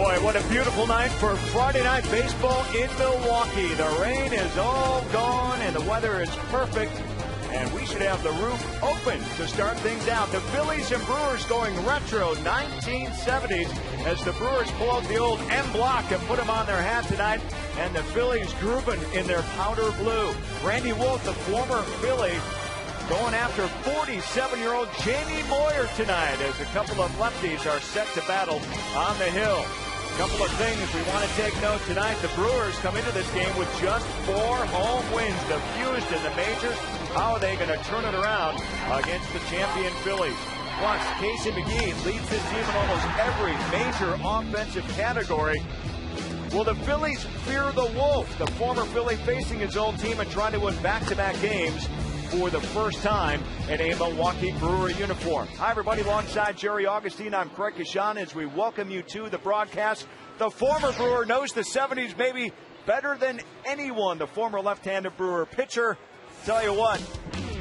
Boy, what a beautiful night for Friday night baseball in Milwaukee. The rain is all gone and the weather is perfect. And we should have the roof open to start things out. The Phillies and Brewers going retro 1970s as the Brewers pull out the old M block and put them on their hat tonight. And the Phillies grooving in their powder blue. Randy Wolf, the former Philly, going after 47-year-old Jamie Moyer tonight as a couple of lefties are set to battle on the hill. A couple of things we want to take note tonight. The Brewers come into this game with just 4 home wins, the fewest in the majors. How are they going to turn it around against the champion Phillies? Plus, Casey McGee leads his team in almost every major offensive category. Will the Phillies fear the Wolf, the former Philly facing his old team and trying to win back-to-back games for the first time in a Milwaukee Brewer uniform? Hi, everybody. Alongside Jerry Augustine, I'm Craig Kashan as we welcome you to the broadcast. The former Brewer knows the 70s maybe better than anyone. The former left-handed Brewer pitcher. Tell you what,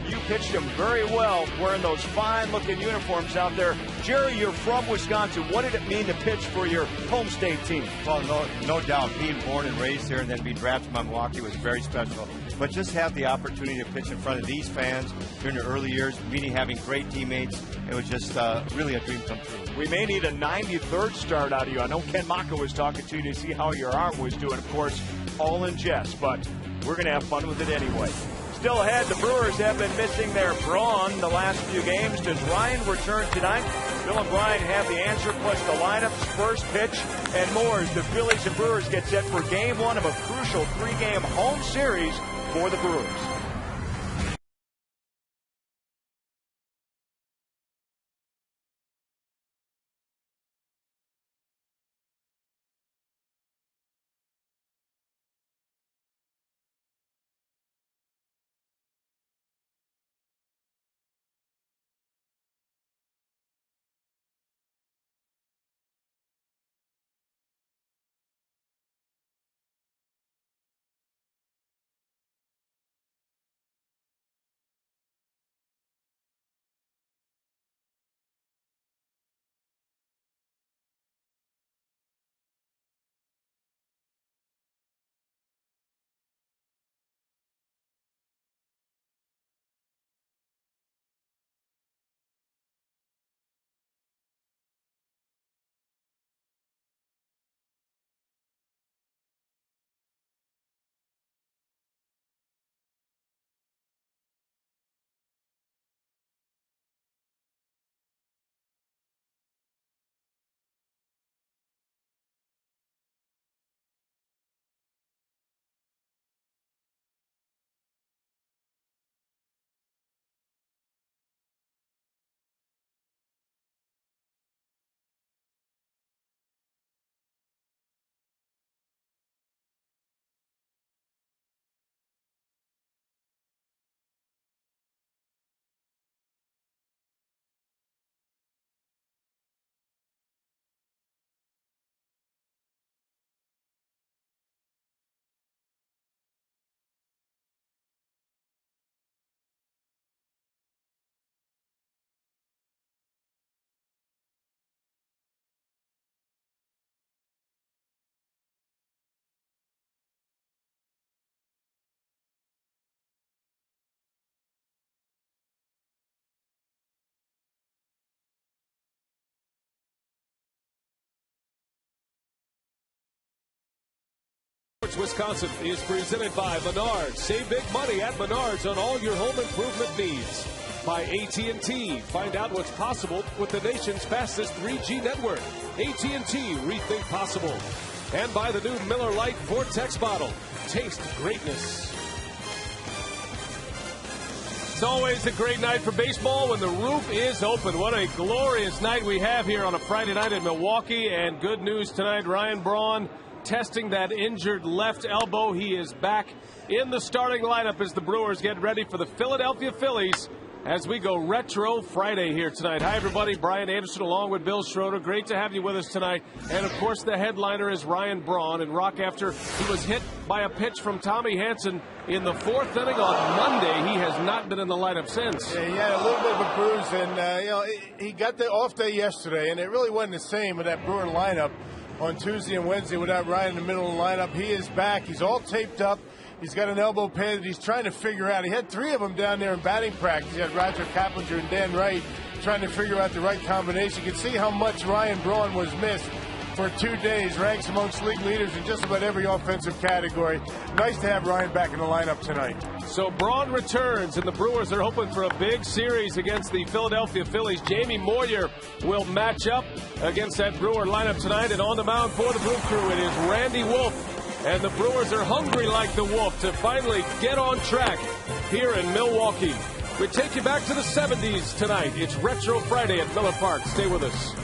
you pitched him very well wearing those fine-looking uniforms out there. Jerry, you're from Wisconsin. What did it mean to pitch for your home state team? Well, no doubt. Being born and raised here and then being drafted by Milwaukee was very special. But just have the opportunity to pitch in front of these fans during the early years, meaning having great teammates, it was just really a dream come true. We may need a 93rd start out of you. I know Ken Maka was talking to you to see how your arm was doing. Of course, all in jest, but we're going to have fun with it anyway. Still ahead, the Brewers have been missing their Braun the last few games. Does Ryan return tonight? Bill and Brian have the answer, plus the lineups, first pitch, and more as the Phillies and Brewers get set for Game 1 of a crucial 3-game home series for the Brewers. Wisconsin is presented by Menards. Save big money at Menards on all your home improvement needs. By AT&T. Find out what's possible with the nation's fastest 3G network. AT&T, rethink possible. And by the new Miller Lite Vortex bottle. Taste greatness. It's always a great night for baseball when the roof is open. What a glorious night we have here on a Friday night in Milwaukee. And good news tonight, Ryan Braun testing that injured left elbow. He is back in the starting lineup as the Brewers get ready for the Philadelphia Phillies as we go retro Friday here tonight. Hi, everybody. Brian Anderson along with Bill Schroeder. Great to have you with us tonight. And, of course, the headliner is Ryan Braun. And, Rock, after he was hit by a pitch from Tommy Hanson in the 4th inning on Monday, he has not been in the lineup since. Yeah, he had a little bit of a bruise, and, he got the off day yesterday, and it really wasn't the same with that Brewer lineup. on Tuesday and Wednesday without Ryan in the middle of the lineup. He is back. He's all taped up. He's got an elbow pad that he's trying to figure out. He had 3 of them down there in batting practice. He had Roger Kaplinger and Dan Wright trying to figure out the right combination. You can see how much Ryan Braun was missed for 2 days. Ranks amongst league leaders in just about every offensive category. Nice to have Ryan back in the lineup tonight. So Braun returns, and the Brewers are hoping for a big series against the Philadelphia Phillies. Jamie Moyer will match up against that Brewer lineup tonight, and on the mound for the Brew Crew, it is Randy Wolf. And the Brewers are hungry like the Wolf to finally get on track here in Milwaukee. We take you back to the 70s tonight. It's Retro Friday at Miller Park. Stay with us.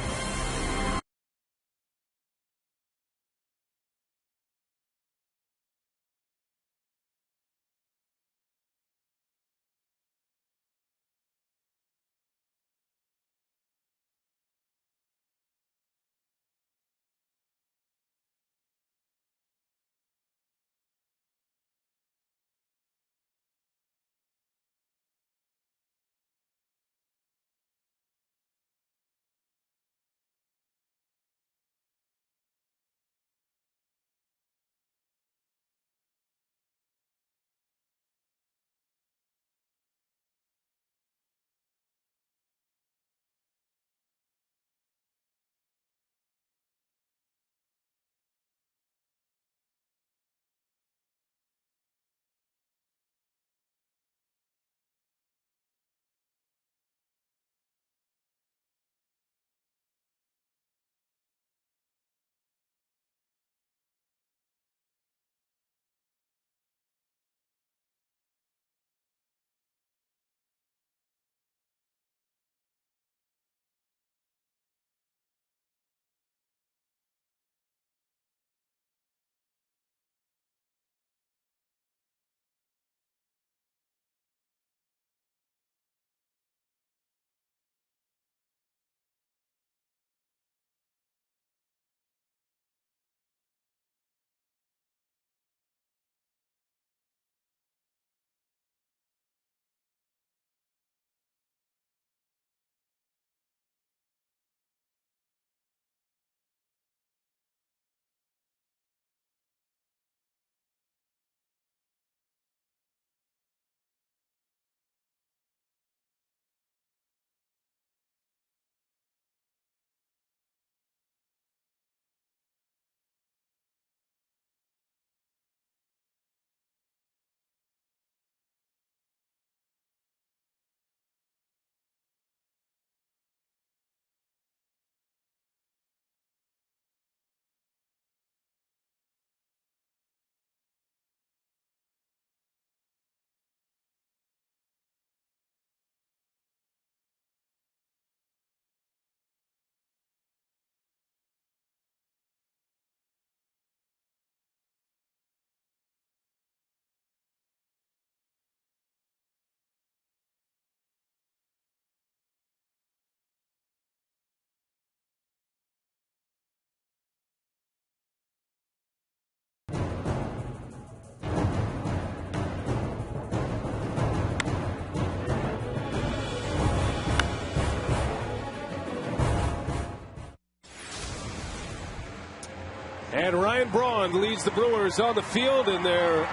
And Ryan Braun leads the Brewers on the field in their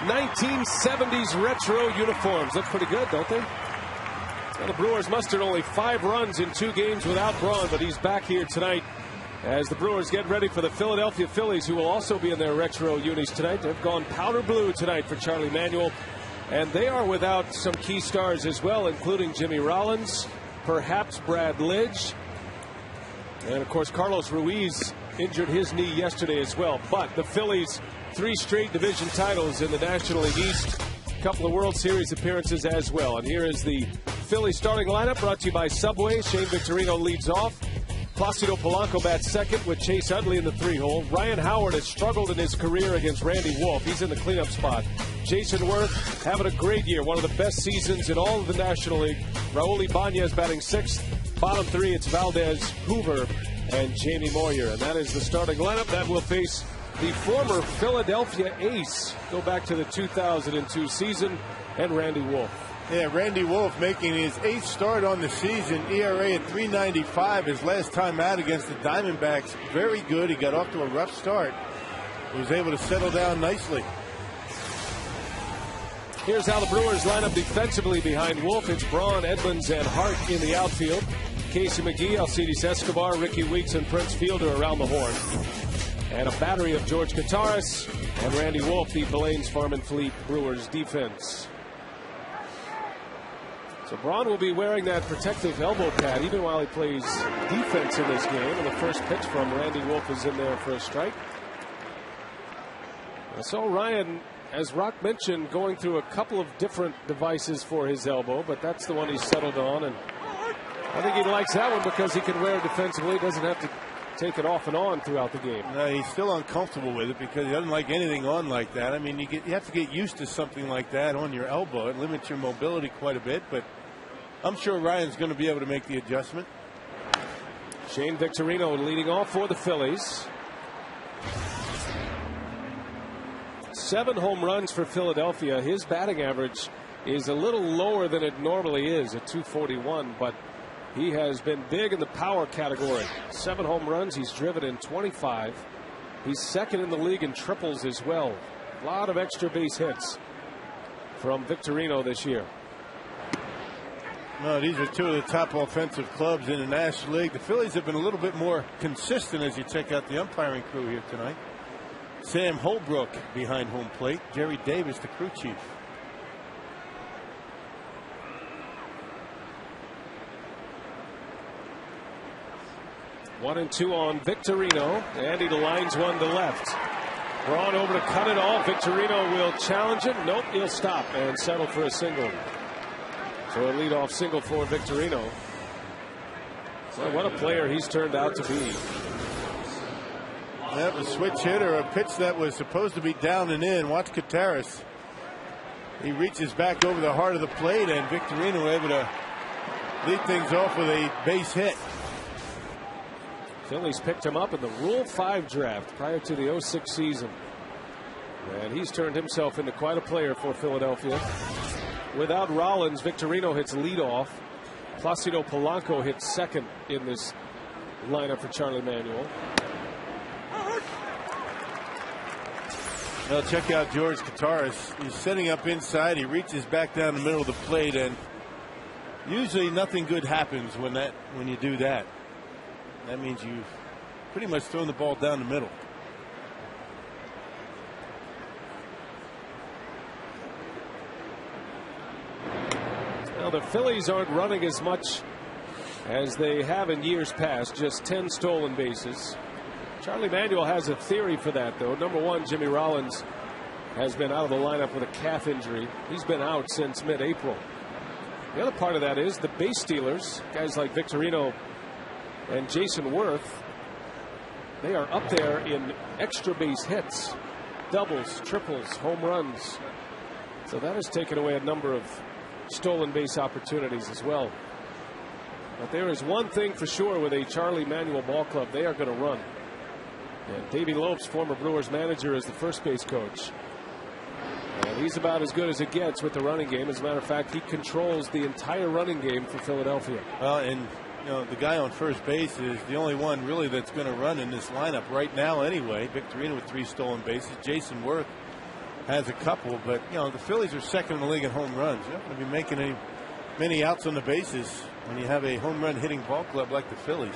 1970s retro uniforms. Look pretty good, don't they? Well, the Brewers mustered only 5 runs in 2 games without Braun, but he's back here tonight as the Brewers get ready for the Philadelphia Phillies, who will also be in their retro unis tonight. They've gone powder blue tonight for Charlie Manuel, and they are without some key stars as well, including Jimmy Rollins, perhaps Brad Lidge, and of course Carlos Ruiz injured his knee yesterday as well. But the Phillies, 3 straight division titles in the National League East, a couple of World Series appearances as well. And here is the Phillies starting lineup, brought to you by Subway. Shane Victorino leads off. Placido Polanco bats second with Chase Utley in the 3-hole. Ryan Howard has struggled in his career against Randy Wolf. He's in the cleanup spot. Jason Worth having a great year, one of the best seasons in all of the National League. Raul Ibanez batting 6th. Bottom 3, it's Valdez, Hoover, and Jamie Moyer. And that is the starting lineup that will face the former Philadelphia ace, go back to the 2002 season, and Randy Wolf. Yeah, Randy Wolf making his 8th start on the season, ERA at 3.95. His last time out against the Diamondbacks, very good. He got off to a rough start. He was able to settle down nicely. Here's how the Brewers line up defensively behind Wolf. It's Braun, Edmonds, and Hart in the outfield. Casey McGee, Alcides Escobar, Ricky Weeks, and Prince Fielder around the horn. And a battery of George Kataris and Randy Wolf, the Belanes Farm and Fleet Brewers defense. So Braun will be wearing that protective elbow pad even while he plays defense in this game. And the first pitch from Randy Wolf is in there for a strike. So Ryan, as Rock mentioned, going through a couple of different devices for his elbow, but that's the one he's settled on. And I think he likes that one because he can wear it defensively. He doesn't have to take it off and on throughout the game. No, he's still uncomfortable with it because he doesn't like anything on like that. I mean, you have to get used to something like that on your elbow. It limits your mobility quite a bit, but I'm sure Ryan's going to be able to make the adjustment. Shane Victorino leading off for the Phillies. 7 home runs for Philadelphia. His batting average is a little lower than it normally is at .241, but he has been big in the power category. 7 home runs. He's driven in 25. He's second in the league in triples as well. A lot of extra base hits from Victorino this year. No, these are 2 of the top offensive clubs in the National League. The Phillies have been a little bit more consistent as you check out the umpiring crew here tonight. Sam Holbrook behind home plate. Jerry Davis, the crew chief. One and 2 on Victorino, and he lines one to left. Braun over to cut it off. Victorino will challenge it. Nope, he'll stop and settle for a single. So a leadoff single for Victorino. So what a player he's turned out to be. That was a switch hit or a pitch that was supposed to be down and in. Watch Kataris. He reaches back over the heart of the plate, and Victorino able to lead things off with a base hit. Phillies picked him up in the Rule 5 draft prior to the '06 season. And he's turned himself into quite a player for Philadelphia. Without Rollins, Victorino hits leadoff. Placido Polanco hits second in this lineup for Charlie Manuel. Now check out George Kataris. He's setting up inside. He reaches back down the middle of the plate, and usually nothing good happens when you do that. That means you've pretty much thrown the ball down the middle. Well, the Phillies aren't running as much as they have in years past, just 10 stolen bases. Charlie Manuel has a theory for that, though. Number one, Jimmy Rollins has been out of the lineup with a calf injury. He's been out since mid-April. The other part of that is the base stealers, guys like Victorino and Jason Worth, they are up there in extra base hits, doubles, triples, home runs. So that has taken away a number of stolen base opportunities as well. But there is one thing for sure with a Charlie Manuel ball club: they are going to run. And Davey Lopes, former Brewers manager, is the first base coach. And he's about as good as it gets with the running game. As a matter of fact, he controls the entire running game for Philadelphia. Well, and you know, the guy on first base is the only one really that's going to run in this lineup right now anyway. Victorino with 3 stolen bases. Jason Worth has a couple, but you know, the Phillies are second in the league in home runs. You're not going to be making many outs on the bases when you have a home run hitting ball club like the Phillies.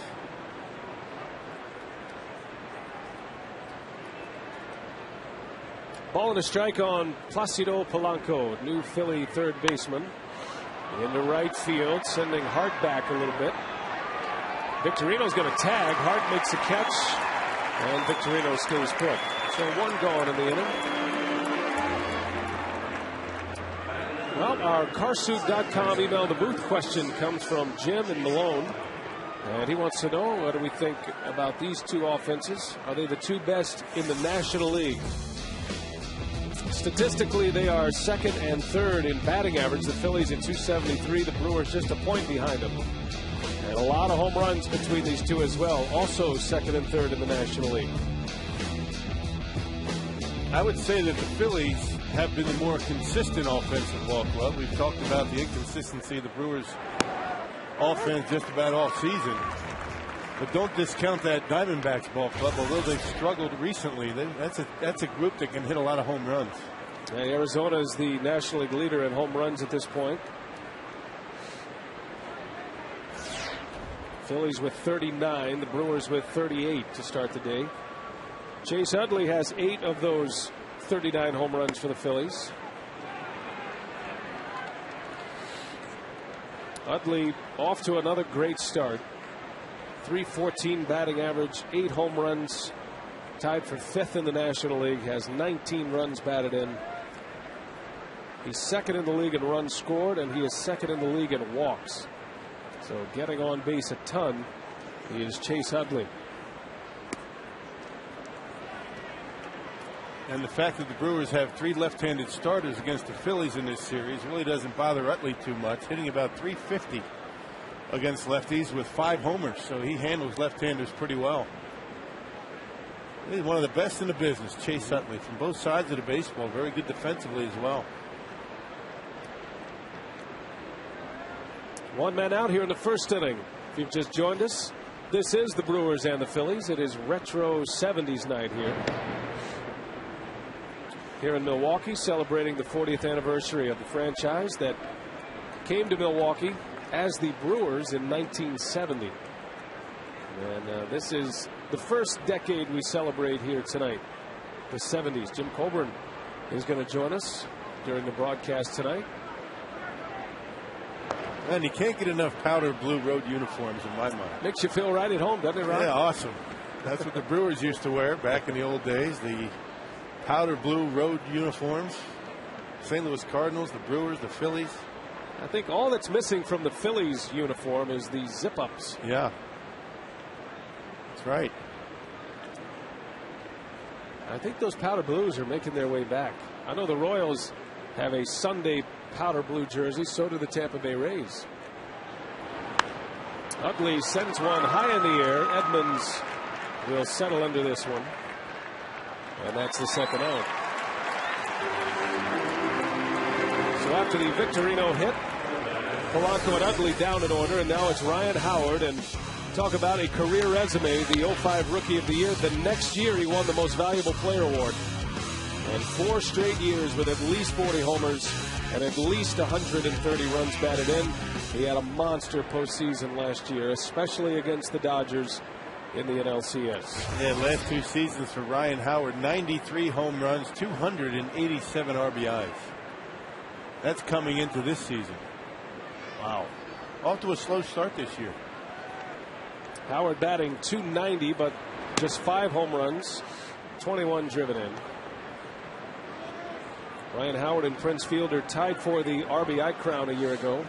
Ball and a strike on Placido Polanco, new Philly third baseman. Into right field, sending Hart back a little bit. Victorino's going to tag. Hart makes a catch, and Victorino stays put. So 1 gone in the inning. Well, our Carsoup.com email the booth question comes from Jim in Malone. And he wants to know, what do we think about these 2 offenses? Are they the 2 best in the National League? Statistically, they are second and third in batting average. The Phillies at .273, the Brewers just a point behind them. And a lot of home runs between these 2 as well. Also second and third in the National League. I would say that the Phillies have been the more consistent offensive ball club. We've talked about the inconsistency of the Brewers offense just about all season. But don't discount that Diamondbacks ball club, although they've struggled recently. That's a group that can hit a lot of home runs. Yeah, Arizona is the National League leader in home runs at this point. Phillies with 39, the Brewers with 38 to start the day. Chase Utley has 8 of those 39 home runs for the Phillies. Utley off to another great start. .314 batting average, 8 home runs, tied for 5th in the National League, has 19 runs batted in. He's 2nd in the league in runs scored, and he is 2nd in the league in walks. So getting on base a ton is Chase Utley. And the fact that the Brewers have 3 left-handed starters against the Phillies in this series really doesn't bother Utley too much, hitting about .350 against lefties with 5 homers. So he handles left-handers pretty well. He's one of the best in the business, Chase Utley, from both sides of the baseball. Very good defensively as well. 1 man out here in the first inning. If you've just joined us, this is the Brewers and the Phillies. It is retro 70s night here in Milwaukee, celebrating the 40th anniversary of the franchise that came to Milwaukee as the Brewers in 1970. And this is the first decade we celebrate here tonight, the 70s. Jim Coburn is going to join us during the broadcast tonight. And you can't get enough powder blue road uniforms in my mind. Makes you feel right at home, doesn't it, Ron? Yeah, awesome. That's what the Brewers used to wear back in the old days. The powder blue road uniforms. St. Louis Cardinals, the Brewers, the Phillies. I think all that's missing from the Phillies uniform is the zip-ups. Yeah. That's right. I think those powder blues are making their way back. I know the Royals have a Sunday powder blue jersey. So do the Tampa Bay Rays. Utley sends one high in the air. Edmonds will settle under this one. And that's the second out. So after the Victorino hit, Polanco and Utley down in order, and now it's Ryan Howard. And talk about a career resume, the 05 Rookie of the Year. The next year he won the Most Valuable Player Award. And 4 straight years with at least 40 homers and at least 130 runs batted in. He had a monster postseason last year, especially against the Dodgers in the NLCS. Yeah, last 2 seasons for Ryan Howard, 93 home runs, 287 RBIs. That's coming into this season. Wow. Off to a slow start this year. Howard batting .290, but just 5 home runs, 21 driven in. Ryan Howard and Prince Fielder tied for the RBI crown a year ago.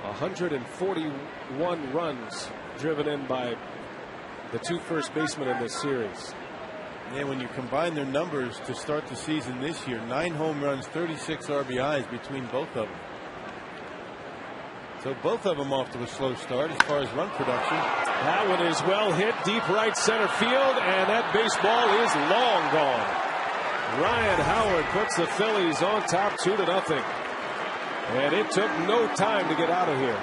141 runs driven in by the 2 first basemen in this series. Yeah, when you combine their numbers to start the season this year, 9 home runs, 36 RBIs between both of them. So both of them off to a slow start as far as run production. That one is well hit, deep right center field, and that baseball is long gone. Ryan Howard puts the Phillies on top 2-0. And it took no time to get out of here.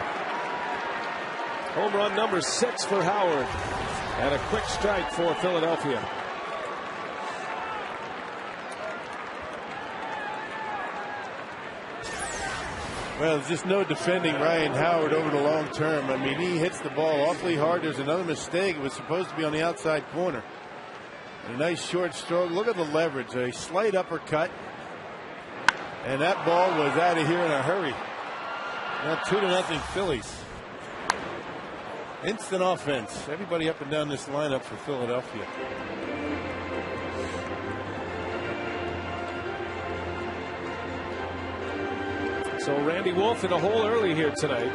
Home run number 6 for Howard. And a quick strike for Philadelphia. Well, there's just no defending Ryan Howard over the long term. I mean, he hits the ball awfully hard. There's another mistake. It was supposed to be on the outside corner. A nice short stroke. Look at the leverage. A slight uppercut. And that ball was out of here in a hurry. Now 2-0 Phillies. Instant offense. Everybody up and down this lineup for Philadelphia. So Randy Wolf in a hole early here tonight.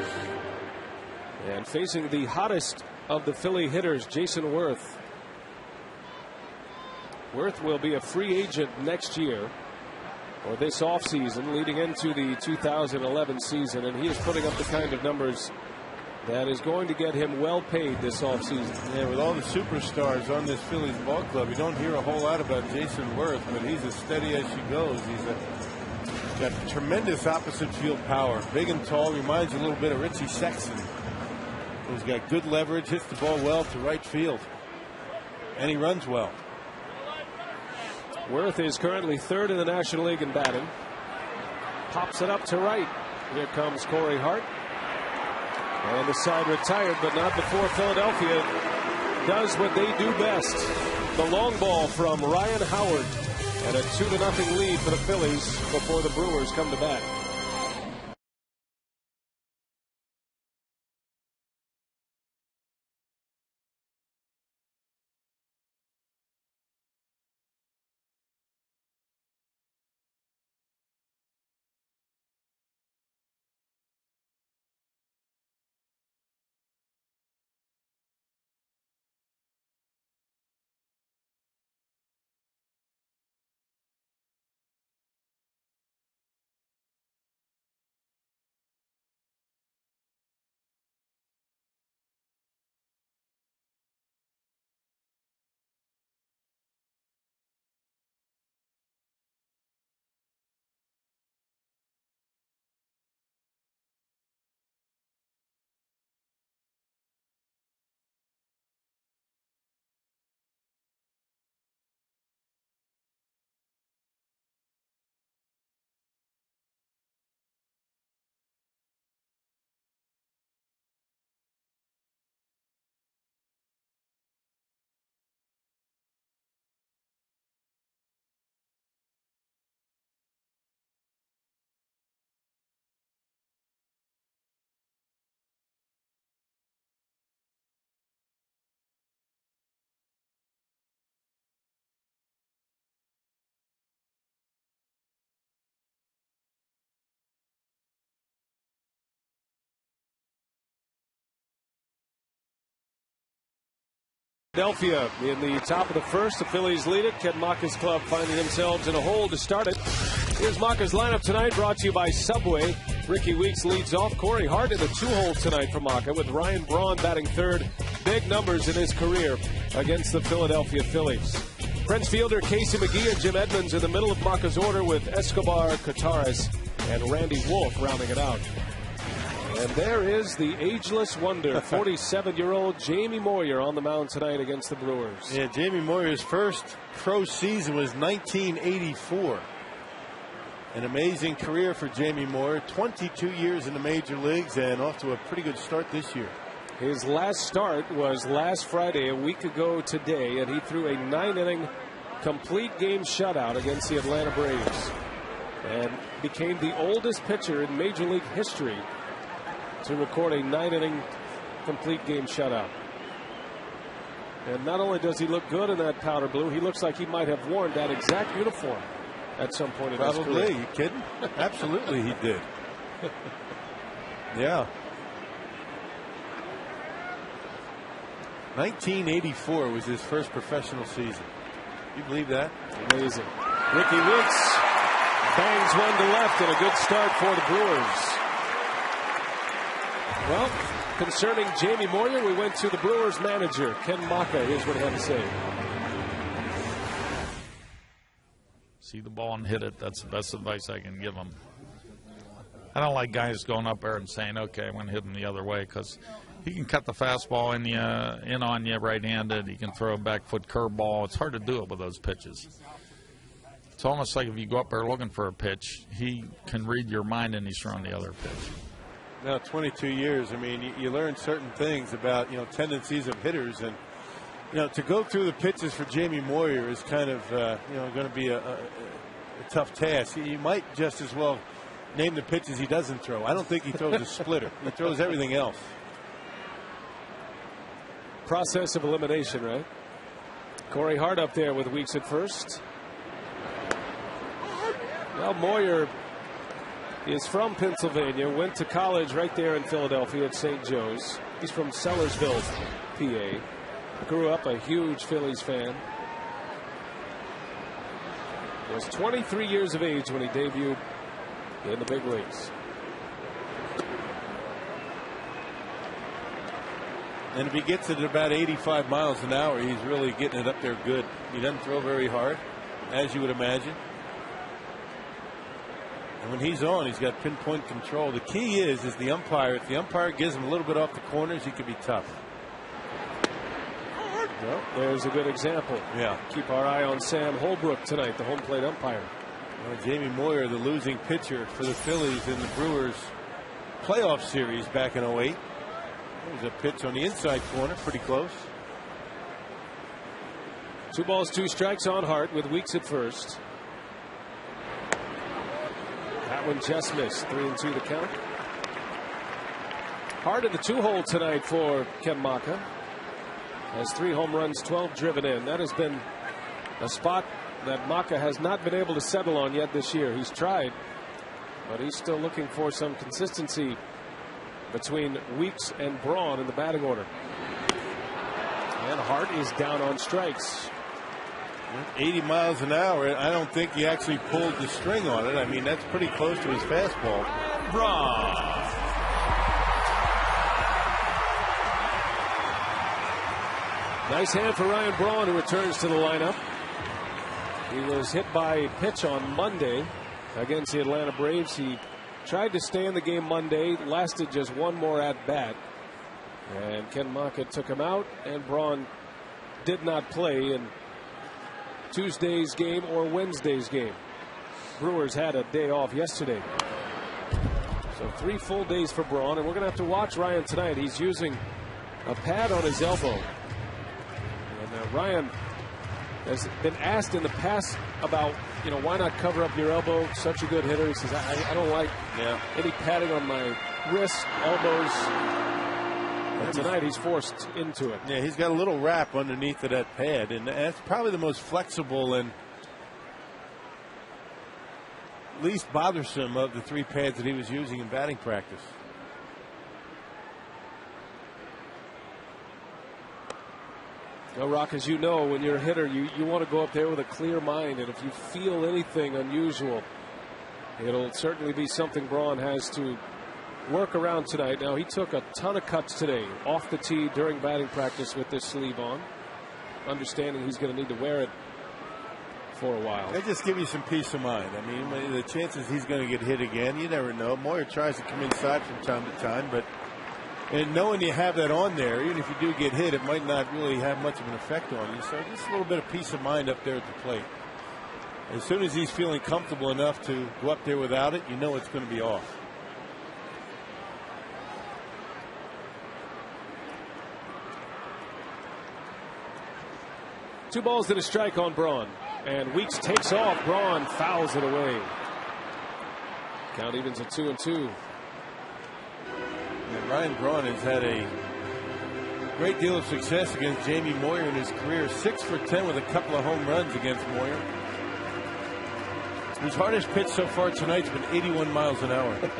And facing the hottest of the Philly hitters, Jason Worth. Worth will be a free agent next year, or this offseason, leading into the 2011 season, and he is putting up the kind of numbers that is going to get him well paid this offseason. Yeah, with all the superstars on this Phillies ball club, you don't hear a whole lot about Jason Worth, but he's as steady as she goes. He's got tremendous opposite field power. Big and tall, reminds you a little bit of Richie Sexton. He's got good leverage, hits the ball well to right field, and he runs well. Worth is currently third in the National League in batting. Pops it up to right. Here comes Corey Hart. And the side retired, but not before Philadelphia does what they do best. The long ball from Ryan Howard. And a 2-0 lead for the Phillies before the Brewers come to bat. Philadelphia in the top of the first. The Phillies lead it. Ken Maka's club finding themselves in a hole to start it. Here's Maka's lineup tonight, brought to you by Subway. Ricky Weeks leads off. Corey Hart in the 2-hole tonight for Maka, with Ryan Braun batting third. Big numbers in his career against the Philadelphia Phillies. French fielder Casey McGee and Jim Edmonds in the middle of Maka's order, with Escobar, Cotares, and Randy Wolf rounding it out. And there is the ageless wonder, 47-year-old Jamie Moyer on the mound tonight against the Brewers. Yeah, Jamie Moyer's first pro season was 1984. An amazing career for Jamie Moyer. 22 years in the major leagues and off to a pretty good start this year. His last start was last Friday, a week ago today, and he threw a 9-inning complete game shutout against the Atlanta Braves and became the oldest pitcher in Major League history to record a 9-inning complete game shutout. And not only does he look good in that powder blue, he looks like he might have worn that exact uniform at some point in his career. Probably. You kidding? Absolutely he did. Yeah. 1984 was his first professional season. You believe that? Amazing. Ricky Weeks bangs one to left, and a good start for the Brewers. Well, concerning Jamie Moyer, we went to the Brewers manager, Ken Maka. Here's what he had to say. See the ball and hit it. That's the best advice I can give him. I don't like guys going up there and saying, okay, I'm going to hit him the other way, because he can cut the fastball in on you right-handed. He can throw a back foot curveball. It's hard to do it with those pitches. It's almost like if you go up there looking for a pitch, he can read your mind and he's throwing the other pitch. Now, 22 years, I mean, you learn certain things about, tendencies of hitters. And, to go through the pitches for Jamie Moyer is kind of, going to be a tough task. He might just as well name the pitches he doesn't throw. I don't think he throws a splitter. He throws everything else. Process of elimination, right? Corey Hart up there with Weeks at first. Well, Moyer is from Pennsylvania, went to college right there in Philadelphia at St. Joe's. He's from Sellersville, PA. Grew up a huge Phillies fan. Was 23 years of age when he debuted in the big leagues. And if he gets it at about 85 miles an hour, he's really getting it up there good. He doesn't throw very hard, as you would imagine. And when he's on, he's got pinpoint control. The key is the umpire. If the umpire gives him a little bit off the corners, he could be tough. Well, there's a good example. Yeah. Keep our eye on Sam Holbrook tonight, the home plate umpire. Well, Jamie Moyer, the losing pitcher for the Phillies in the Brewers playoff series back in 08. There's a pitch on the inside corner, pretty close. 2 balls, 2 strikes on Hart with Weeks at first. That one just missed. 3-2 the count. Hart in the 2-hole tonight for Ken Maka. Has 3 home runs, 12 driven in. That has been a spot that Maka has not been able to settle on yet this year. He's tried, but he's still looking for some consistency between Weeks and Braun in the batting order. And Hart is down on strikes. 80 miles an hour. I don't think he actually pulled the string on it. I mean, that's pretty close to his fastball. Braun. Nice hand for Ryan Braun, who returns to the lineup. He was hit by a pitch on Monday against the Atlanta Braves. He tried to stay in the game Monday, lasted just one more at bat, and Ken Maka took him out, and Braun did not play in Tuesday's game or Wednesday's game. Brewers had a day off yesterday. So 3 full days for Braun, and we're going to have to watch Ryan tonight. He's using a pad on his elbow. And Ryan has been asked in the past about, why not cover up your elbow? Such a good hitter. He says, I don't like any padding on my wrists, elbows. And tonight he's forced into it. Yeah, he's got a little wrap underneath of that pad, and that's probably the most flexible and least bothersome of the 3 pads that he was using in batting practice. Well, Rock, as you know, when you're a hitter, you want to go up there with a clear mind, and if you feel anything unusual, it'll certainly be something Braun has to work around tonight. Now, he took a ton of cuts today off the tee during batting practice with this sleeve on, understanding he's going to need to wear it for a while. They just give you some peace of mind. I mean, the chances he's going to get hit again, you never know. Moyer tries to come inside from time to time, but knowing you have that on there, even if you do get hit, it might not really have much of an effect on you. So just a little bit of peace of mind up there at the plate. As soon as he's feeling comfortable enough to go up there without it, you know it's going to be off. Two balls and a strike on Braun, and Weeks takes off. Braun fouls it away. Count evens at 2-2. And Ryan Braun has had a great deal of success against Jamie Moyer in his career. 6 for 10 with a couple of home runs against Moyer. His hardest pitch so far tonight's been 81 miles an hour.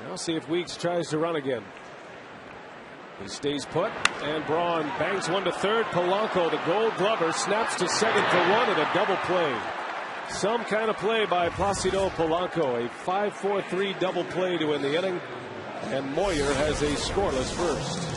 I'll see if Weeks tries to run again. He stays put, and Braun bangs one to third. Polanco, the Gold Glover, snaps to second for one and a double play. Some kind of play by Placido Polanco. A 5-4-3 double play to end the inning, and Moyer has a scoreless first.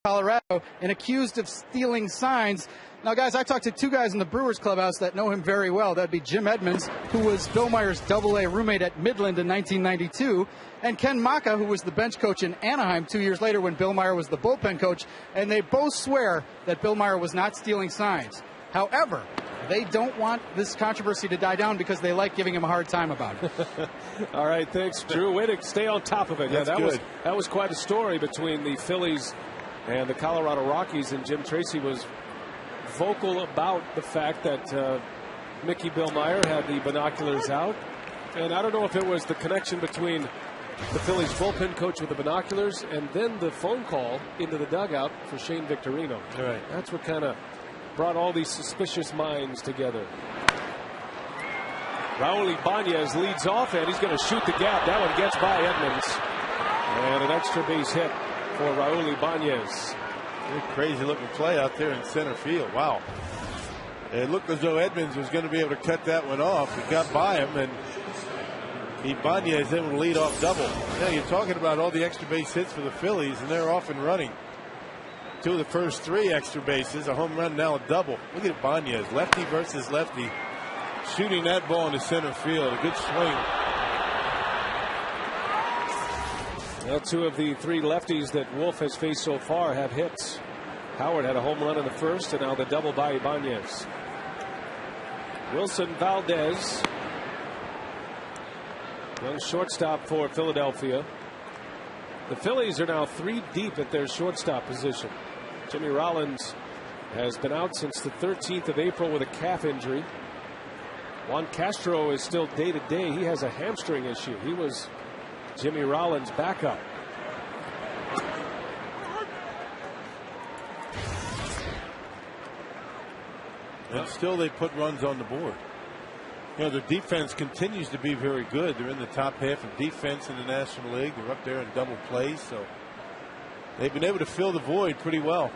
Colorado and accused of stealing signs. Now, guys, I talked to two guys in the Brewers clubhouse that know him very well. That'd be Jim Edmonds, who was Bill Meyer's AA roommate at Midland in 1992, and Ken Maka, who was the bench coach in Anaheim 2 years later when Bill Meyer was the bullpen coach, and they both swear that Bill Meyer was not stealing signs. However, they don't want this controversy to die down because they like giving him a hard time about it. All right, thanks, Drew. Way to stay on top of it. That's that good. was quite a story between the Phillies and the Colorado Rockies, and Jim Tracy was vocal about the fact that Mickey Bill Meyer had the binoculars out. And I don't know if it was the connection between the Phillies bullpen coach with the binoculars and then the phone call into the dugout for Shane Victorino. All right. That's what kind of brought all these suspicious minds together. Raul Ibanez leads off, and he's going to shoot the gap. That one gets by Edmonds. And an extra base hit for Raul Ibanez. Crazy looking play out there in center field. Wow. It looked as though Edmonds was going to be able to cut that one off. It got by him, and Ibanez able to lead off double. Now you're talking about all the extra base hits for the Phillies, and they're off and running. Two of the first three extra bases, a home run, now a double. Look at Ibanez, lefty versus lefty, shooting that ball into center field. A good swing. Well, two of the three lefties that Wolf has faced so far have hits. Howard had a home run in the first, and now the double by Ibanez. Wilson Valdez, young shortstop for Philadelphia. The Phillies are now 3 deep at their shortstop position. Jimmy Rollins has been out since the 13th of April with a calf injury. Juan Castro is still day-to-day. He has a hamstring issue. He was Jimmy Rollins' backup. And still they put runs on the board. You know, their defense continues to be very good. They're in the top half of defense in the National League. They're up there in double plays, so they've been able to fill the void pretty well.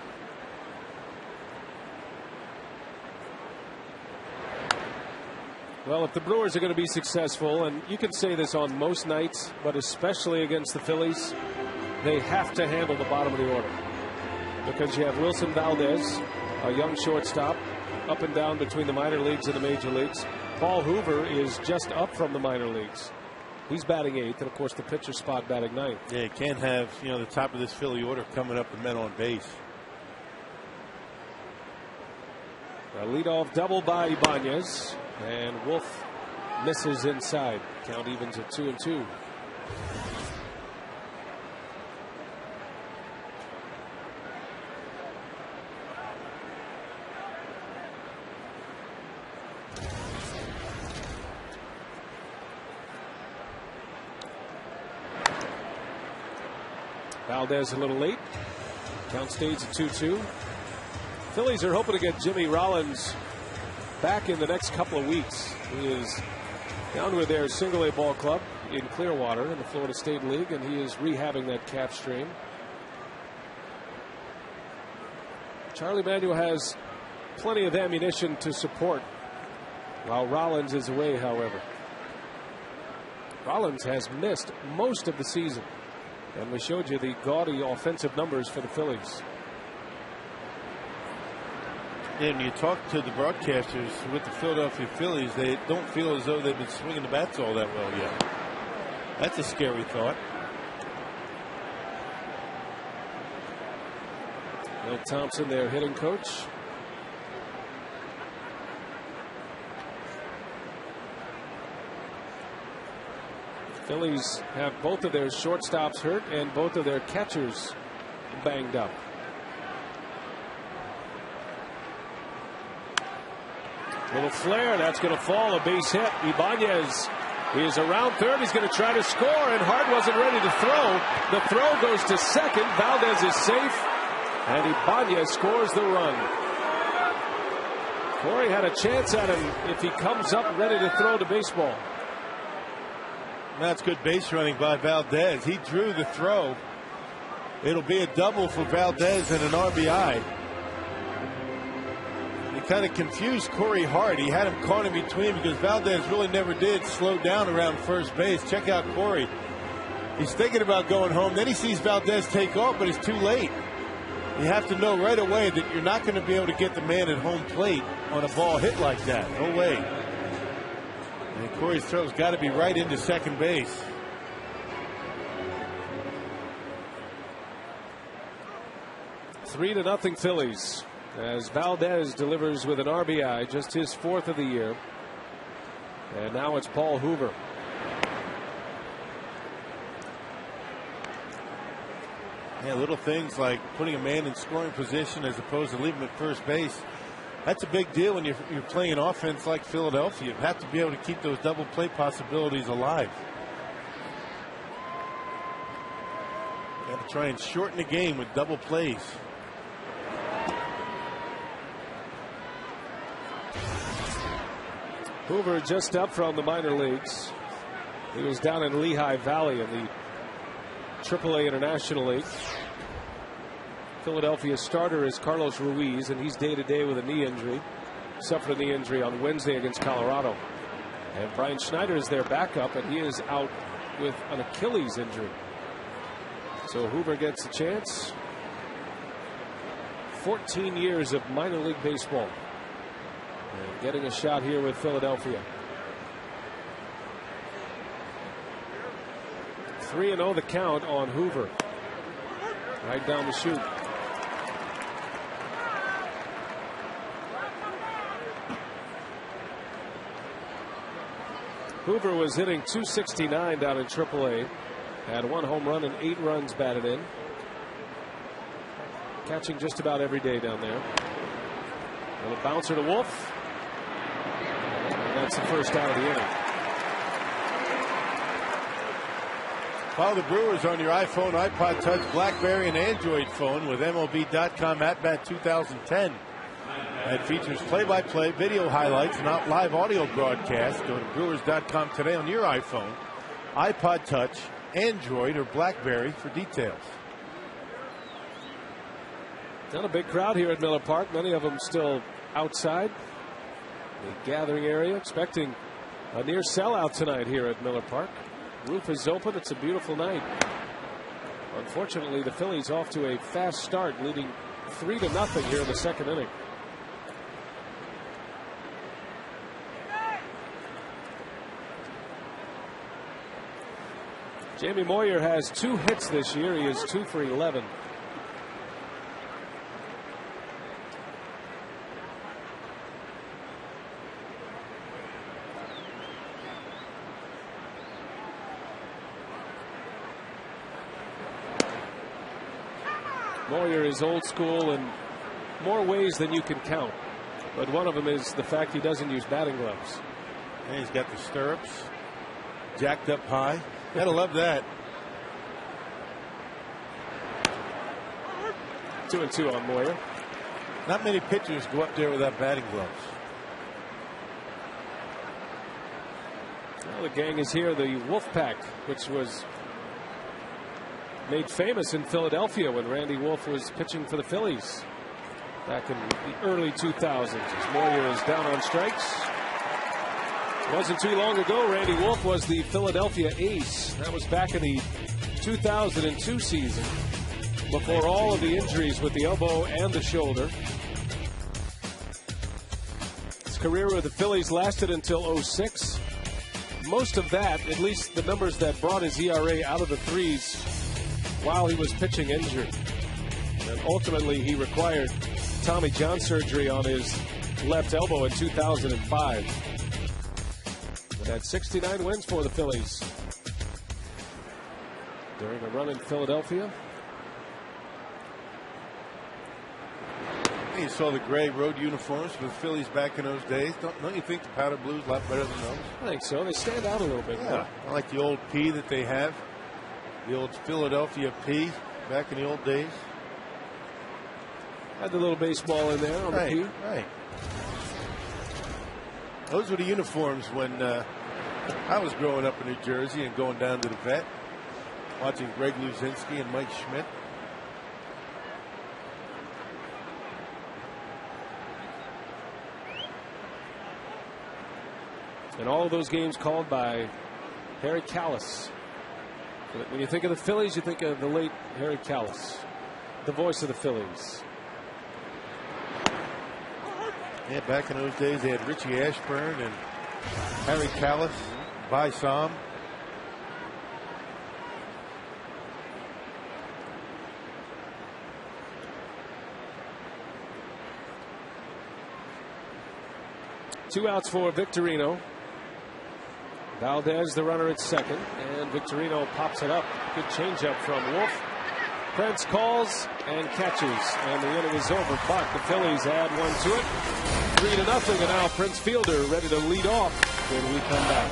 Well, if the Brewers are going to be successful, and you can say this on most nights, but especially against the Phillies, they have to handle the bottom of the order. Because you have Wilson Valdez, a young shortstop, up and down between the minor leagues and the major leagues. Paul Hoover is just up from the minor leagues. He's batting 8th, and of course the pitcher spot batting 9th. Yeah, you can't have, you know, the top of this Philly order coming up with men on base. A leadoff double by Ibanez, and Wolf misses inside. Count evens at 2-2. Valdez a little late. Count stays at 2-2. Phillies are hoping to get Jimmy Rollins back in the next couple of weeks. He is down with their single A ball club in Clearwater in the Florida State League, and he is rehabbing that calf strain. Charlie Manuel has plenty of ammunition to support while Rollins is away, however. Rollins has missed most of the season, and we showed you the gaudy offensive numbers for the Phillies. And you talk to the broadcasters with the Philadelphia Phillies, they don't feel as though they've been swinging the bats all that well yet. That's a scary thought. Bill Thompson, their hitting coach. Phillies have both of their shortstops hurt and both of their catchers banged up. Little flare, that's going to fall, a base hit. Ibanez is around third. He's going to try to score, and Hart wasn't ready to throw. The throw goes to second. Valdez is safe, and Ibanez scores the run. Corey had a chance at him if he comes up ready to throw the baseball. That's good base running by Valdez. He drew the throw. It'll be a double for Valdez and an RBI. He kind of confused Corey Hart. He had him caught in between because Valdez really never did slow down around first base. Check out Corey. He's thinking about going home. Then he sees Valdez take off, but it's too late. You have to know right away that you're not going to be able to get the man at home plate on a ball hit like that. No way. And Corey's throw's got to be right into second base. Three to nothing Phillies as Valdez delivers with an RBI, just his 4th of the year. And now it's Paul Hoover. Yeah, little things like putting a man in scoring position as opposed to leaving him at first base. That's a big deal when you're playing an offense like Philadelphia. You have to be able to keep those double play possibilities alive. You have to try and shorten the game with double plays. Hoover just up from the minor leagues. He was down in Lehigh Valley in the AAA International League. Philadelphia starter is Carlos Ruiz, and he's day-to-day with a knee injury. Suffered a knee injury on Wednesday against Colorado. And Brian Schneider is their backup, and he is out with an Achilles injury. So Hoover gets a chance. 14 years of minor league baseball. And getting a shot here with Philadelphia. 3-0 the count on Hoover. Right down the chute. Hoover was hitting .269 down in AAA. Had 1 home run and 8 runs batted in. Catching just about every day down there. And a bouncer to Wolf. And that's the first out of the inning. Follow the Brewers on your iPhone, iPod Touch, BlackBerry, and Android phone with MLB.com At-Bat 2010. That features play-by-play, video highlights, and live audio broadcasts. Go to Brewers.com today on your iPhone, iPod Touch, Android, or BlackBerry for details. Not a big crowd here at Miller Park. Many of them still outside the gathering area. Expecting a near sellout tonight here at Miller Park. Roof is open. It's a beautiful night. Unfortunately, the Phillies off to a fast start, leading 3-0 here in the second inning. Jamie Moyer has 2 hits this year. He is 2 for 11. Moyer is old school in more ways than you can count. But one of them is the fact he doesn't use batting gloves. And he's got the stirrups jacked up high. Gotta love that. 2-2 on Moyer. Not many pitchers go up there without batting gloves. Well, the gang is here. The Wolfpack, which was made famous in Philadelphia when Randy Wolf was pitching for the Phillies back in the early 2000s. As Moyer is down on strikes. Wasn't too long ago, Randy Wolf was the Philadelphia ace. That was back in the 2002 season, before all of the injuries with the elbow and the shoulder. His career with the Phillies lasted until 06. Most of that, at least the numbers that brought his ERA out of the 3s while he was pitching injured. And ultimately he required Tommy John surgery on his left elbow in 2005. And had 69 wins for the Phillies during a run in Philadelphia. You saw the gray road uniforms for the Phillies back in those days. Don't you think the powder blue's a lot better than those? I think so. They stand out a little bit. Yeah, I like the old P that they have. The old Philadelphia P back in the old days. Had the little baseball in there on the P. Right. Those were the uniforms when I was growing up in New Jersey and going down to the vet, watching Greg Luzinski and Mike Schmidt. And all of those games called by Harry Kalas. When you think of the Phillies, you think of the late Harry Kalas. the voice of the Phillies. Yeah, back in those days, they had Richie Ashburn and Harry Callis, By Som. Two outs for Victorino. Valdez, the runner at second, and Victorino pops it up. Good changeup from Wolf. Prince calls and catches, and the inning is over. But the Phillies add one to it. 3-0, and now Prince Fielder ready to lead off when we come back.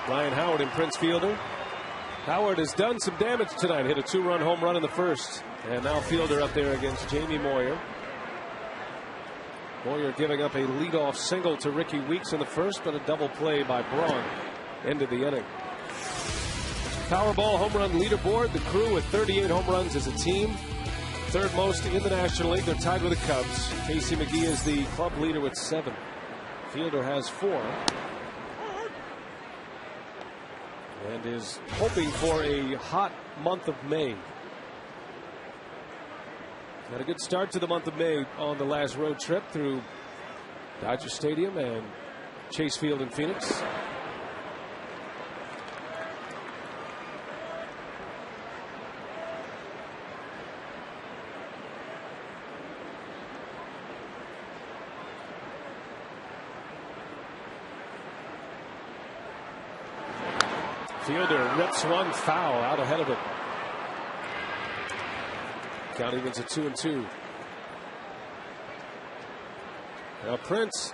Ryan Howard and Prince Fielder. Howard has done some damage tonight. Hit a 2-run home run in the first. And now Fielder up there against Jamie Moyer. Moyer giving up a leadoff single to Ricky Weeks in the first, but a double play by Braun ended the inning. Powerball home run leaderboard. The Crew with 38 home runs as a team. Third most in the National League. They're tied with the Cubs. Casey McGee is the club leader with 7. Fielder has 4. And is hoping for a hot month of May. Had a good start to the month of May on the last road trip through Dodger Stadium and Chase Field in Phoenix. Fielder rips one foul out ahead of it. Counting into 2-2. Now Prince,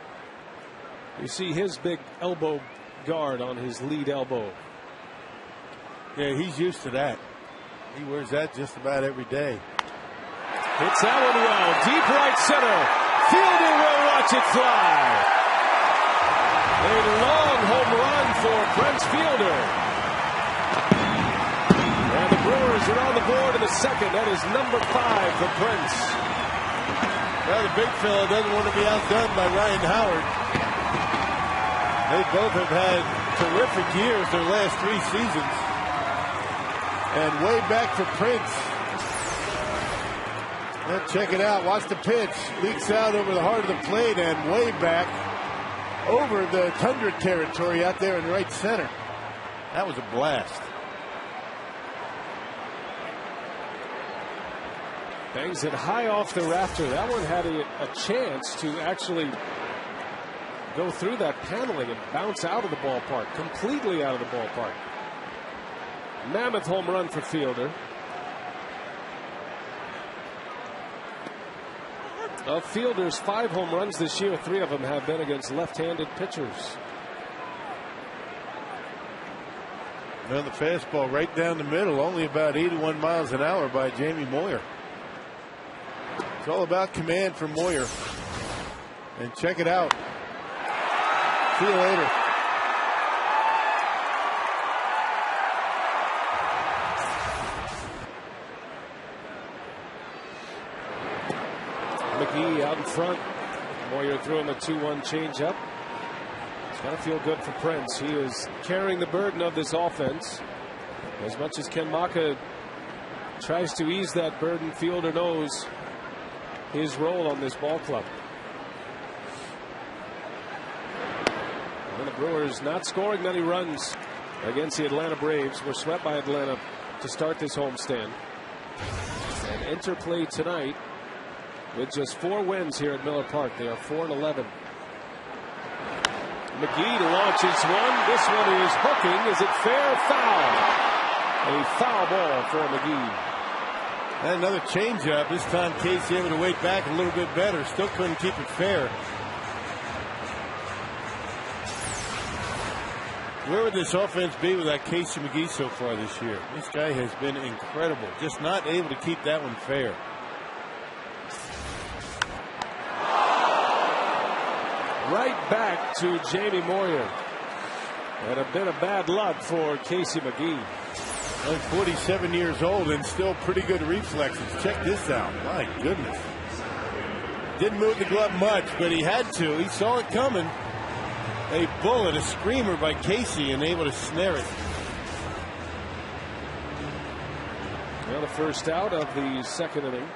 you see his big elbow guard on his lead elbow. Yeah, he's used to that. He wears that just about every day. Hits that one well. Deep right center. Fielder will watch it fly. A long home run for Prince Fielder. And the Brewers are on the board in the second. That is number 5 for Prince. Well, the big fella doesn't want to be outdone by Ryan Howard. They both have had terrific years their last 3 seasons. And way back for Prince. And check it out. Watch the pitch. Leaks out over the heart of the plate and way back over the tundra territory out there in right center. That was a blast. Bangs it high off the rafter. That one had a chance to actually go through that paneling and bounce out of the ballpark, completely out of the ballpark. Mammoth home run for Fielder. Of Fielder's 5 home runs this year, 3 of them have been against left-handed pitchers. Well, the fastball right down the middle, only about 81 miles an hour by Jamie Moyer. It's all about command from Moyer. And check it out. See you later. McGee out in front. Moyer throwing the 2-1 changeup. It's got to feel good for Prince. He is carrying the burden of this offense. As much as Ken Maka tries to ease that burden, Fielder knows his role on this ball club. And the Brewers not scoring many runs against the Atlanta Braves. Were swept by Atlanta to start this homestand. And interplay tonight with just 4 wins here at Miller Park. They are 4-11. McGee launches one. This one is hooking. Is it fair? Foul. A foul ball for McGee. And another changeup. This time Casey able to wait back a little bit better. Still couldn't keep it fair. Where would this offense be without Casey McGee so far this year? This guy has been incredible. Just not able to keep that one fair. Right back to Jamie Moyer. And a bit of bad luck for Casey McGee. 47 years old and still pretty good reflexes. Check this out. My goodness. Didn't move the glove much, but he had to. He saw it coming. A bullet, a screamer by Casey, and able to snare it. Well, the first out of the second inning.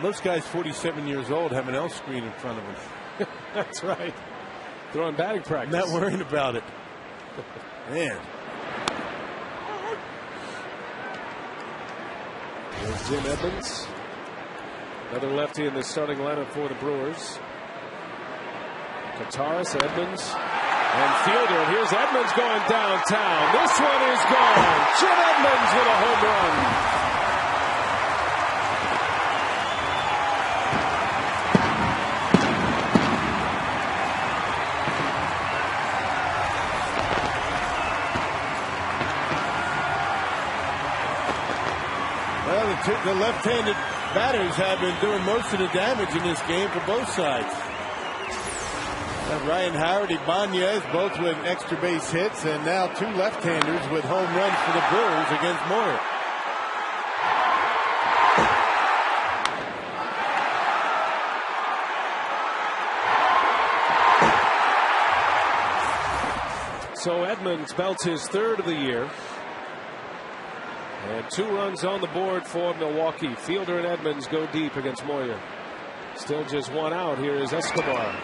Most guys 47 years old have an L screen in front of them. That's right. Throwing batting practice. Not worrying about it. Man. There's Jim Edmonds. Another lefty in the starting lineup for the Brewers. Kataris, Edmonds, and Fielder. Here's Edmonds going downtown. This one is gone. Jim Edmonds with a home run. The left-handed batters have been doing most of the damage in this game for both sides. Ryan Howard, Ibanez, both with extra base hits, and now 2 left-handers with home runs for the Brewers against Moyer. So Edmonds belts his 3rd of the year. And 2 runs on the board for Milwaukee. Fielder and Edmonds go deep against Moyer. Still just 1 out. Here is Escobar.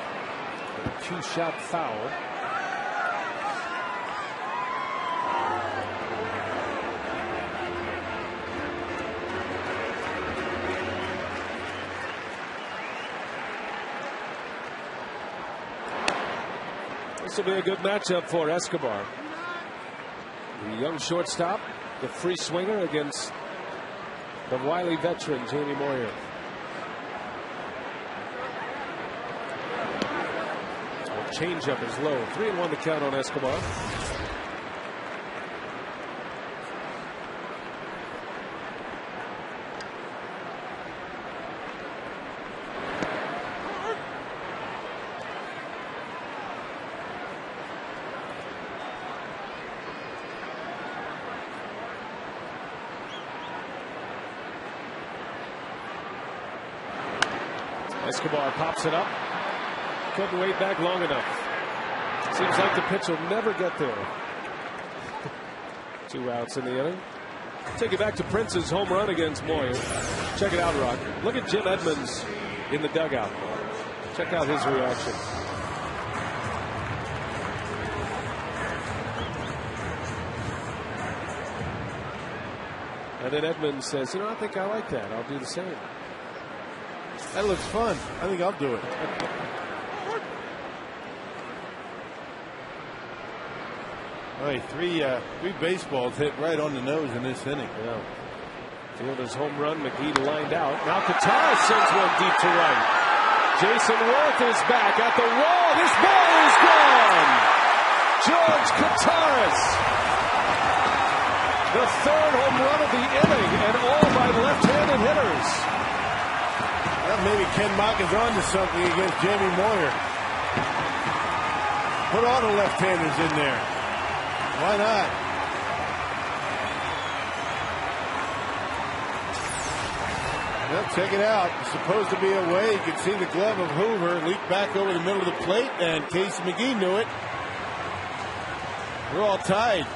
A 2-shot foul. This will be a good matchup for Escobar. The young shortstop, the free swinger against the wily veteran Jamie Moyer. Changeup is low. 3-1 to count on Escobar. Escobar pops it up. Couldn't wait back long enough. Seems like the pitch will never get there. 2 outs in the inning. Take it back to Prince's home run against Moyer. Check it out, Rock. Look at Jim Edmonds in the dugout. Check out his reaction. And then Edmonds says, you know, I think I like that. I'll do the same. That looks fun. I think I'll do it. All right, three baseballs hit right on the nose in this inning. Yeah. Fielder's home run. McGee lined out. Now Kataris sends one deep to right. Jason Worth is back at the wall. This ball is gone. George Kataris. The third home run of the inning, and all by left-handed hitters. Well, maybe Ken Mock is on to something against Jamie Moyer. Put all the left-handers in there. Why not? Well, check it out. It's supposed to be away. You can see the glove of Hoover leak back over the middle of the plate, and Casey McGee knew it. We're all tied.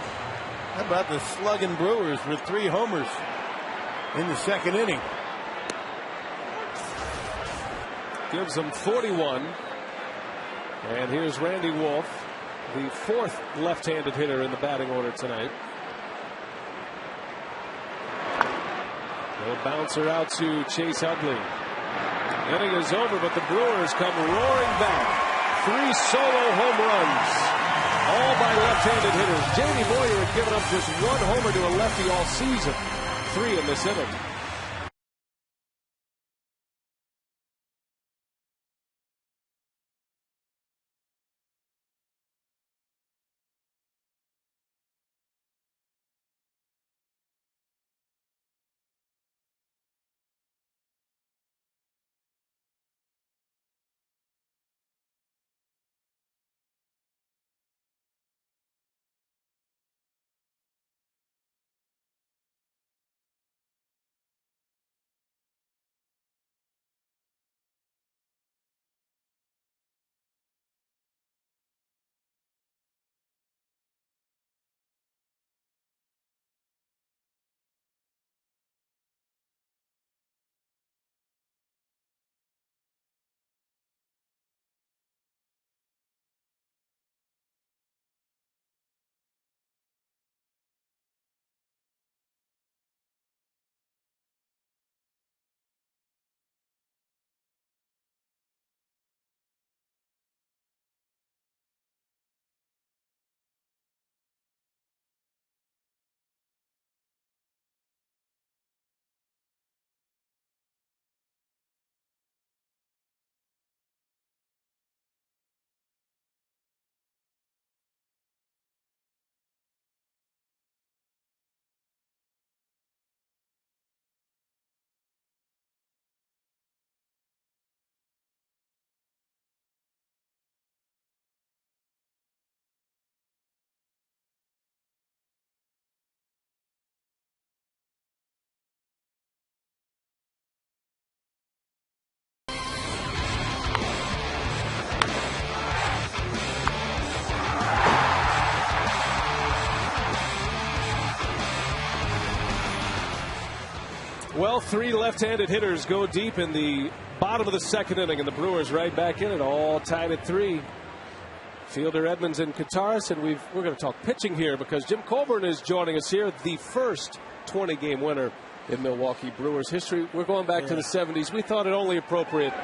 How about the slugging Brewers with 3 homers in the second inning? Gives them 41. And here's Randy Wolf, the 4th left-handed hitter in the batting order tonight. Little bouncer out to Chase Utley. Inning is over, but the Brewers come roaring back. 3 solo home runs, all by left-handed hitters. Jamie Moyer had given up just 1 homer to a lefty all season. 3 in this inning. Well, 3 left-handed hitters go deep in the bottom of the second inning, and the Brewers right back in it, all tied at 3. Fielder, Edmonds, and Kataris, and we're going to talk pitching here because Jim Colburn is joining us here, the first 20-game winner in Milwaukee Brewers history. We're going back to the 70s. We thought it only appropriate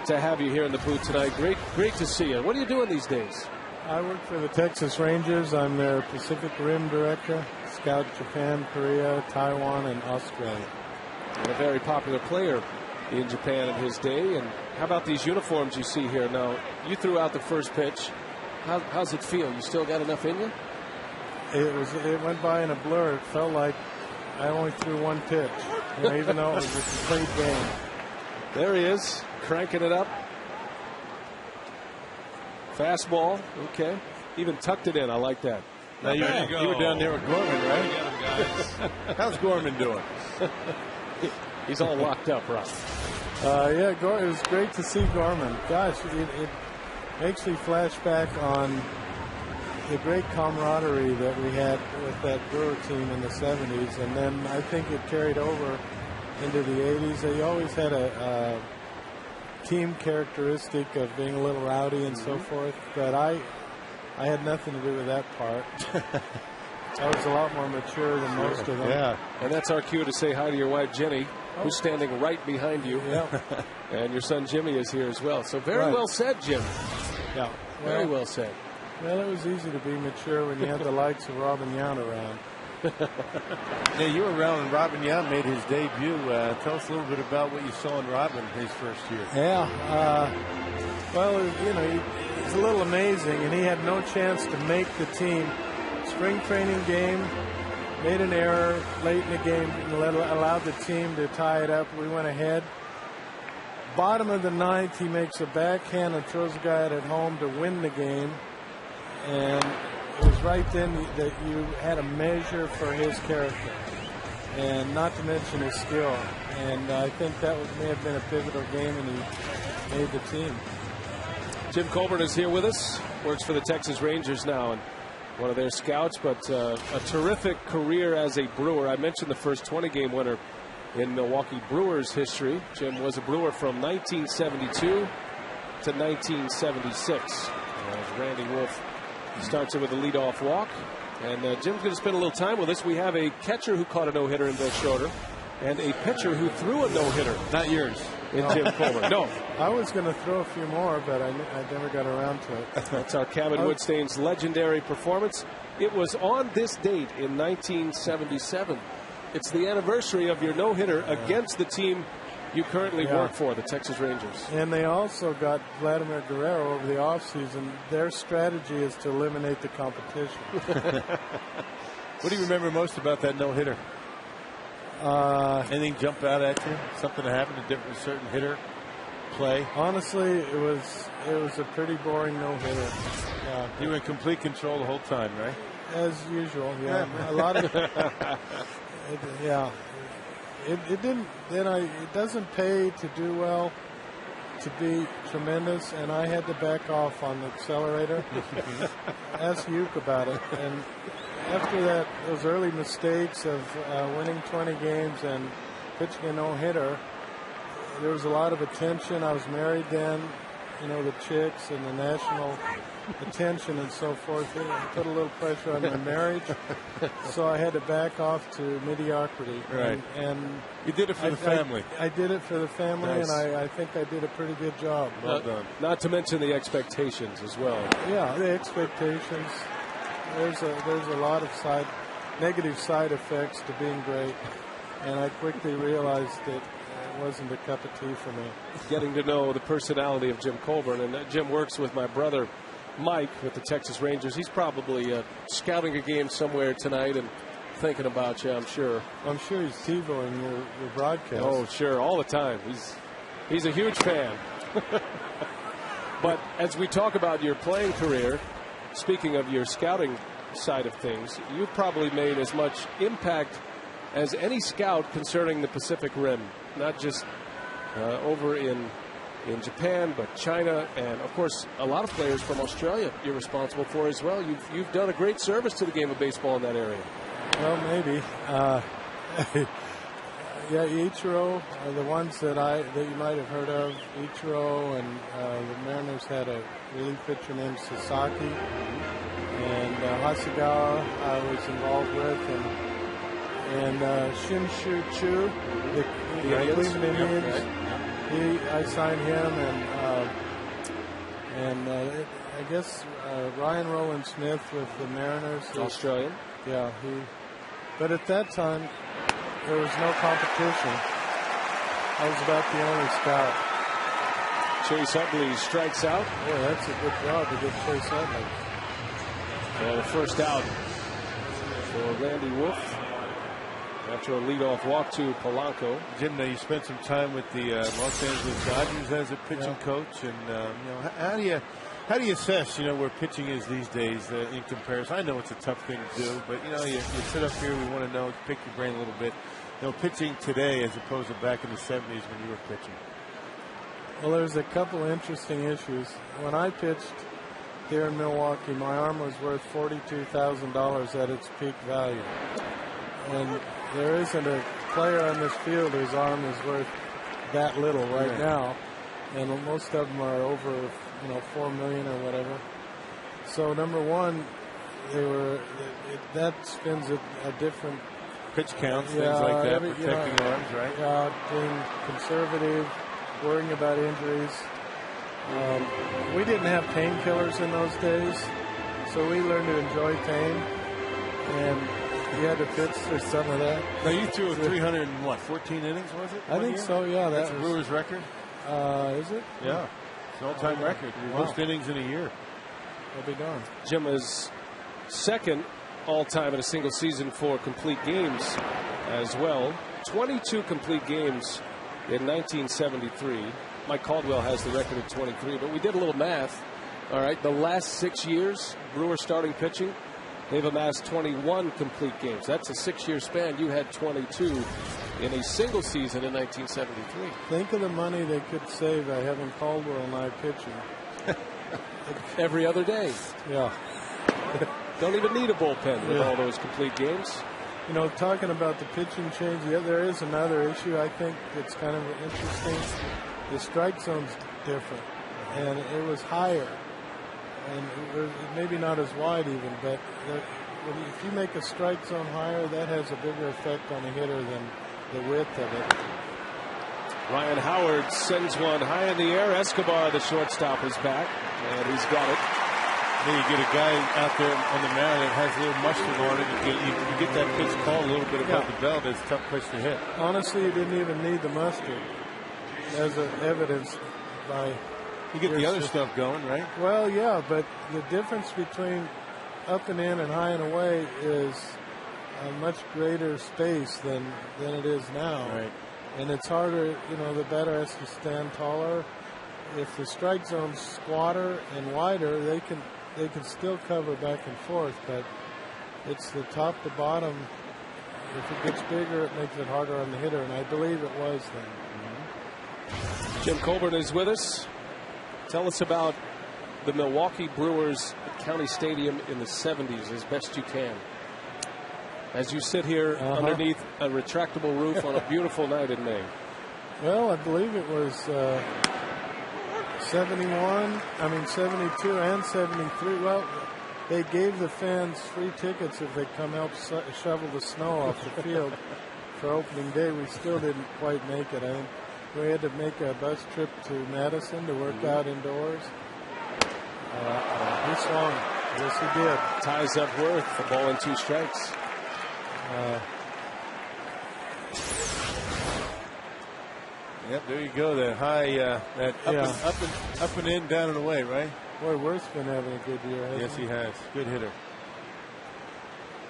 to have you here in the booth tonight. Great to see you. What are you doing these days? I work for the Texas Rangers. I'm their Pacific Rim director. Scout Japan, Korea, Taiwan, and Australia. And a very popular player in Japan in his day. And how about these uniforms you see here? Now, you threw out the first pitch. How's it feel? You still got enough in you? It went by in a blur. It felt like I only threw 1 pitch, even though it was a complete game. There he is, cranking it up. Fastball, okay. Even tucked it in. I like that. Now you were down there with Gorman, right? How's Gorman doing? He's all locked up, right? Yeah, it was great to see Gorman. Gosh, it makes me flash back on the great camaraderie that we had with that Brewer team in the 70s, and then I think it carried over into the 80s. They always had a team characteristic of being a little rowdy and so forth, but I had nothing to do with that part. I was a lot more mature than most of them. Yeah, and that's our cue to say hi to your wife, Jenny, who's standing right behind you. Yeah. And your son, Jimmy, is here as well. So very well said, Jim. Yeah. Very well said. Well, it was easy to be mature when you had the likes of Robin Yount around. Yeah, you were around when Robin Young made his debut. Tell us a little bit about what you saw in Robin his first year. Yeah. Well, you know, he's a little amazing, and he had no chance to make the team. Spring training game, made an error late in the game, and allowed the team to tie it up. We went ahead. Bottom of the ninth, he makes a backhand and throws a guy at home to win the game. And it was right then that you had a measure for his character, and not to mention his skill. And I think that may have been a pivotal game, and he made the team. Jim Colburn is here with us, works for the Texas Rangers now, and one of their scouts, but a terrific career as a Brewer. I mentioned the first 20-game winner in Milwaukee Brewers history. Jim was a Brewer from 1972 to 1976. Randy Wolf starts it with a leadoff walk, and Jim's going to spend a little time with us. We have a catcher who caught a no-hitter in Bill Schroeder, and a pitcher who threw a no-hitter. Not yours. In Jim Colburn. No. I was going to throw a few more, but I never got around to it. That's our Cabin Woodstain's legendary performance. It was on this date in 1977. It's the anniversary of your no-hitter against the team you currently work for, the Texas Rangers. And they also got Vladimir Guerrero over the offseason. Their strategy is to eliminate the competition. What do you remember most about that no-hitter? Anything jump out at you? Something that happened to a certain hitter play? Honestly, it was a pretty boring no-hitter. You were in complete control the whole time, right? As usual, yeah. A lot of It didn't. It doesn't pay to do well, to be tremendous, and I had to back off on the accelerator. Ask Uke about it. And after that, those early mistakes of winning 20 games and pitching a no-hitter, there was a lot of attention. I was married then, you know, the chicks and the national attention and so forth. It put a little pressure on my marriage, so I had to back off to mediocrity. Right. And you did it for the family. I did it for the family, Nice. and I think I did a pretty good job. Well done. Not to mention the expectations as well. Yeah, the expectations. There's a lot of negative side effects to being great, and I quickly realized that it wasn't a cup of tea for me. Getting to know the personality of Jim Colburn, and Jim works with my brother Mike with the Texas Rangers. He's probably scouting a game somewhere tonight and thinking about you, I'm sure. I'm sure he's TiVoing your broadcast. Oh, sure, all the time. He's a huge fan. But as we talk about your playing career, speaking of your scouting side of things, you've probably made as much impact as any scout concerning the Pacific Rim, not just over in Japan, but China, and of course a lot of players from Australia you're responsible for as well. You've done a great service to the game of baseball in that area. Well, maybe. Yeah, Ichiro are the ones that you might have heard of. Ichiro, and the Mariners had a relief pitcher named Sasaki, and Hasegawa I was involved with, and Shinshu Chu, the Cleveland Indians. Yep, right. I signed him, and I guess Ryan Rowland Smith with the Mariners. Australian. Yeah, but at that time, there was no competition. I was about the only scout. Chase Utley strikes out. Boy, that's a good job to get Chase Utley. Well, the first out for Randy Wolf after a leadoff walk to Polanco. Jim, now you spent some time with the Los Angeles Dodgers as a pitching coach, and how do you assess where pitching is these days in comparison? I know it's a tough thing to do, but you sit up here, we want to know, pick your brain a little bit. Pitching today as opposed to back in the 70s when you were pitching. Well, there's a couple interesting issues. When I pitched here in Milwaukee, my arm was worth $42,000 at its peak value. And there isn't a player on this field whose arm is worth that little right now. And most of them are over, $4 million or whatever. So number one, that spins a different pitch counts, things like that, protecting arms, right? Yeah, being conservative, worrying about injuries. We didn't have painkillers in those days, so we learned to enjoy pain. And You had to pitch for some of that. Now you threw 314 innings, was it? I think so. Yeah, That's a Brewers record. Is it? Yeah, it's an all-time record. Most innings in a year. I'll be darned. Jim is second all-time in a single season for complete games as well. 22 complete games in 1973. Mike Caldwell has the record at 23, but we did a little math. All right, the last 6 years, Brewers starting pitching, they've amassed 21 complete games. That's a 6-year span. You had 22 in a single season in 1973. Think of the money they could save by having Caldwell and I pitching. Every other day. Yeah. Don't even need a bullpen with all those complete games. You know, talking about the pitching change, there is another issue I think that's kind of interesting. The strike zone's different, and it was higher, and it was maybe not as wide even, but if you make a strike zone higher, that has a bigger effect on the hitter than the width of it. Ryan Howard sends one high in the air. Escobar, the shortstop, is back, and he's got it. Then you get a guy out there on the mound that has a little mustard on it. You get that pitch called a little bit above the belt. It's a tough pitch to hit. Honestly, you didn't even need the mustard as evidenced by. You get the other stuff going, right? Well, yeah, but the difference between up and in and high and away is a much greater space than it is now. Right. And it's harder, you know, the batter has to stand taller. If the strike zone's squatter and wider, they can still cover back and forth, but it's the top to bottom. If it gets bigger, it makes it harder on the hitter, and I believe it was then. Jim Colburn is with us. Tell us about the Milwaukee Brewers at County Stadium in the 70s as best you can. As you sit here underneath a retractable roof on a beautiful night in May. Well, I believe it was 72 and 73. Well, they gave the fans free tickets if they come help shovel the snow off the field for opening day. We still didn't quite make it. I think we had to make a bus trip to Madison to work out indoors. He swung. Yes, he did. Ties up Worth, a ball and 2 strikes. Yep, there you go. That high, that up and in, down and away, right? Boy, Worth's been having a good year. Yes, he has. Good hitter.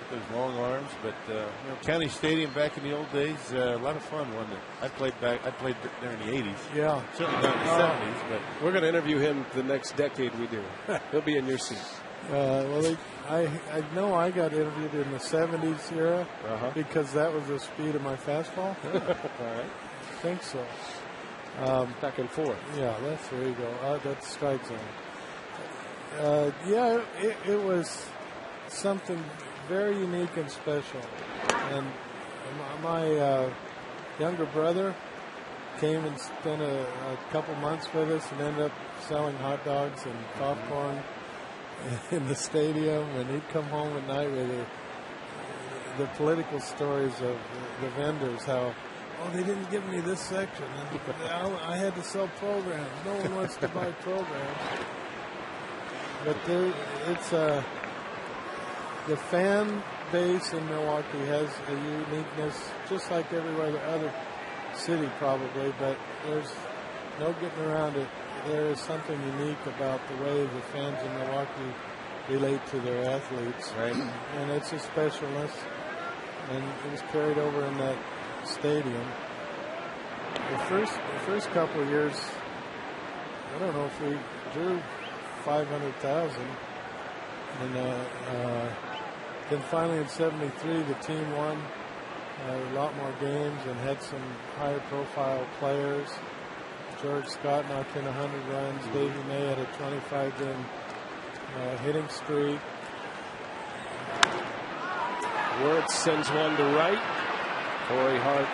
Those long arms, but County Stadium back in the old days, a lot of fun, wasn't it? I played there in the 80s. Yeah, certainly not in the 70s, but we're going to interview him the next decade. We do. He'll be in your seat. Well, I know I got interviewed in the 70s era because that was the speed of my fastball. All right. I think so. Back and forth. Yeah, there you go. That's strike zone. It was something very unique and special. And my younger brother came and spent a couple months with us and ended up selling hot dogs and popcorn in the stadium, and he'd come home at night with the political stories of the vendors, how, they didn't give me this section, and I had to sell programs. No one wants to buy programs. But it's the fan base in Milwaukee has a uniqueness, just like every other city probably, but there's no getting around it. There is something unique about the way the fans in Milwaukee relate to their athletes. Right. And it's a specialness, and it was carried over in that stadium. The first couple of years, I don't know if we drew 500,000, and then finally in '73 the team won a lot more games and had some higher profile players. George Scott knocked in 100 runs. Davey May had a 25-game hitting streak. Wirtz sends one to right. Corey Hart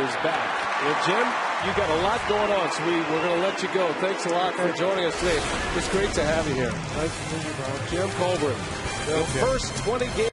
is back. Well, Jim, you got a lot going on, so we're going to let you go. Thanks a lot for joining us today. It's great to have you here. Nice to meet you, Bob. Jim Colburn. The first 20 games.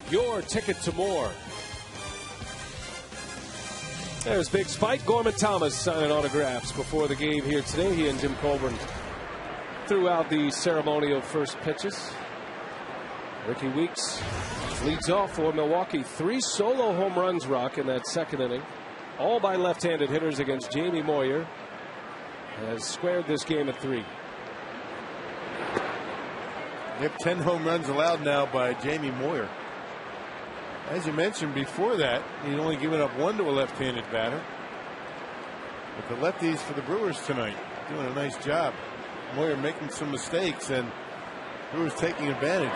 your ticket to more. There's Big Spike. Gorman Thomas signing autographs before the game here today. He and Jim Colburn threw out the ceremonial first pitches. Ricky Weeks leads off for Milwaukee. 3 solo home runs, Rock, in that second inning. All by left-handed hitters against Jamie Moyer. Has squared this game at 3. They have 10 home runs allowed now by Jamie Moyer. As you mentioned before that, he's only given up 1 to a left-handed batter. But the lefties for the Brewers tonight doing a nice job. Moyer making some mistakes and Brewers taking advantage.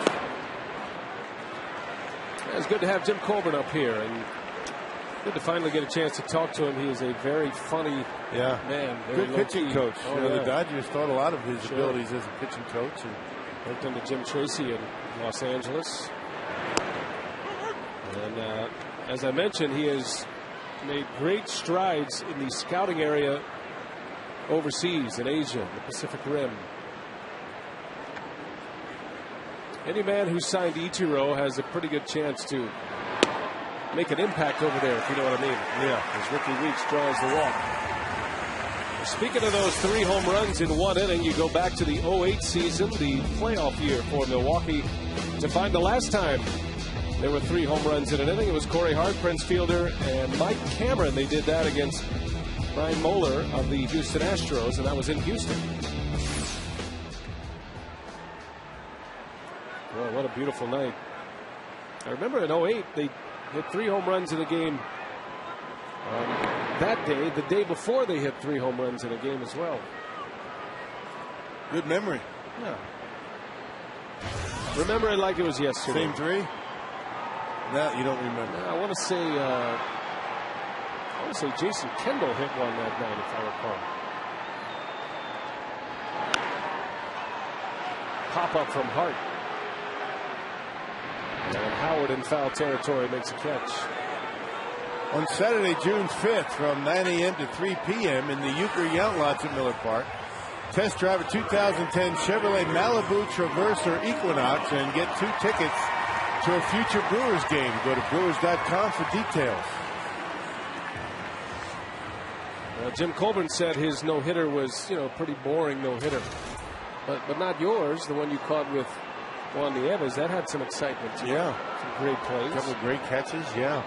It's good to have Jim Colburn up here, and good to finally get a chance to talk to him. He is a very funny man. Good pitching coach. Oh, The Dodgers thought a lot of his abilities as a pitching coach. And worked under Jim Tracy in Los Angeles. And as I mentioned, he has made great strides in the scouting area overseas in Asia, the Pacific Rim. Any man who signed Ichiro has a pretty good chance to make an impact over there, if you know what I mean. Yeah. As Ricky Weeks draws the walk. Speaking of those 3 home runs in 1 inning, you go back to the 08 season, the playoff year for Milwaukee, to find the last time there were 3 home runs in an inning. It was Corey Hart, Prince Fielder, and Mike Cameron. They did that against Brian Moeller of the Houston Astros, and that was in Houston. Well, what a beautiful night. I remember in 08, they hit 3 home runs in a game that day. The day before, they hit 3 home runs in a game as well. good memory. Yeah. Remember it like it was yesterday. Same 3? No, you don't remember. I want to say Jason Kendall hit one that night, if I recall. Pop up from Hart. And Howard in foul territory makes a catch. On Saturday, June 5th, from 9 a.m. to 3 p.m. in the Euchre Yount Lots at Miller Park, test drive a 2010 Chevrolet Malibu Traverse or Equinox and get 2 tickets to a future Brewers game. Go to Brewers.com for details. Jim Colburn said his no-hitter was, pretty boring no-hitter. But not yours, the one you caught with Juan Nieves. That had some excitement too. Yeah. Some great plays. A couple of great catches, yeah.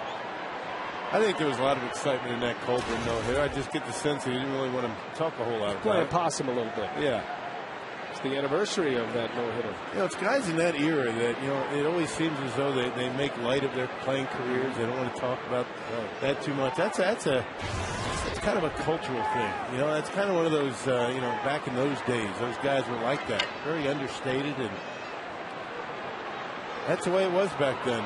I think there was a lot of excitement in that Colburn no-hitter. I just get the sense that he didn't really want to talk a whole lot about playing it. possum a little bit. Yeah. It's the anniversary of that no-hitter. It's guys in that era that, it always seems as though they make light of their playing careers. They don't want to talk about that too much. That's kind of a cultural thing. That's kind of one of those, back in those days, those guys were like that. Very understated, and that's the way it was back then.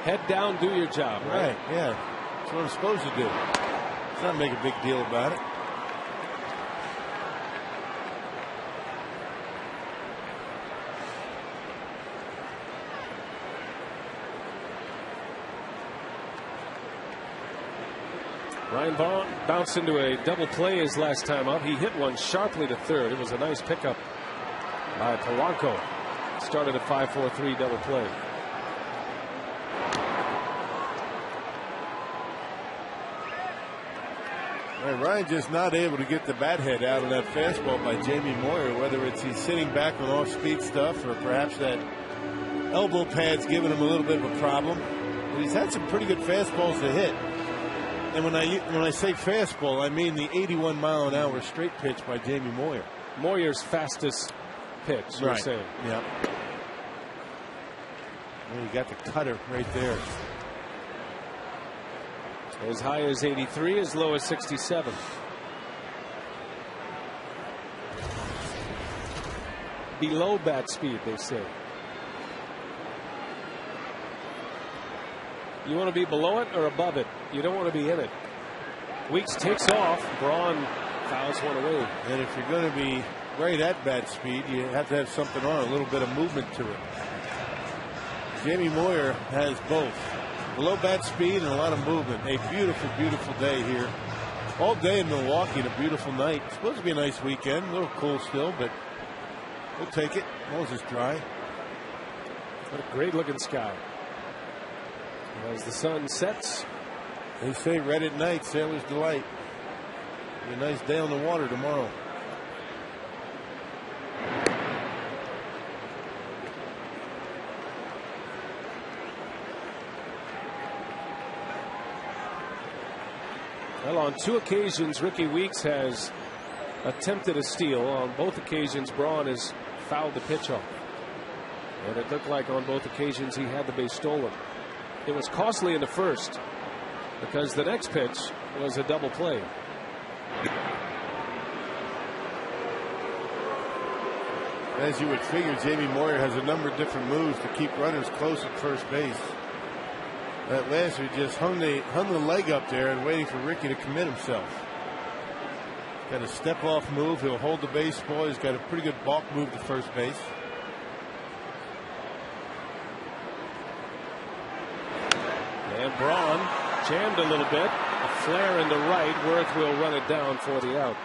Head down, do your job. Right, yeah. That's what I'm supposed to do. Let's not make a big deal about it. Ryan Vaughn bounced into a double play his last time up. He hit one sharply to third. It was a nice pickup by Polanco. Started a 5-4-3 double play. Ryan just not able to get the bat head out of that fastball by Jamie Moyer, whether it's he's sitting back on off-speed stuff or perhaps that elbow pad's giving him a little bit of a problem. But he's had some pretty good fastballs to hit. And when I say fastball, I mean the 81-mile-an-hour straight pitch by Jamie Moyer. Moyer's fastest pitch, you're saying. Yeah. And you got the cutter right there. As high as 83, as low as 67. Below bat speed, they say. You want to be below it or above it? You don't want to be in it. Weeks takes off. Braun fouls one away. And if you're going to be right at bat speed, you have to have something on, a little bit of movement to it. Jamie Moyer has both. Below bat speed and a lot of movement. A beautiful, beautiful day here. All day in Milwaukee and a beautiful night. It's supposed to be a nice weekend. A little cool still, but we'll take it as long as it's dry. What a great looking sky. And as the sun sets, they say red at night, sailor's delight. Be a nice day on the water tomorrow. Well, on 2 occasions, Ricky Weeks has attempted a steal. On both occasions, Braun has fouled the pitch off. And it looked like on both occasions he had the base stolen. It was costly in the first because the next pitch was a double play. As you would figure, Jamie Moyer has a number of different moves to keep runners close at first base. That last one just hung the leg up there and waiting for Ricky to commit himself. Got a step off move. He'll hold the baseball. He's got a pretty good balk move to first base. And Braun jammed a little bit. A flare into right. Worth will run it down for the out.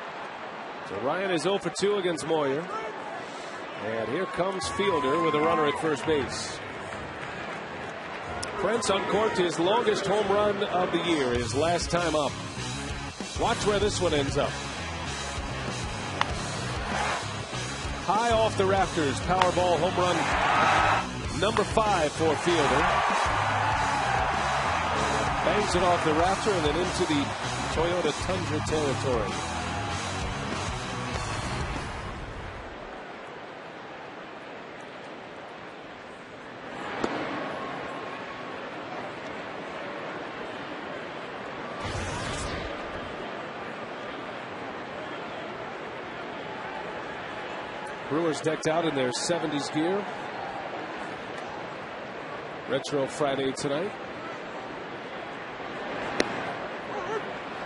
So Ryan is 0 for 2 against Moyer. And here comes Fielder with a runner at first base. Prince uncorked his longest home run of the year, his last time up. Watch where this one ends up. High off the rafters, Powerball home run number 5 for Fielder. Bangs it off the rafter and then into the Toyota Tundra territory. Brewers decked out in their 70s gear. Retro Friday tonight.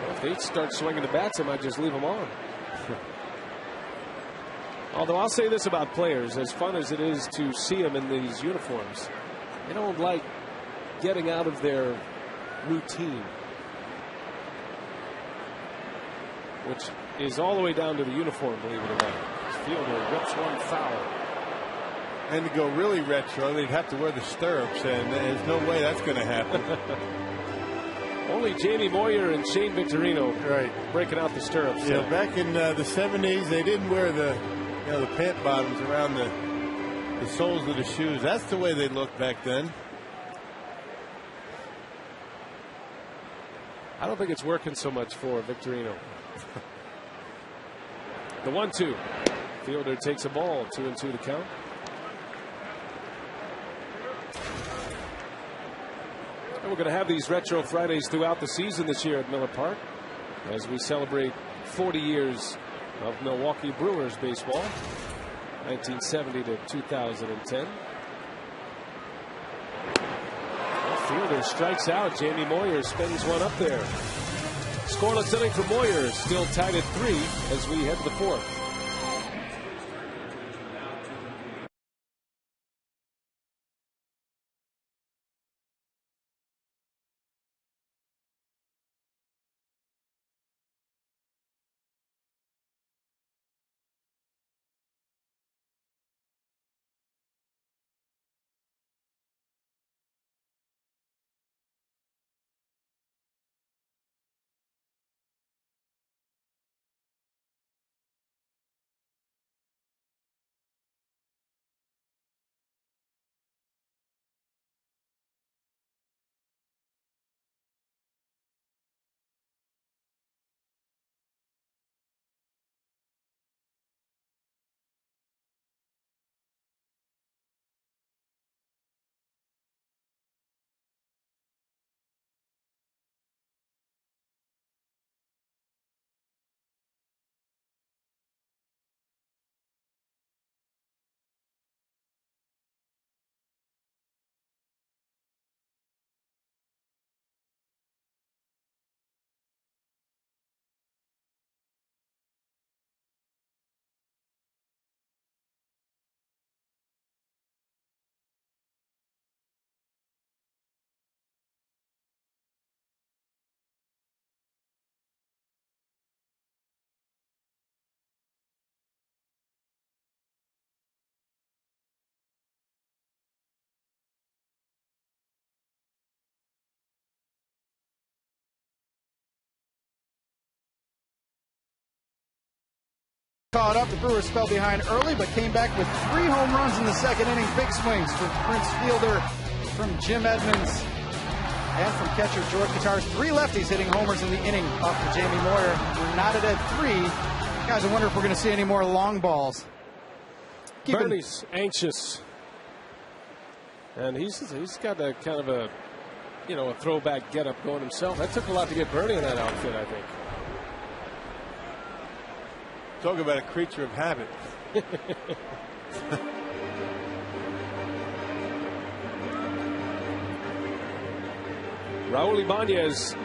Well, if they start swinging the bats, I might just leave them on. Although I'll say this about players, as fun as it is to see them in these uniforms, they don't like getting out of their routine, which is all the way down to the uniform, believe it or not. Fielder rips one foul. And to go really retro, they'd have to wear the stirrups, and there's no way that's going to happen. Only Jamie Moyer and Shane Victorino breaking out the stirrups. Yeah, back in the 70s, they didn't wear the pant bottoms around the soles of the shoes. That's the way they looked back then. I don't think it's working so much for Victorino. The 1-2. Fielder takes a ball, 2-2 to count. And we're going to have these Retro Fridays throughout the season this year at Miller Park as we celebrate 40 years of Milwaukee Brewers baseball, 1970 to 2010. Well, Fielder strikes out. Jamie Moyer spins one up there. Scoreless inning for Moyer, still tied at 3 as we head to the 4th. Caught up. The Brewers fell behind early, but came back with 3 home runs in the second inning. Big swings from Prince Fielder, from Jim Edmonds, and from catcher George Katars. 3 lefties hitting homers in the inning off of Jamie Moyer. We're knotted at 3. Guys, I wonder if we're going to see any more long balls. Bernie's anxious, and he's got a kind of a throwback getup going himself. That took a lot to get Bernie in that outfit, I think. Talk about a creature of habit. Raul Ibanez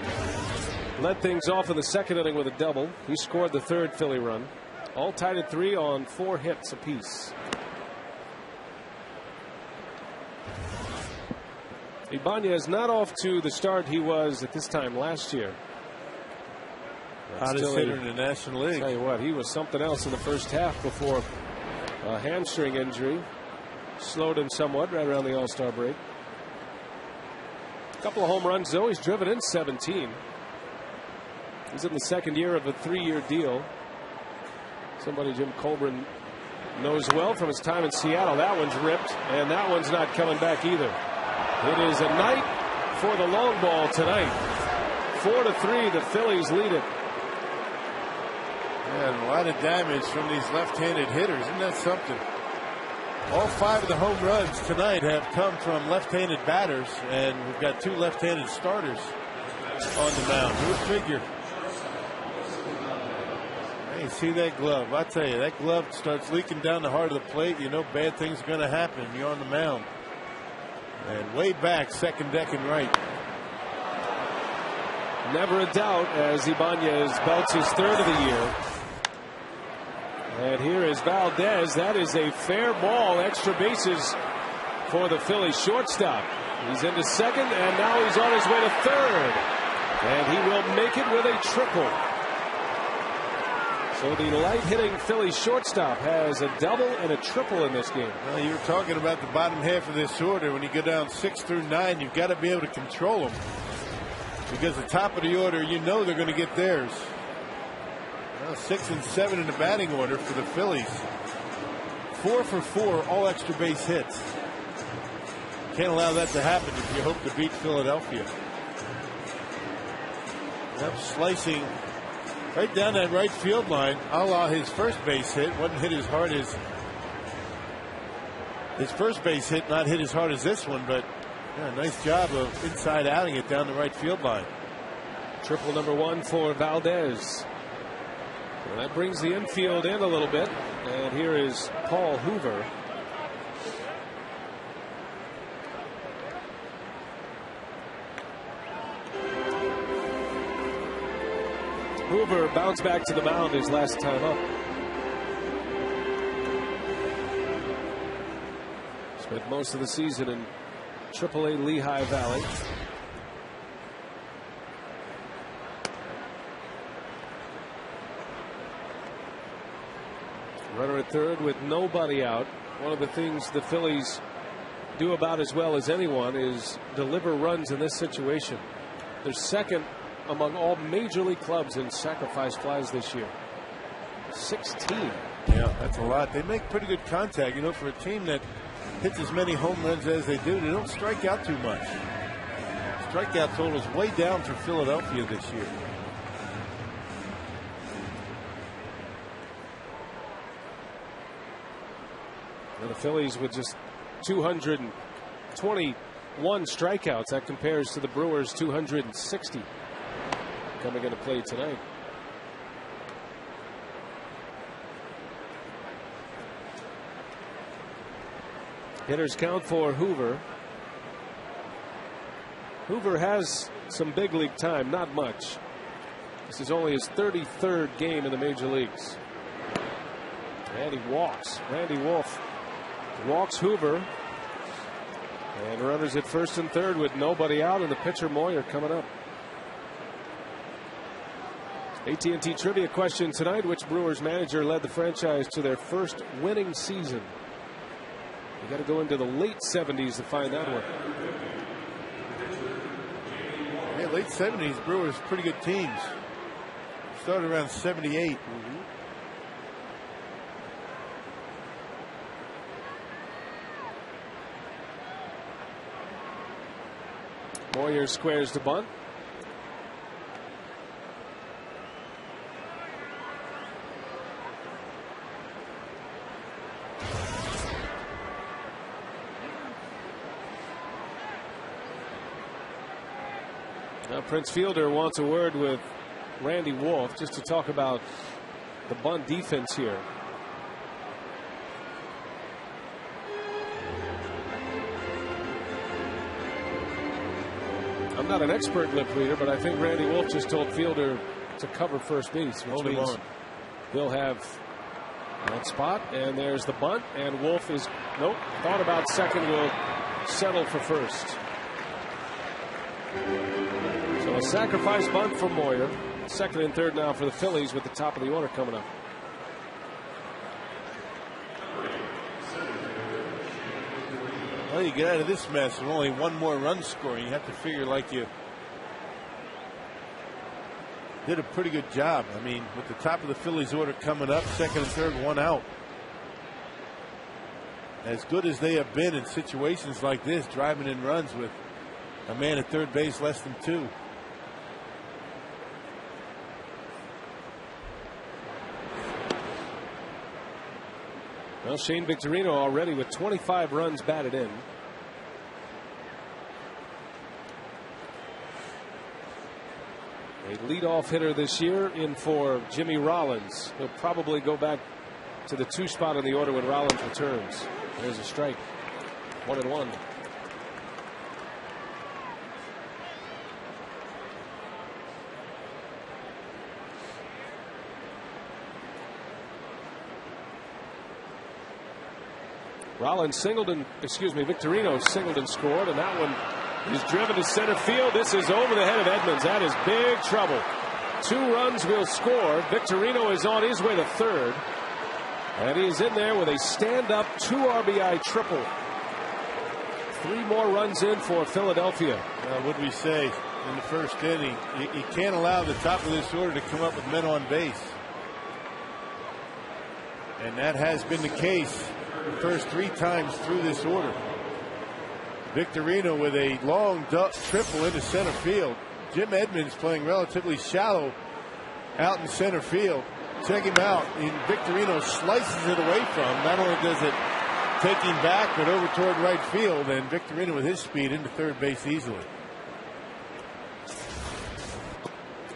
led things off in the second inning with a double. He scored the 3rd Philly run. All tied at 3 on 4 hits apiece. Ibanez not off to the start he was at this time last year. Hottest hitter in the National League. Tell you what, he was something else in the first half before a hamstring injury slowed him somewhat right around the All-Star break. A couple of home runs though. He's driven in 17. He's in the 2nd year of a 3-year deal. Somebody Jim Colburn knows well from his time in Seattle. That one's ripped, and that one's not coming back either. It is a night for the long ball tonight. 4-3, the Phillies lead it. Yeah, a lot of damage from these left-handed hitters. Isn't that something? All 5 of the home runs tonight have come from left-handed batters, and we've got 2 left-handed starters on the mound. Go figure. Hey, see that glove? I tell you, that glove starts leaking down the heart of the plate. You know bad things are going to happen. You're on the mound. And way back, second deck and right. Never a doubt as Ibanez belts his 3rd of the year. And here is Valdez. That is a fair ball. Extra bases for the Phillies shortstop. He's into 2nd, and now he's on his way to 3rd. And he will make it with a triple. So the light-hitting Phillies shortstop has a double and a triple in this game. Well, you were talking about the bottom half of this order. When you go down 6 through 9, you've got to be able to control them. Because the top of the order, you know they're going to get theirs. Well, 6 and 7 in the batting order for the Phillies. 4 for 4, all extra base hits. Can't allow that to happen if you hope to beat Philadelphia. Yep, slicing right down that right field line, a la his first base hit. Wasn't hit as hard as his first base hit, not hit as hard as this one, but yeah, nice job of inside outing it down the right field line. Triple number 1 for Valdez. Well, that brings the infield in a little bit. And here is Paul Hoover. Hoover bounced back to the mound his last time up. Spent most of the season in AAA Lehigh Valley. Runner at 3rd with nobody out. One of the things the Phillies do about as well as anyone is deliver runs in this situation. They're 2nd among all major league clubs in sacrifice flies this year. 16. Yeah, that's a lot. They make pretty good contact. You know, for a team that hits as many home runs as they do, they don't strike out too much. Strikeout total is way down for Philadelphia this year. And the Phillies with just 221 strikeouts. That compares to the Brewers' 260 coming into play tonight. Hitters count for Hoover. Hoover has some big league time, not much. This is only his 33rd game in the major leagues. And he walks. Randy Wolf walks Hoover. And runners at 1st and 3rd with nobody out, and the pitcher Moyer coming up. AT&T trivia question tonight: which Brewers manager led the franchise to their first winning season? You got to go into the late 70s to find that one. Yeah, late 70s, Brewers pretty good teams. Started around 78. Moyer squares the bunt. Now Prince Fielder wants a word with Randy Wolf just to talk about the bunt defense here. I'm not an expert lip reader, but I think Randy Wolf just told Fielder to cover first base, which means he'll have that spot. And there's the bunt, and Wolf is thought about second, will settle for first. So a sacrifice bunt for Moyer. Second and third now for the Phillies with the top of the order coming up. Well, you get out of this mess with only one more run scoring. You have to figure like you did a pretty good job. I mean, with the top of the Phillies order coming up, second and third, one out. As good as they have been in situations like this, driving in runs with a man at third base, less than two. Well, Shane Victorino already with 25 runs batted in. A leadoff hitter this year in for Jimmy Rollins. He'll probably go back to the 2 spot in the order when Rollins returns. There's a strike. 1-1. Rollins singled and, Victorino singled and scored, and that one is driven to center field. This is over the head of Edmonds. That is big trouble. 2 runs will score. Victorino is on his way to third, and he is in there with a stand-up 2 RBI triple. 3 more runs in for Philadelphia. What do we say in the first inning? You can't allow the top of this order to come up with men on base, and that has been the case the first 3 times through this order. Victorino with a long triple into center field. Jim Edmonds playing relatively shallow out in center field. Check him out. And Victorino slices it away from. Not only does it take him back, but over toward right field. And Victorino with his speed into third base easily.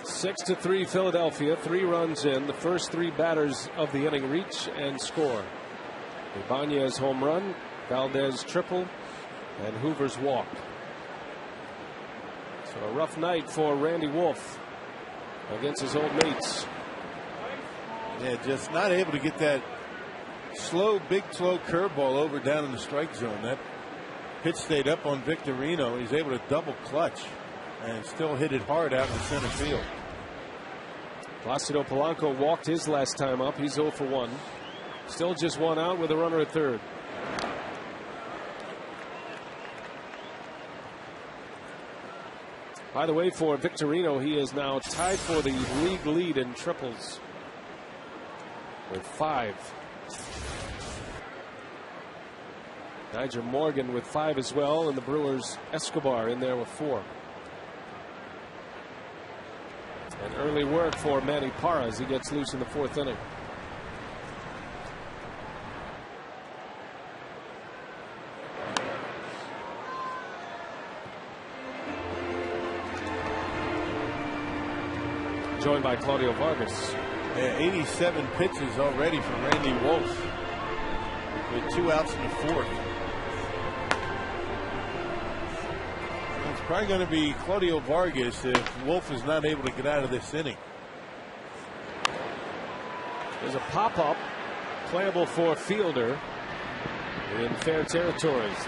6-3 Philadelphia. 3 runs in. The first 3 batters of the inning reach and score. Ibanez home run, Valdez triple, and Hoover's walk. So a rough night for Randy Wolf against his old mates. Yeah, just not able to get that big slow curveball over down in the strike zone. That pitch stayed up on Victorino. He's able to double clutch and still hit it hard out in the center field. Placido Polanco walked his last time up. He's 0 for 1. Still just 1 out with a runner at third. By the way, for Victorino, he is now tied for the league lead in triples with 5. Nyjer Morgan with 5 as well, and the Brewers' Escobar in there with 4. And early work for Manny Parra as he gets loose in the 4th inning. Joined by Claudio Vargas. Yeah, 87 pitches already from Randy Wolf with 2 outs in the 4th. It's probably going to be Claudio Vargas if Wolf is not able to get out of this inning. There's a pop-up playable for Fielder in fair territories.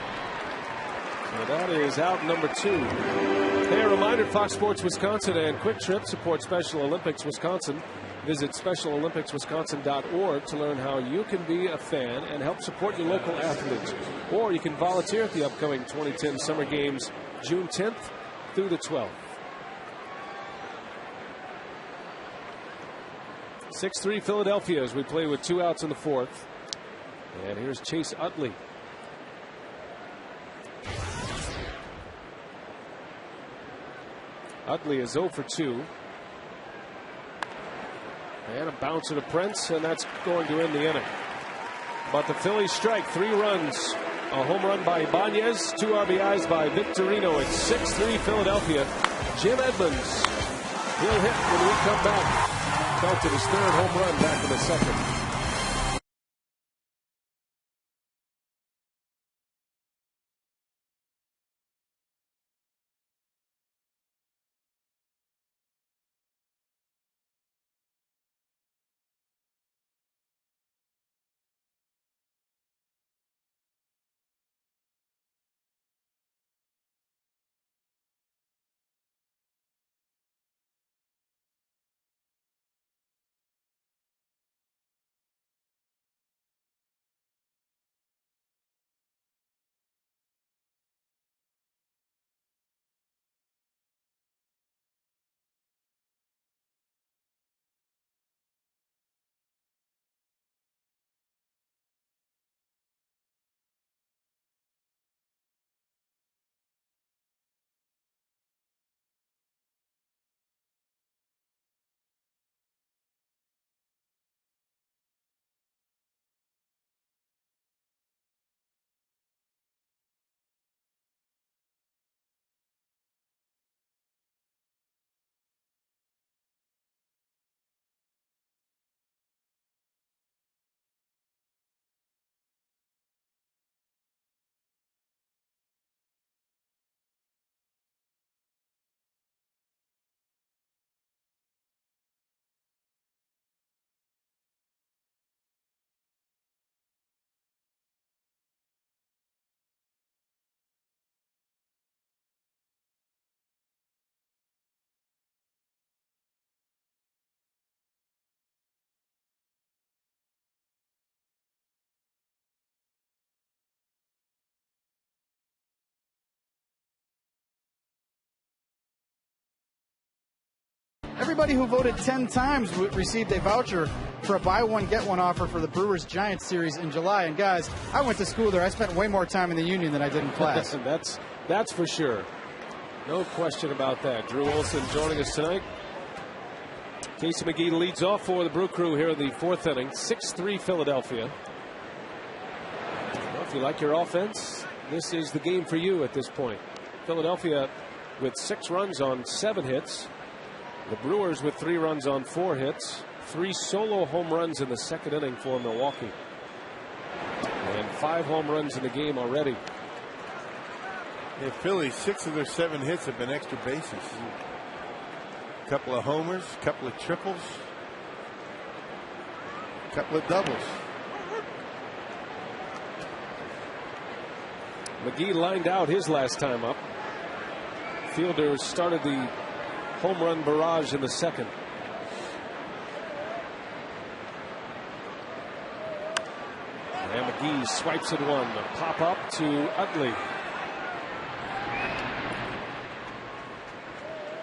So that is out number 2. Hey, a reminder, Fox Sports Wisconsin and Quick Trip support Special Olympics Wisconsin. Visit SpecialOlympicsWisconsin.org to learn how you can be a fan and help support your local athletes. Or you can volunteer at the upcoming 2010 Summer Games, June 10th through the 12th. 6-3 Philadelphia as we play with 2 outs in the 4th. And here's Chase Utley. Utley is 0 for 2. And a bouncer to Prince, and that's going to end the inning. But the Phillies strike 3 runs. A home run by Ibanez, 2 RBIs by Victorino. It's 6-3 Philadelphia. Jim Edmonds, he'll hit when we come back. Belted his 3rd home run back in the 2nd. Everybody who voted 10 times received a voucher for a buy one get one offer for the Brewers Giants series in July. And guys, I went to school there. I spent way more time in the Union than I did in class. That's for sure. No question about that. Drew Olson joining us tonight. Casey McGee leads off for the Brew Crew here in the 4th inning. 6-3 Philadelphia. Well, if you like your offense, this is the game for you at this point. Philadelphia with 6 runs on 7 hits. The Brewers with 3 runs on 4 hits. 3 solo home runs in the 2nd inning for Milwaukee. And 5 home runs in the game already. The Phillies, 6 of their 7 hits have been extra bases. A couple of homers, a couple of triples, a couple of doubles. McGee lined out his last time up. Fielders started the home run barrage in the 2nd. And McGee swipes at one. A pop up to Utley.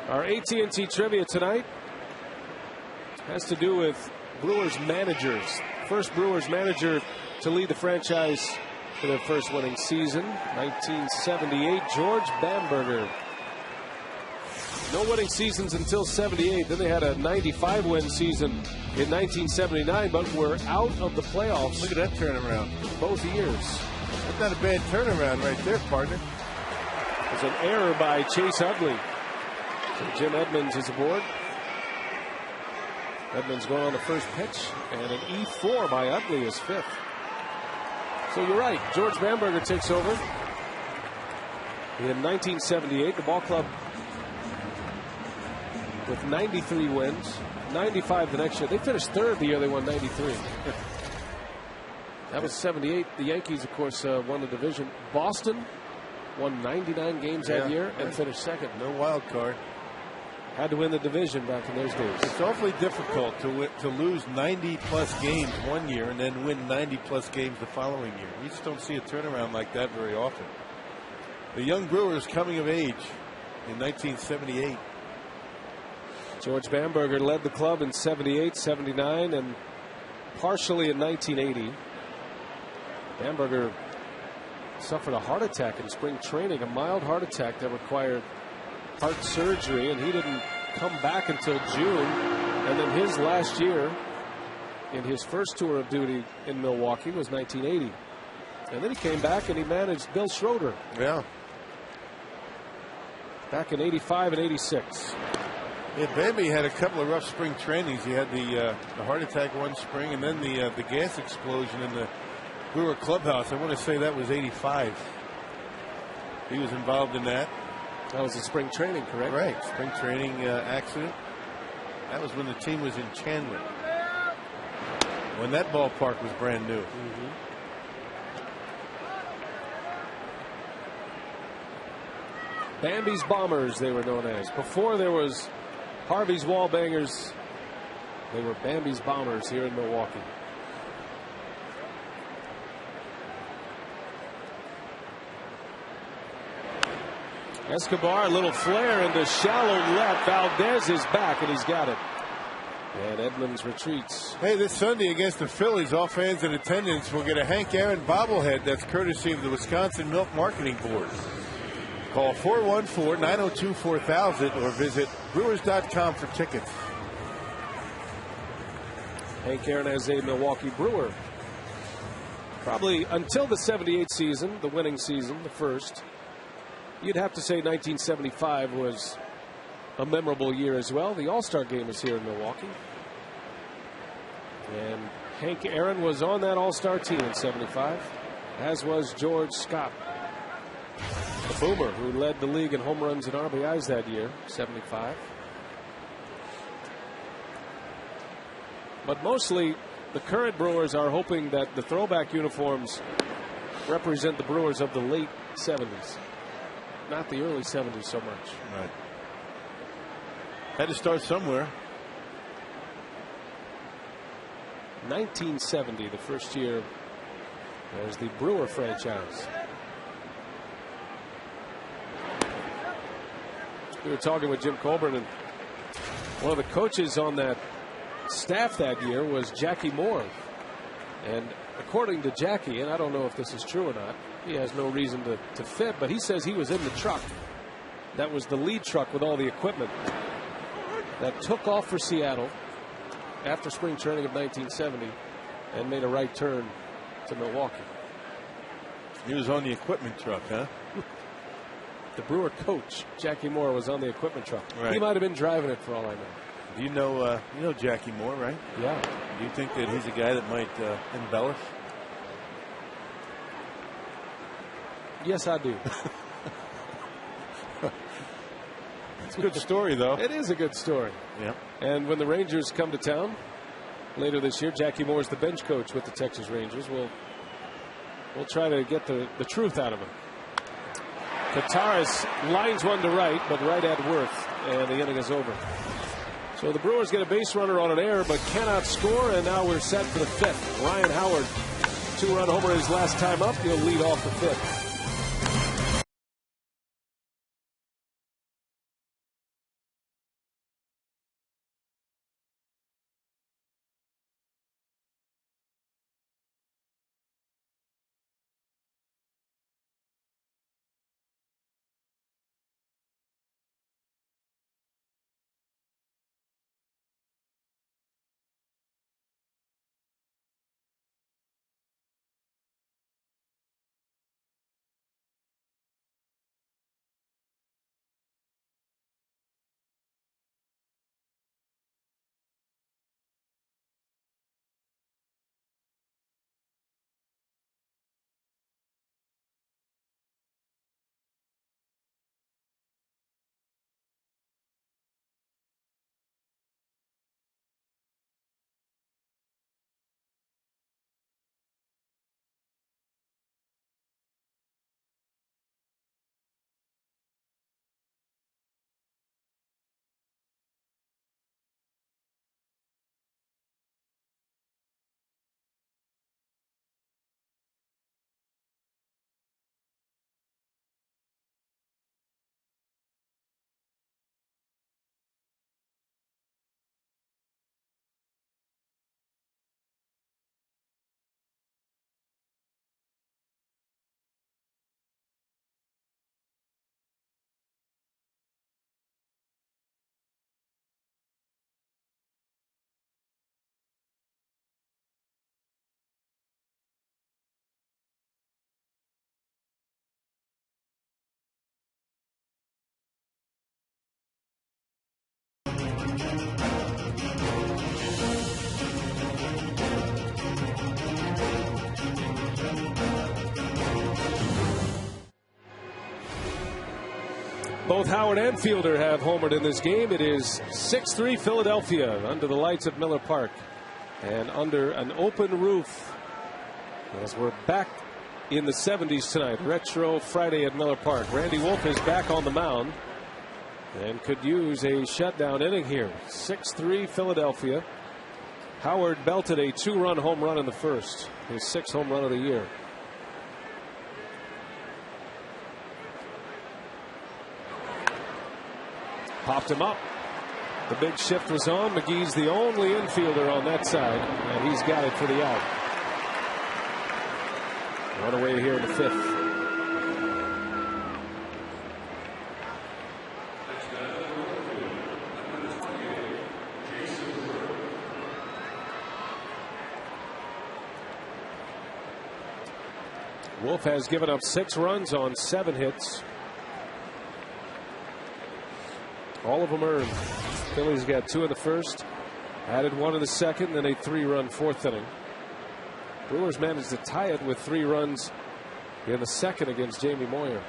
Our AT&T trivia tonight has to do with Brewers managers. First Brewers manager to lead the franchise for their first winning season, 1978, George Bamberger. No winning seasons until 78. Then they had a 95 win season in 1979, but were out of the playoffs. Look at that turnaround. Both years. That's not a bad turnaround right there, partner. It's an error by Chase Utley. So Jim Edmonds is aboard. Edmonds going on the first pitch, and an E4 by Utley is 5th. So you're right. George Bamberger takes over in 1978. The ball club with 93 wins, 95 the next year. They finished 3rd the year they won 93. That was 78. The Yankees, of course, won the division. Boston won 99 games that year and finished 2nd. No wild card. Had to win the division back in those days. It's awfully difficult to lose 90-plus games one year and then win 90-plus games the following year. We just don't see a turnaround like that very often. The young Brewers coming of age in 1978. George Bamberger led the club in 78, 79, and partially in 1980. Bamberger suffered a heart attack in spring training, a mild heart attack that required heart surgery, and he didn't come back until June. And then his last year in his first tour of duty in Milwaukee was 1980. And then he came back and he managed Bill Schroeder. Yeah. Back in 85 and 86. Yeah, Bambi had a couple of rough spring trainings. He had the heart attack one spring, and then the gas explosion in the Brewer clubhouse. I want to say that was 85. He was involved in that. That was a spring training, correct? Right, spring training accident. That was when the team was in Chandler, when that ballpark was brand new. Bambi's Bombers, they were known as. Before there was Harvey's Wallbangers, they were Bambi's Bombers here in Milwaukee. Escobar, a little flare into shallow left. Valdez is back, and he's got it. And Edmonds retreats. Hey, this Sunday against the Phillies, all fans in attendance will get a Hank Aaron bobblehead that's courtesy of the Wisconsin Milk Marketing Board. Call 414-902-4000 or visit Brewers.com for tickets. Hank Aaron as a Milwaukee Brewer. Probably until the 78 season, the winning season, the first. You'd have to say 1975 was a memorable year as well. The All-Star game was here in Milwaukee. And Hank Aaron was on that All-Star team in 75, as was George Scott, the Boomer, who led the league in home runs and RBIs that year, 75. But mostly the current Brewers are hoping that the throwback uniforms represent the Brewers of the late 70s. Not the early 70s so much. Right. Had to start somewhere. 1970, the first year as the Brewer franchise. We were talking with Jim Colburn, and one of the coaches on that staff that year was Jackie Moore. And according to Jackie, and I don't know if this is true or not, he has no reason to fit, but he says he was in the truck. That was the lead truck with all the equipment that took off for Seattle after spring training of 1970 and made a right turn to Milwaukee. He was on the equipment truck, huh? The Brewer coach, Jackie Moore, was on the equipment truck. Right. He might have been driving it for all I know. You know Jackie Moore, right? Yeah. Do you think that he's a guy that might embellish? Yes, I do. It's a good story, though. It is a good story. Yeah. And when the Rangers come to town later this year, Jackie Moore's the bench coach with the Texas Rangers. We'll try to get the truth out of him. Kataris lines one to right, but right at Worth, and the inning is over. So the Brewers get a base runner on an error, but cannot score, and now we're set for the fifth. Ryan Howard, 2-run homer his last time up. He'll lead off the fifth. Both Howard and Fielder have homered in this game. It is 6-3 Philadelphia under the lights at Miller Park and under an open roof as we're back in the 70s tonight. Retro Friday at Miller Park. Randy Wolf is back on the mound and could use a shutdown inning here. 6-3 Philadelphia. Howard belted a 2-run home run in the first, his 6th home run of the year. Popped him up. The big shift was on. McGee's the only infielder on that side, and he's got it for the out. On away here in the 5th. Wolf has given up 6 runs on 7 hits. All of them earned. Phillies got 2 in the first, added 1 in the second, then a 3-run 4th inning. Brewers managed to tie it with 3 runs in the second against Jamie Moyer.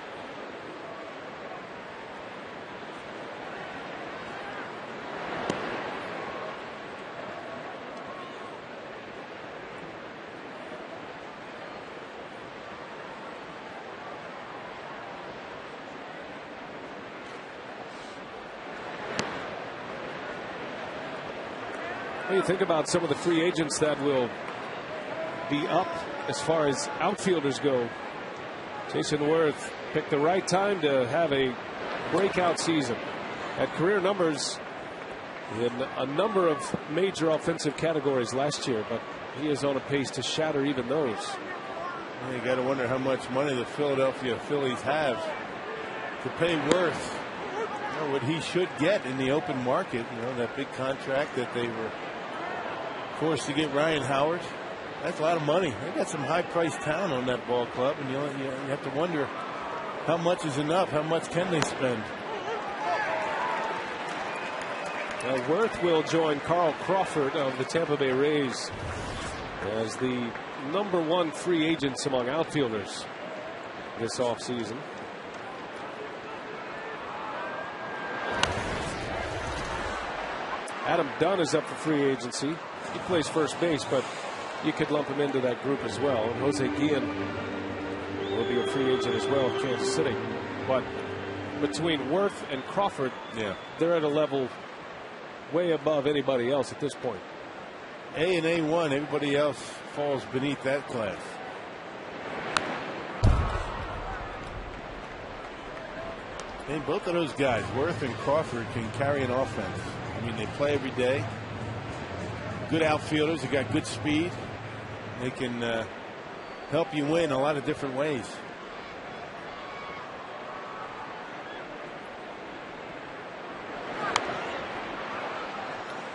What do you think about some of the free agents that will be up as far as outfielders go? Jason Worth picked the right time to have a breakout season. Had career numbers in a number of major offensive categories last year, but he is on a pace to shatter even those. You got to wonder how much money the Philadelphia Phillies have to pay Worth what he should get in the open market. You know, that big contract that they were forced to get Ryan Howard. That's a lot of money. They got some high-priced talent on that ball club, and you have to wonder how much is enough. How much can they spend? Worth will join Carl Crawford of the Tampa Bay Rays as the #1 free agents among outfielders this offseason. Adam Dunn is up for free agency. He plays first base, but you could lump him into that group as well. And Jose Guillen will be a free agent as well in Kansas City. But between Worth and Crawford, they're at a level way above anybody else at this point. A and A1, everybody else falls beneath that class. And both of those guys, Worth and Crawford, can carry an offense. I mean, they play every day. Good outfielders. They got good speed. They can help you win a lot of different ways.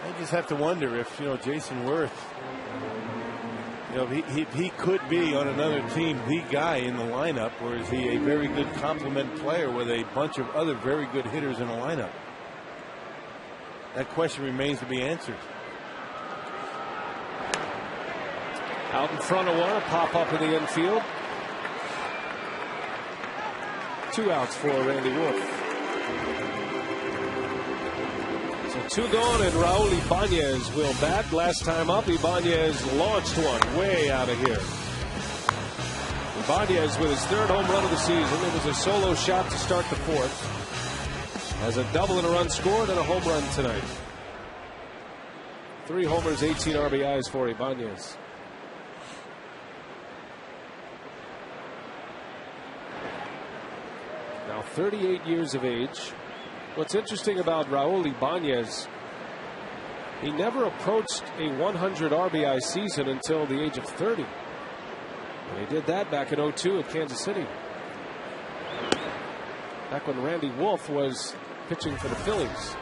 I just have to wonder if, Jason Worth, he could be on another team the guy in the lineup, or is he a very good complement player with a bunch of other very good hitters in the lineup? That question remains to be answered. Out in front of one, a pop up in the infield. 2 outs for Randy Wolf. So 2 gone, and Raul Ibanez will bat. Last time up, Ibanez launched one way out of here. Ibanez with his 3rd home run of the season. It was a solo shot to start the 4th. Has a double and a run scored and a home run tonight. 3 homers, 18 RBIs for Ibanez. Now 38 years of age. What's interesting about Raul Ibanez, he never approached a 100 RBI season until the age of 30. And he did that back in '02 at Kansas City. Back when Randy Wolf was pitching for the Phillies.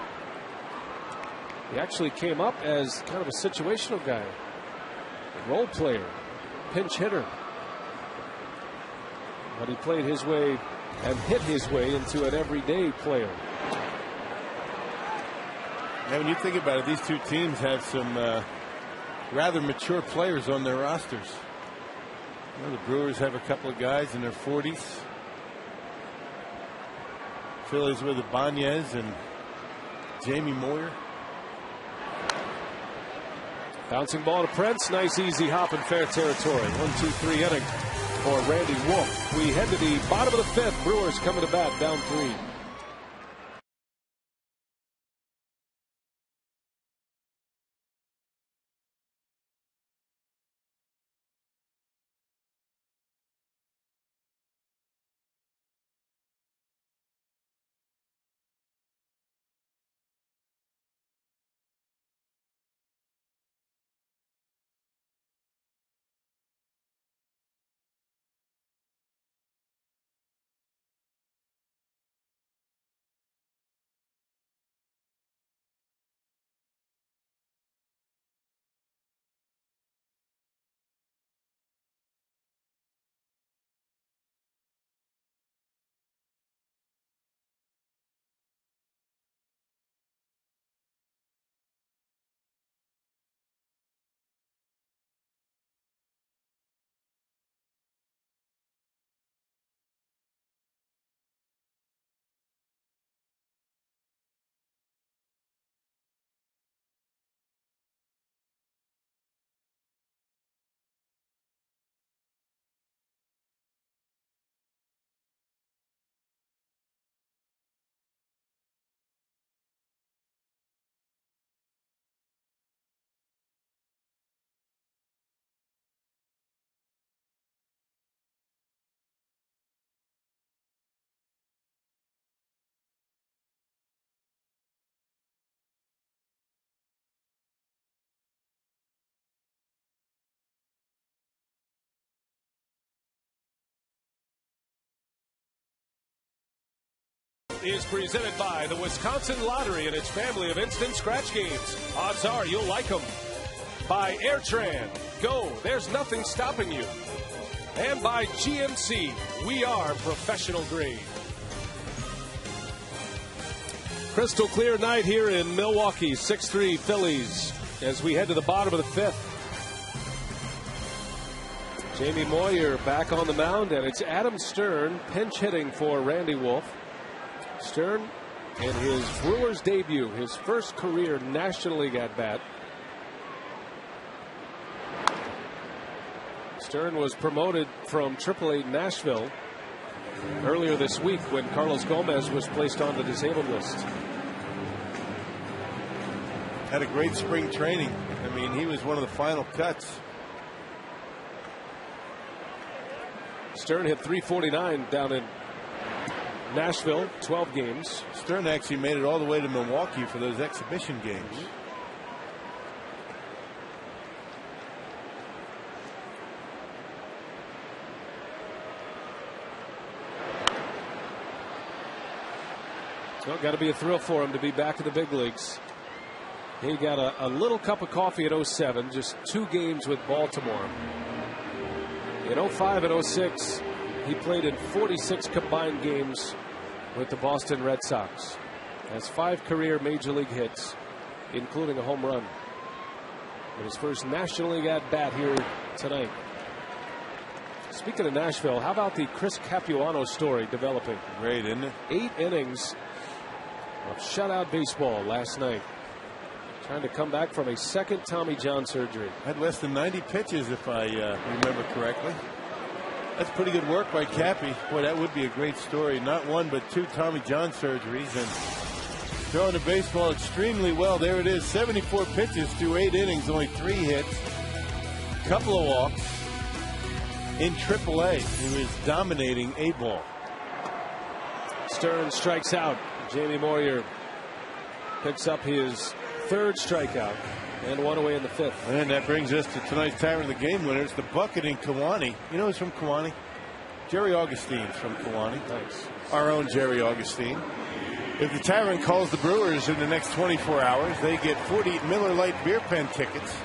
He actually came up as kind of a situational guy, a role player, pinch hitter. But he played his way and hit his way into an everyday player. Now, when you think about it, these 2 teams have some rather mature players on their rosters. The Brewers have a couple of guys in their 40s. Phillies with Ibanez and Jamie Moyer. Bouncing ball to Prince. Nice easy hop in fair territory. 1-2-3 inning for Randy Wolf. We head to the bottom of the 5th. Brewers coming to bat, down 3. Is presented by the Wisconsin Lottery and its family of instant scratch games. Odds are you'll like them. By Airtran. Go. There's nothing stopping you. And by GMC. We are professional grade. Crystal clear night here in Milwaukee. 6-3 Phillies as we head to the bottom of the 5th. Jamie Moyer back on the mound, and it's Adam Stern pinch hitting for Randy Wolf. Stern in his Brewers debut, his first career National League at bat. Stern was promoted from AAA Nashville earlier this week when Carlos Gomez was placed on the disabled list. Had a great spring training. I mean, he was one of the final cuts. Stern hit .349 down in Nashville, 12 games. Stern actually made it all the way to Milwaukee for those exhibition games. Well, got to be a thrill for him to be back in the big leagues. He got a little cup of coffee at 07, just 2 games with Baltimore. In 05 and 06, he played in 46 combined games with the Boston Red Sox. Has 5 career major league hits, including a home run. In his first National League at bat here tonight. Speaking of Nashville, how about the Chris Capuano story developing? Great, isn't it? 8 innings of shutout baseball last night. Trying to come back from a second Tommy John surgery. Had less than 90 pitches, if I remember correctly. That's pretty good work by Cappy. Boy, that would be a great story. Not 1, but 2 Tommy John surgeries, and throwing the baseball extremely well. There it is, 74 pitches through 8 innings, only 3 hits, couple of walks. In AAA, he was dominating A ball. Stern strikes out. Jamie Moyer picks up his 3rd strikeout and 1 away in the 5th. And that brings us to tonight's Tyrant of the Game winner. It's the bucket in Kewanee. You know who's from Kewanee? Jerry Augustine's from Kewanee. Nice. Our own Jerry Augustine. If the Tyrant calls the Brewers in the next 24 hours, they get 40 Miller Lite beer pen tickets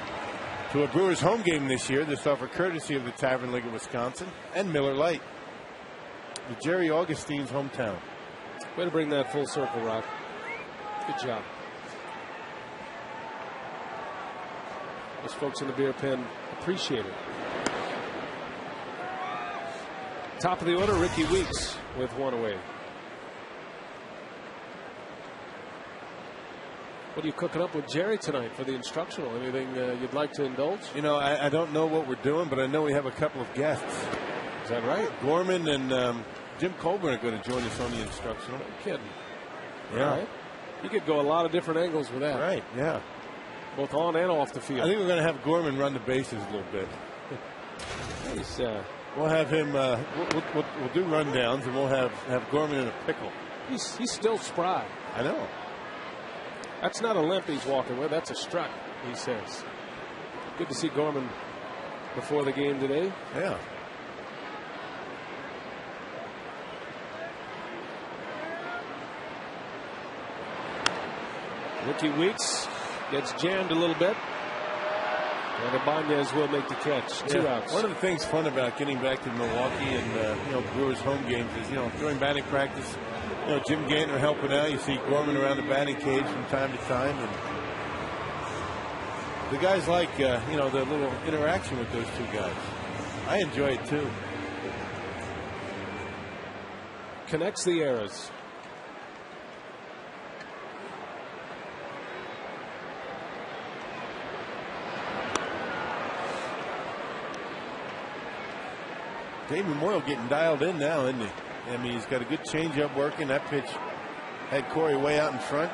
to a Brewers home game this year. This offer courtesy of the Tavern League of Wisconsin and Miller Lite. The Jerry Augustine's hometown. Way to bring that full circle, Rock. Good job. Those folks in the beer pen appreciate it. Top of the order, Ricky Weeks with 1 away. What are you cooking up with Jerry tonight for the instructional? Anything you'd like to indulge? You know, I don't know what we're doing, but I know we have a couple of guests. Is that right? Gorman and Jim Colburn are going to join us on the instructional. No kidding. Yeah. Right. You could go a lot of different angles with that. Right, yeah. Both on and off the field. I think we're going to have Gorman run the bases a little bit. We'll have him, we'll do rundowns, and we'll have Gorman in a pickle. He's still spry. I know. That's not a limp he's walking with. That's a strut, he says. Good to see Gorman before the game today. Yeah. Ricky Weeks gets jammed a little bit. And Ibanez will make the catch. 2 outs. One of the things fun about getting back to Milwaukee and Brewers home games is, during batting practice, Jim Gantner helping out. You see Gorman around the batting cage from time to time, and the guys like the little interaction with those two guys. I enjoy it too. Connects the eras. Dave Memorial getting dialed in now, isn't he? I mean, he's got a good changeup working. That pitch had Corey way out in front,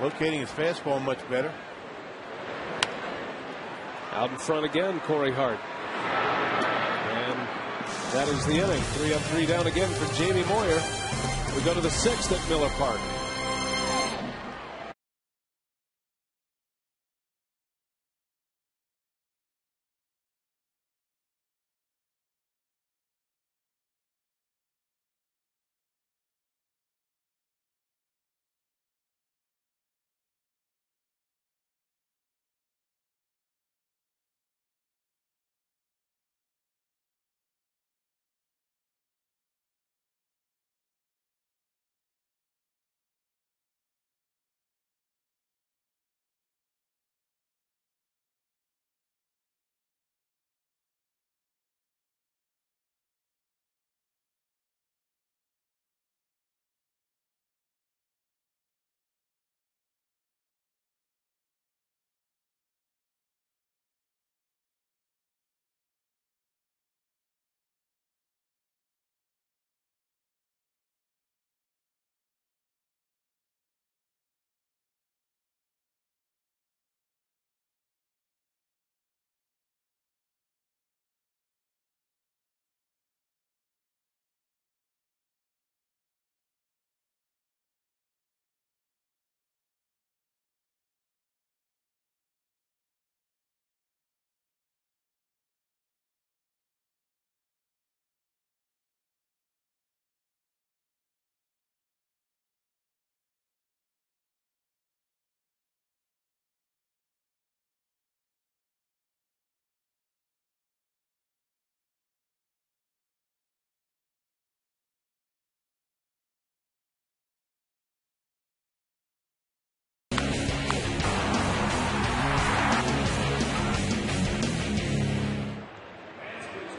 locating his fastball much better. Out in front again, Corey Hart. And that is the inning. 3 up, 3 down again for Jamie Moyer. We go to the 6th at Miller Park.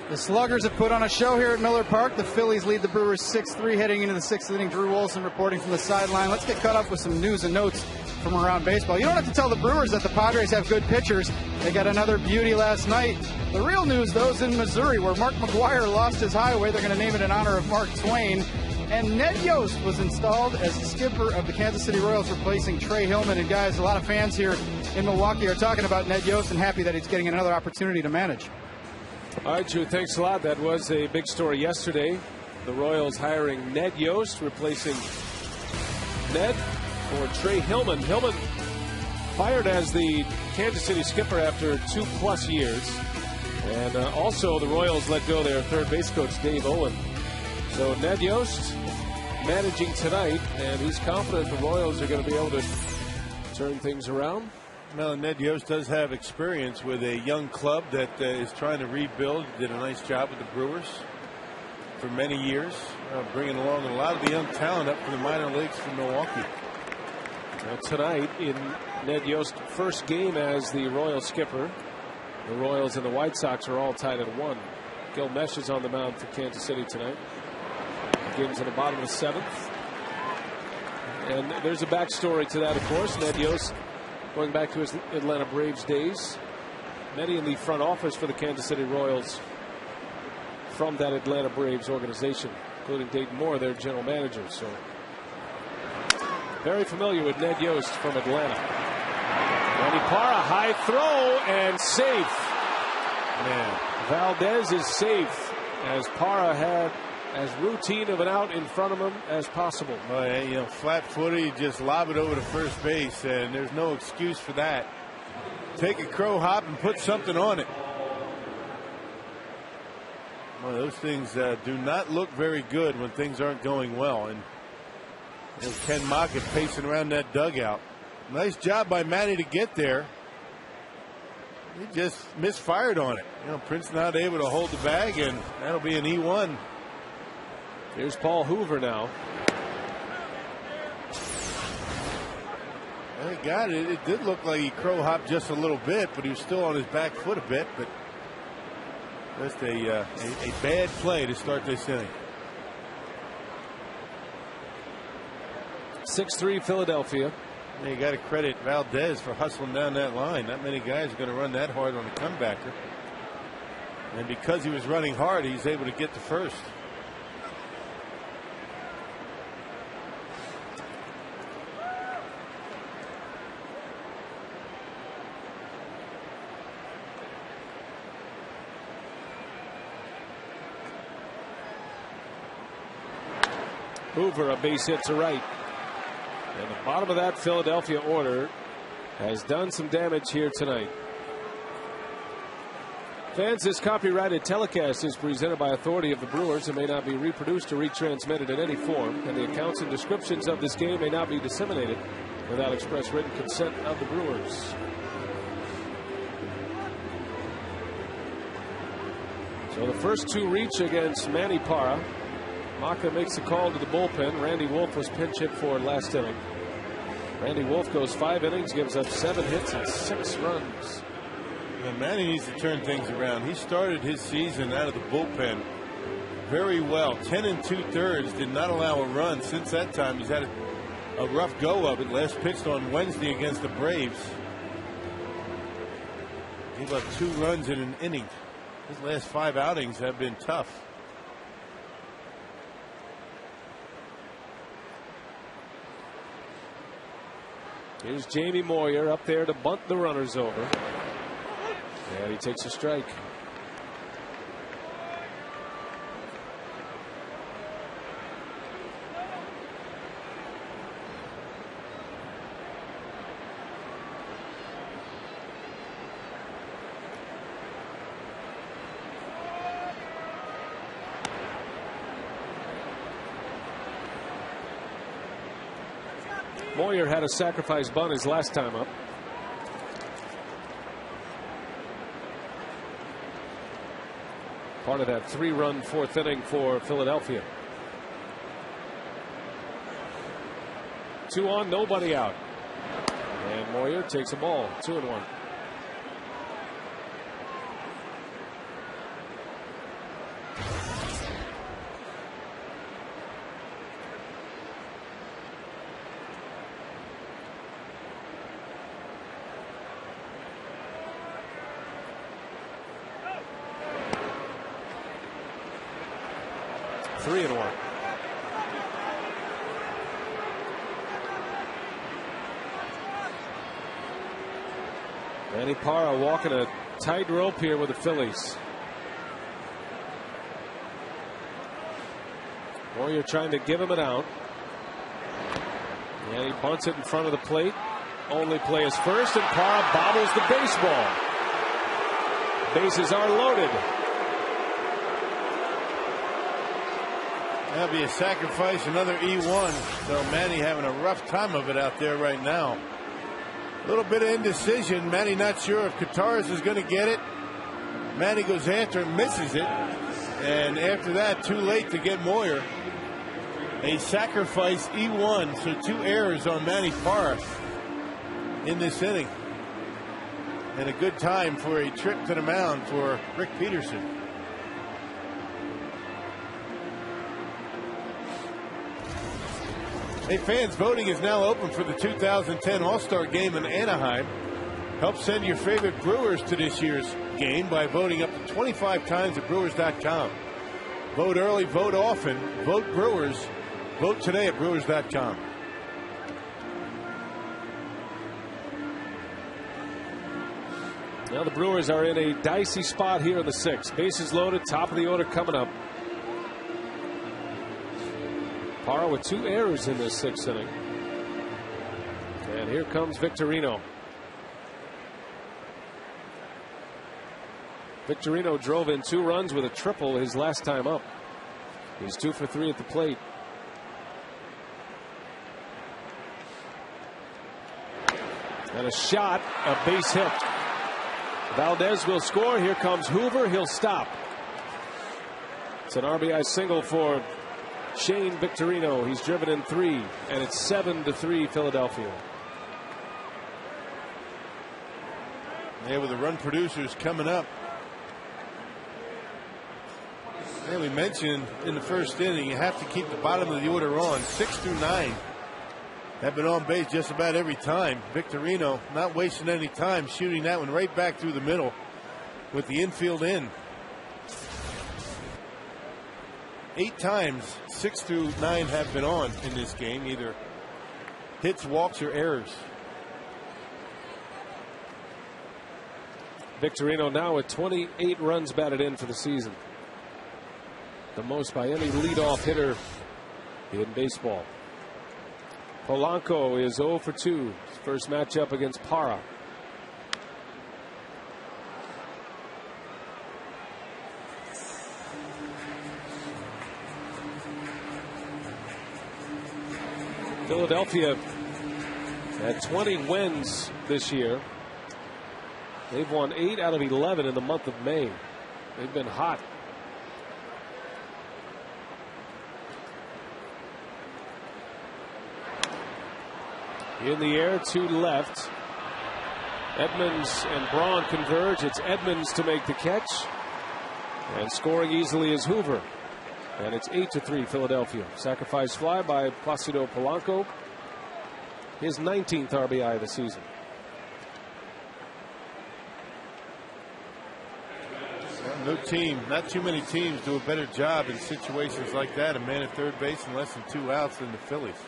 The Sluggers have put on a show here at Miller Park. The Phillies lead the Brewers 6-3 heading into the 6th inning. Drew Wolfson reporting from the sideline. Let's get caught up with some news and notes from around baseball. You don't have to tell the Brewers that the Padres have good pitchers. They got another beauty last night. The real news, though, is in Missouri, where Mark McGwire lost his highway. They're going to name it in honor of Mark Twain. And Ned Yost was installed as the skipper of the Kansas City Royals, replacing Trey Hillman. And guys, a lot of fans here in Milwaukee are talking about Ned Yost and happy that he's getting another opportunity to manage. All right, Drew, thanks a lot. That was a big story yesterday. The Royals hiring Ned Yost, replacing Ned for Trey Hillman. Hillman fired as the Kansas City skipper after 2+ years. And also the Royals let go their third base coach, Dave Owen. So Ned Yost managing tonight, and he's confident the Royals are going to be able to turn things around. Well, Ned Yost does have experience with a young club that is trying to rebuild. Did a nice job with the Brewers for many years, bringing along a lot of the young talent up from the minor leagues from Milwaukee. Now tonight, in Ned Yost's first game as the Royals skipper, the Royals and the White Sox are all tied at 1. Gil Mesh is on the mound for Kansas City tonight. The game's in the bottom of the 7th. And there's a backstory to that, of course. Ned Yost going back to his Atlanta Braves days. Many in the front office for the Kansas City Royals from that Atlanta Braves organization, including Dayton Moore, their general manager. So very familiar with Ned Yost from Atlanta. Randy Parra, high throw and safe. Man, Valdez is safe as Parra had as routine of an out in front of him as possible. Well, you know, flat-footed, you just lob it over to first base, and there's no excuse for that. Take a crow hop and put something on it. Well, those things do not look very good when things aren't going well. And Ken Moffitt pacing around that dugout. Nice job by Manny to get there. He just misfired on it. You know, Prince not able to hold the bag, and that'll be an E1. Here's Paul Hoover now. Well, he got it. It did look like he crow hopped just a little bit, but he was still on his back foot a bit. But just a bad play to start this inning. 6-3 Philadelphia. You got to credit Valdez for hustling down that line. Not many guys are going to run that hard on a comebacker. And because he was running hard, he's able to get to first. Hoover, a base hit to right. And the bottom of that Philadelphia order has done some damage here tonight. Fans, this copyrighted telecast is presented by authority of the Brewers and may not be reproduced or retransmitted in any form, and the accounts and descriptions of this game may not be disseminated without express written consent of the Brewers. So the first two reach against Manny Parra. Maka makes the call to the bullpen. Randy Wolf was pinch hit for last inning. Randy Wolf goes 5 innings, gives up 7 hits and 6 runs. And Manny needs to turn things around. He started his season out of the bullpen very well. 10 2/3, did not allow a run. Since that time, he's had a rough go of it. Last pitched on Wednesday against the Braves. Gave up 2 runs in an inning. His last 5 outings have been tough. Here's Jamie Moyer up there to bunt the runners over. And he takes a strike. Moyer had a sacrifice bunt his last time up. Part of that 3-run 4th inning for Philadelphia. 2 on, nobody out. And Moyer takes a ball. 2-1. Manny Parra walking a tightrope here with the Phillies. Moyer trying to give him it out. And he bunts it in front of the plate. Only play is first, and Parra bobbles the baseball. Bases are loaded. That'll be a sacrifice, another E1. So Manny having a rough time of it out there right now. A little bit of indecision. Manny not sure if Kataris is going to get it. Manny goes after it, misses it. And after that, too late to get Moyer. A sacrifice E1, so 2 errors on Manny Parra in this inning. And a good time for a trip to the mound for Rick Peterson. Hey fans, voting is now open for the 2010 All-Star Game in Anaheim. Help send your favorite Brewers to this year's game by voting up to 25 times at Brewers.com. Vote early, vote often, vote Brewers. Vote today at Brewers.com. Now the Brewers are in a dicey spot here in the 6th. Bases loaded, top of the order coming up. Parra with 2 errors in this 6th inning. And here comes Victorino. Victorino drove in 2 runs with a triple his last time up. He's 2 for 3 at the plate. And a shot, a base hit. Valdez will score. Here comes Hoover. He'll stop. It's an RBI single for Shane Victorino. He's driven in 3, and it's 7-3 Philadelphia. Yeah, with the run producers coming up. Yeah, we mentioned in the first inning, you have to keep the bottom of the order on. 6 through 9 have been on base just about every time. Victorino not wasting any time, shooting that one right back through the middle with the infield in. 8 times, 6 through 9 have been on in this game, either hits, walks, or errors. Victorino now with 28 runs batted in for the season. The most by any leadoff hitter in baseball. Polanco is 0 for 2. His first matchup against Parra. Philadelphia had 20 wins this year. They've won 8 out of 11 in the month of May. They've been hot. In the air to left. Edmonds and Braun converge. It's Edmonds to make the catch. And scoring easily is Hoover. And it's 8-3 Philadelphia. Sacrifice fly by Placido Polanco. His 19th RBI of the season. No team, not too many teams do a better job in situations like that. A man at third base and less than 2 outs than the Phillies.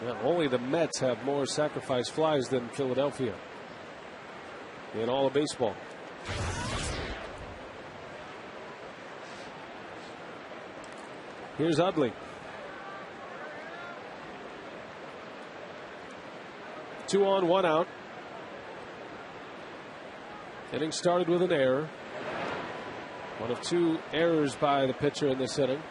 Yeah, only the Mets have more sacrifice flies than Philadelphia in all of baseball. Here's Utley. 2 on, 1 out. Inning started with an error. One of 2 errors by the pitcher in this inning.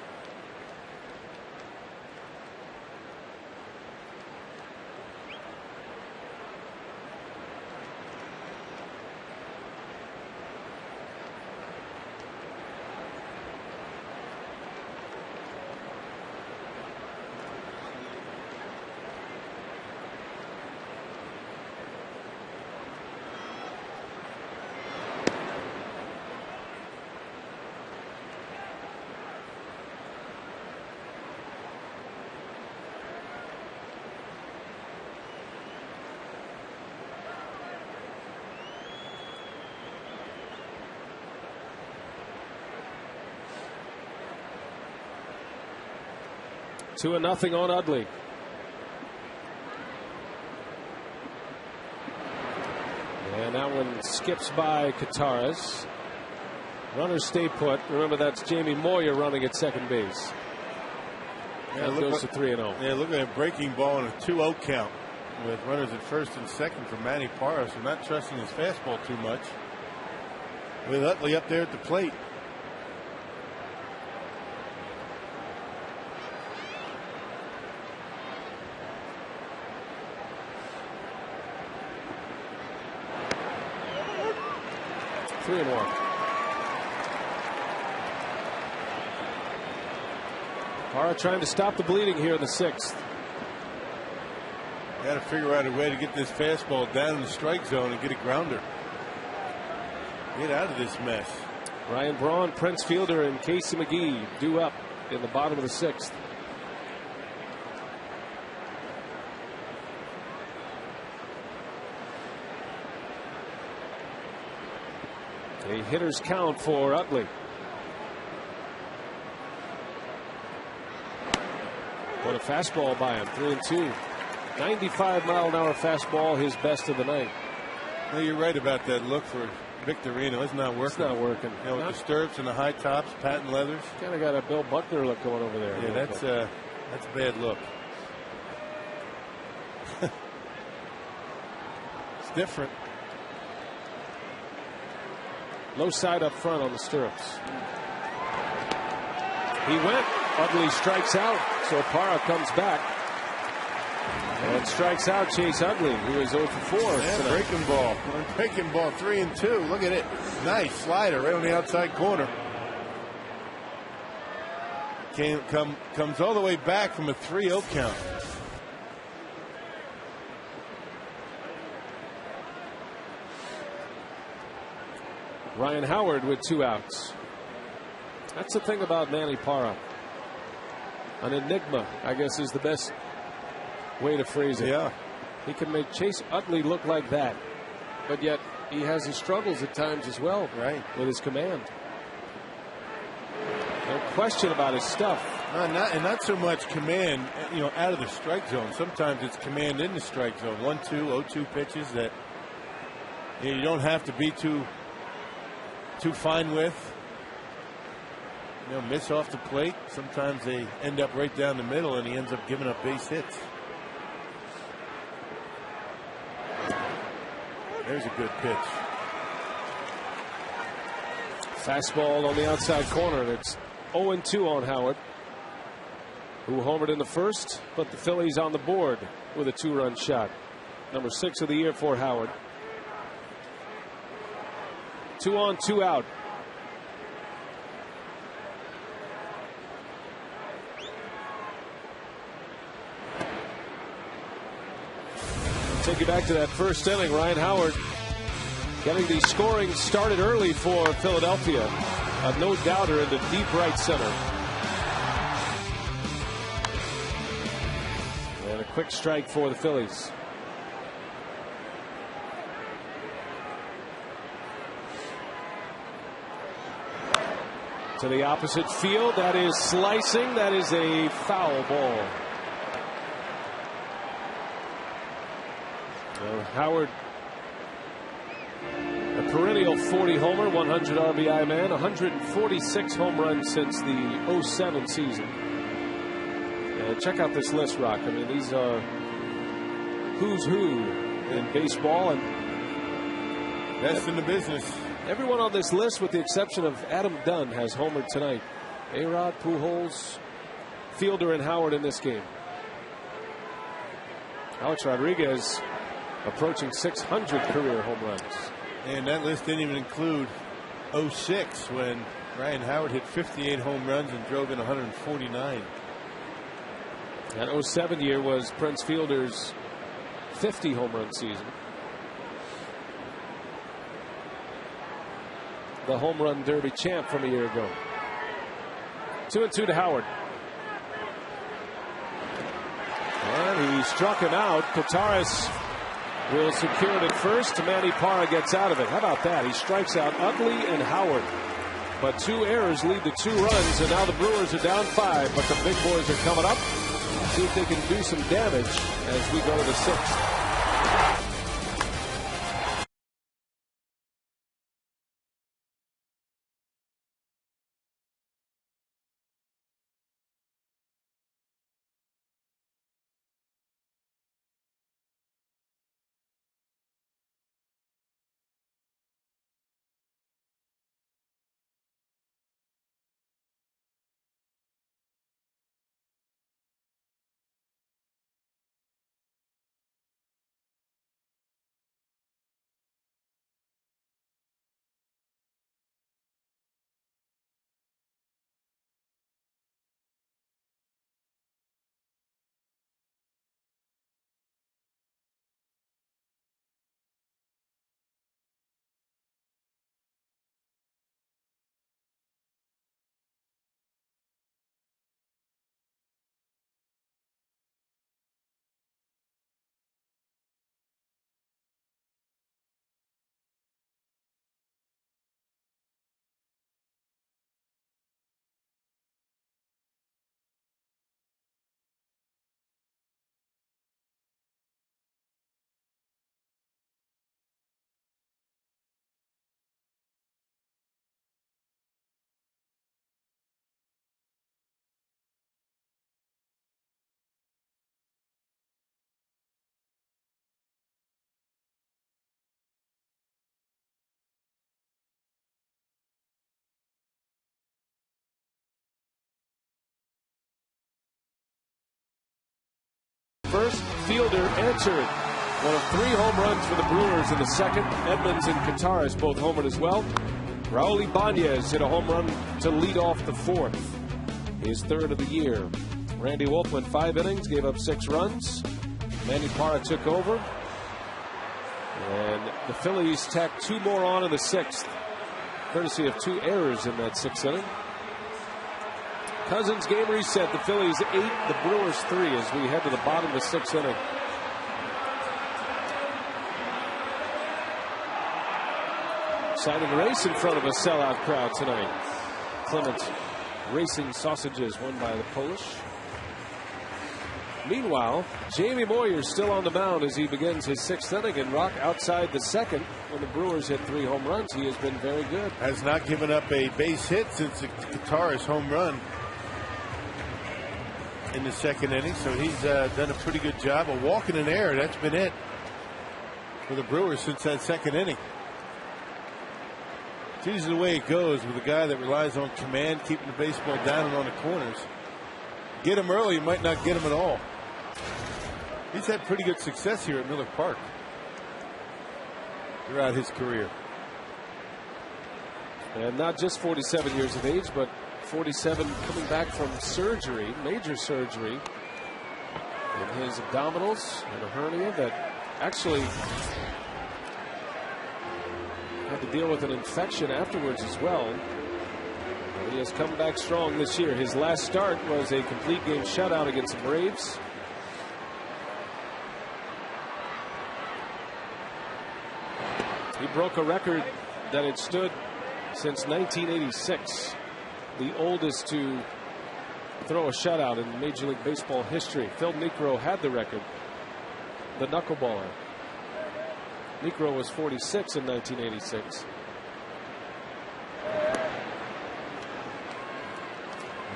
Two and nothing on Utley. And that one skips by Kataris. Runners stay put. Remember, that's Jamie Moyer running at second base. Yeah, and goes to 3-0. Yeah, look at a breaking ball and a 2-0 count with runners at first and second for Manny Parra. So not trusting his fastball too much. With Utley up there at the plate. Three and 1. Parra trying to stop the bleeding here in the 6th. Got to figure out a way to get this fastball down in the strike zone and get a grounder. Get out of this mess. Ryan Braun, Prince Fielder, and Casey McGee due up in the bottom of the 6th. A hitter's count for Utley. What a fastball by him. 3-2. 95-mile-an-hour fastball, his best of the night. Well, you're right about that look for Victorino. It's not working. It's not working. You know, with the stirrups and the high tops, patent leathers. Kind of got a Bill Buckner look going over there. Yeah, that's a bad look. It's different. Low side up front on the stirrups. He went. Utley strikes out. So Parra comes back and strikes out Chase Utley, who is 0 for 4. Yeah, breaking ball. Breaking ball, 3-2. Look at it. Nice slider right on the outside corner. Comes all the way back from a 3-0 count. Ryan Howard with 2 outs. That's the thing about Manny Parra. An enigma, I guess, is the best way to phrase it. Yeah. He can make Chase Utley look like that, but yet he has his struggles at times as well. Right. With his command. No question about his stuff. Not so much command, you know, out of the strike zone. Sometimes it's command in the strike zone. 1-2, 0-2 pitches that you don't have to be too fine with. You know, miss off the plate. Sometimes they end up right down the middle, and he ends up giving up base hits. There's a good pitch. Fastball on the outside corner, and it's 0-2 on Howard, who homered in the first, but the Phillies on the board with a 2-run shot. Number 6 of the year for Howard. 2 on, 2 out. Take you back to that first inning. Ryan Howard getting the scoring started early for Philadelphia. A no-doubter into deep right center. And a quick strike for the Phillies. To the opposite field. That is slicing. That is a foul ball. Howard, a perennial 40 homer, 100 RBI man, 146 home runs since the 07 season. And check out this list, Rock. I mean, these are who's who in baseball, and best in the business. Everyone on this list, with the exception of Adam Dunn, has homered tonight. A-Rod, Pujols, Fielder, and Howard in this game. Alex Rodriguez approaching 600 career home runs. And that list didn't even include 06, when Ryan Howard hit 58 home runs and drove in 149. That 07 year was Prince Fielder's 50 home run season. The home run derby champ from a year ago. 2-2 to Howard. And he struck him out. Kotaris will secure it at first. Manny Parra gets out of it. How about that? He strikes out Utley and Howard. But 2 errors lead to 2 runs, and now the Brewers are down 5. But the big boys are coming up. See if they can do some damage as we go to the 6th. first. Fielder answered. One of 3 home runs for the Brewers in the second. Edmonds and Kataris both homered as well. Raul Ibanez hit a home run to lead off the fourth. His third of the year. Randy Wolf went 5 innings, gave up 6 runs. Manny Parra took over. And the Phillies tacked 2 more on in the 6th, courtesy of 2 errors in that 6th inning. Cousins game reset. The Phillies 8, the Brewers 3 as we head to the bottom of the 6th inning. Exciting race in front of a sellout crowd tonight. Clements Racing Sausages won by the Polish. Meanwhile, Jamie Moyer still on the mound as he begins his 6th inning, and Rock outside the second when the Brewers hit 3 home runs. He has been very good. Has not given up a base hit since the Kataris home run in the 2nd inning, so he's done a pretty good job. A walk and an error, that's been it for the Brewers since that 2nd inning. It's usually the way it goes with a guy that relies on command, keeping the baseball down and on the corners. Get him early, you might not get him at all. He's had pretty good success here at Miller Park throughout his career. And not just 47 years of age, but 47 coming back from surgery, major surgery in his abdominals and a hernia that actually had to deal with an infection afterwards as well. He has come back strong this year. His last start was a complete game shutout against the Braves. He broke a record that had stood since 1986, the oldest to throw a shutout in Major League Baseball history. Phil Niekro had the record, the knuckleballer. Niekro was 46 in 1986.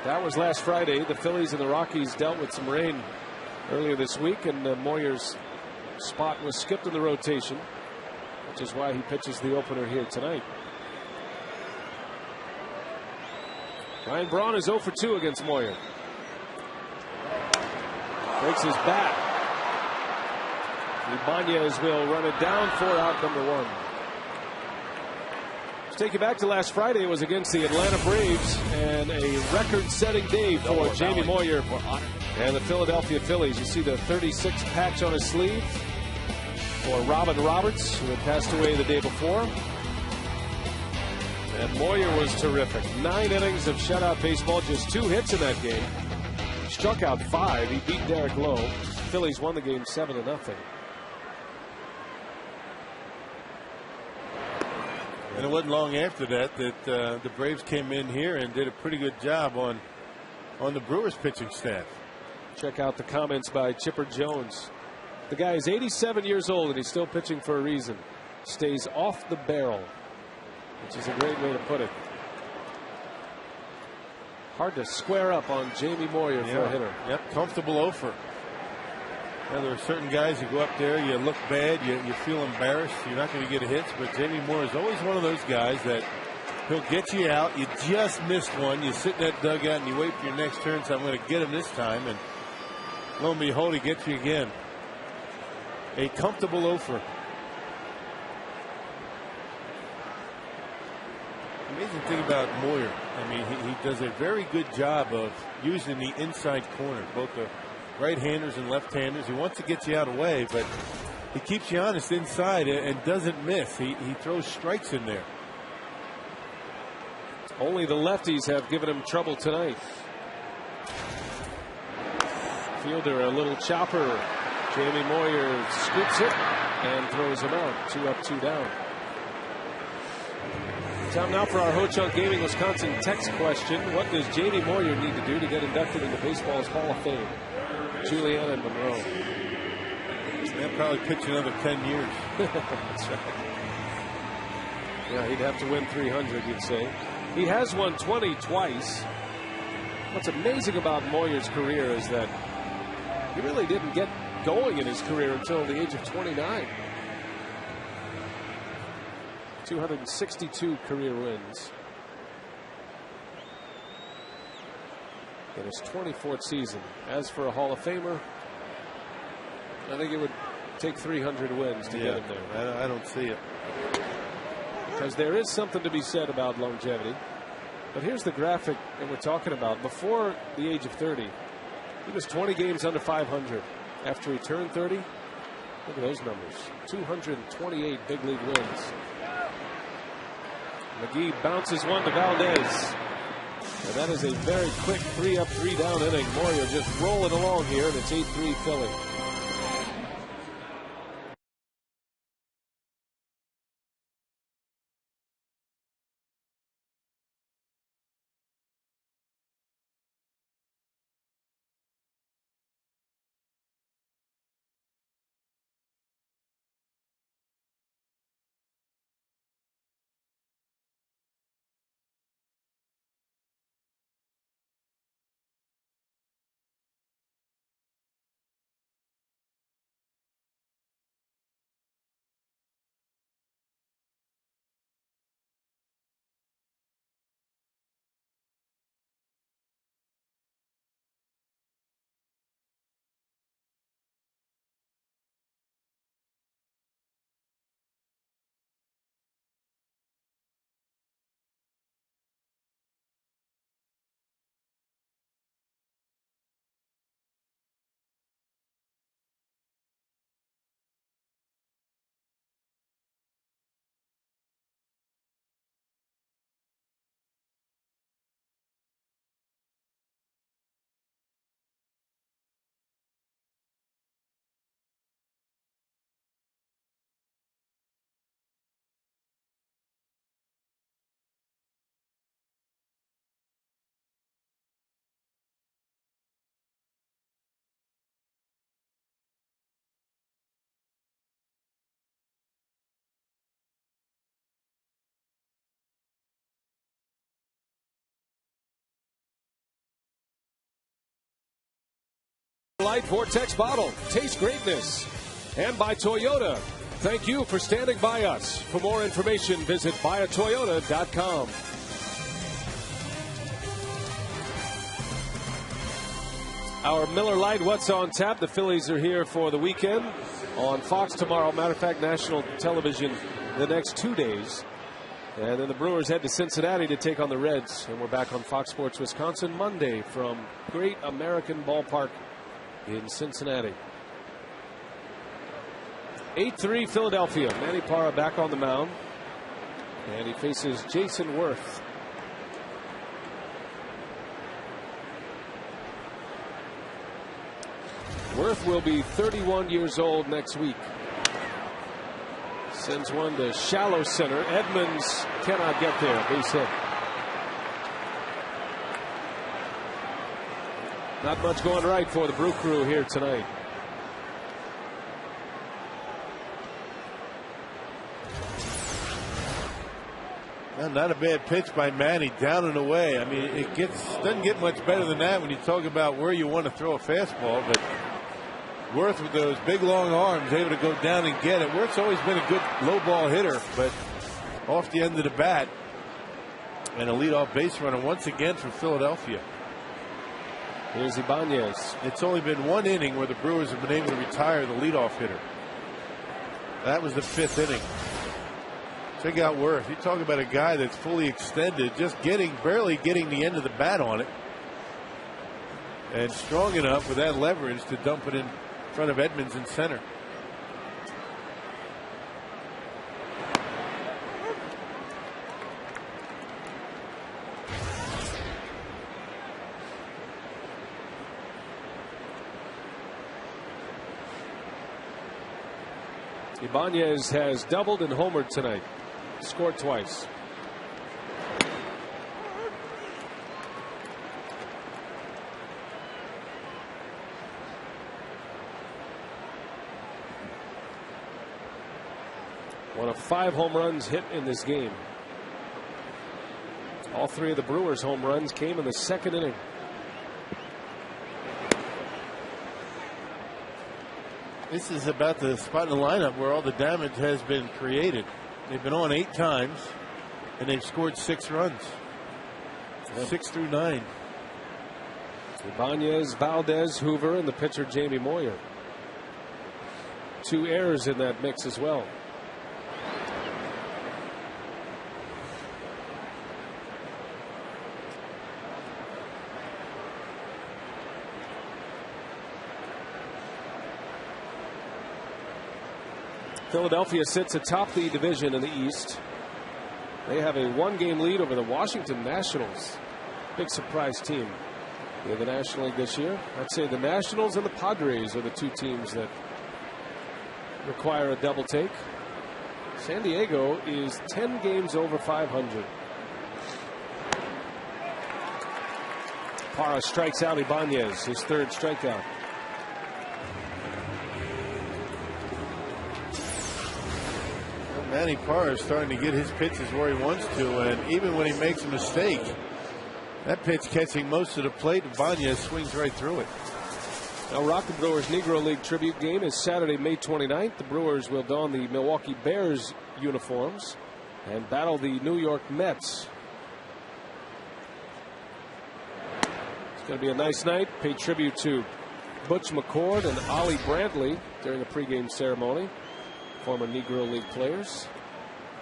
That was last Friday. The Phillies and the Rockies dealt with some rain earlier this week, and Moyer's spot was skipped in the rotation, which is why he pitches the opener here tonight. Ryan Braun is 0 for 2 against Moyer. Breaks his bat. Ibanez will run it down for out number 1. Let's take you back to last Friday. It was against the Atlanta Braves and a record-setting day for Jamie Moyer and the Philadelphia Phillies. You see the 36 patch on his sleeve for Robin Roberts, who had passed away the day before. And Moyer was terrific. 9 innings of shutout baseball, just 2 hits in that game. Struck out 5. He beat Derek Lowe. Phillies won the game 7-0. And it wasn't long after that the Braves came in here and did a pretty good job on the Brewers pitching staff. Check out the comments by Chipper Jones. The guy is 87 years old and he's still pitching for a reason. Stays off the barrel, which is a great way to put it. Hard to square up on Jamie Moyer for a hitter. Yep, comfortable offer. Now, there are certain guys who go up there, you look bad, you feel embarrassed, you're not going to get a hit. But Jamie Moore is always one of those guys that he'll get you out. You just missed one. You sit in that dugout and you wait for your next turn. So I'm going to get him this time. And lo and behold, he gets you again. A comfortable offer. Amazing thing about Moyer, I mean, he does a very good job of using the inside corner, both the right-handers and left-handers. He wants to get you out of the way, but he keeps you honest inside and doesn't miss. He throws strikes in there. Only the lefties have given him trouble tonight. Fielder, a little chopper. Jamie Moyer scoops it and throws him out. 2 up, 2 down. Time now for our Ho-Chunk Gaming Wisconsin text question. What does Jamie Moyer need to do to get inducted into baseball's Hall of Fame? Juliana and Monroe. They'll probably pitch another 10 years. That's right. Yeah, he'd have to win 300, you'd say. He has won 20 twice. What's amazing about Moyer's career is that he really didn't get going in his career until the age of 29. 262 career wins. In his 24th season. As for a Hall of Famer, I think it would take 300 wins to get him there. I don't see it. Because there is something to be said about longevity. But here's the graphic that we're talking about. Before the age of 30, he was 20 games under 500. After he turned 30, look at those numbers. 228 big league wins. McGee bounces one to Valdez. And that is a very quick 3-up, 3-down inning. Moyer just rolling along here, and it's 8-3 Philly. Light Vortex bottle. Taste greatness. And by Toyota. Thank you for standing by us. For more information, visit buyatoyota.com. Our Miller Lite What's on Tap. The Phillies are here for the weekend on Fox tomorrow. Matter of fact, national television the next 2 days. And then the Brewers head to Cincinnati to take on the Reds. And we're back on Fox Sports Wisconsin Monday from Great American Ballpark in Cincinnati. 8-3 Philadelphia. Manny Parra back on the mound. And he faces Jason Worth. Worth will be 31 years old next week. Sends one to shallow center. Edmonds cannot get there. Base hit. Not much going right for the Brew Crew here tonight. Not a bad pitch by Manny, down and away. I mean, doesn't get much better than that when you talk about where you want to throw a fastball. But Worth, with those big long arms, able to go down and get it. Worth's always been a good low ball hitter, but off the end of the bat, and a leadoff base runner once again for Philadelphia. Here's Ibanez. It's only been one inning where the Brewers have been able to retire the leadoff hitter. That was the 5th inning. Check out Worth. You talk about a guy that's fully extended, just barely getting the end of the bat on it, and strong enough with that leverage to dump it in front of Edmonds in center. Ibanez has doubled and homered tonight. Scored twice. One of 5 home runs hit in this game. All 3 of the Brewers' home runs came in the 2nd inning. This is about the spot in the lineup where all the damage has been created. They've been on 8 times, and they've scored 6 runs. 6 through 9. Ibanez, Valdez, Hoover, and the pitcher Jamie Moyer. 2 errors in that mix as well. Philadelphia sits atop the division in the East. They have a 1-game lead over the Washington Nationals. Big surprise team in the National League this year. I'd say the Nationals and the Padres are the 2 teams that require a double take. San Diego is 10 games over 500. Parra strikes out Ibanez, his 3rd strikeout. Manny Parra is starting to get his pitches where he wants to, and even when he makes a mistake, that pitch catching most of the plate, Ibanez swings right through it. Now, Rocket Brewers Negro League tribute game is Saturday, May 29th. The Brewers will don the Milwaukee Bears uniforms and battle the New York Mets. It's going to be a nice night. Pay tribute to Butch McCord and Ollie Brantley during a pregame ceremony. Former Negro League players.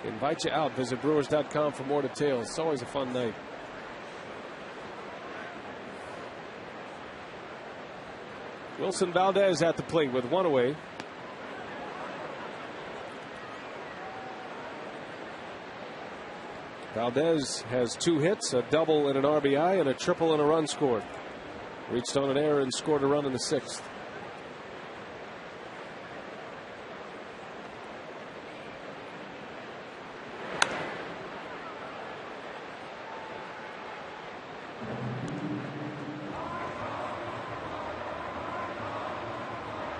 Invite you out. Visit Brewers.com for more details. It's always a fun night. Wilson Valdez at the plate with 1 away. Valdez has 2 hits, a double and an RBI, and a triple and a run scored. Reached on an error and scored a run in the 6th.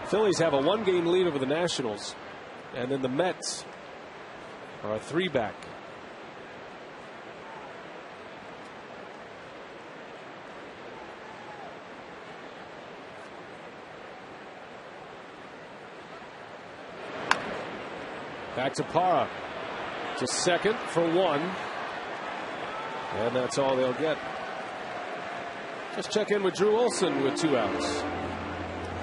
Phillies have a 1-game lead over the Nationals, and then the Mets are a 3-back. Back to Parra, to second for 1, and that's all they'll get. Let's check in with Drew Olson with 2 outs.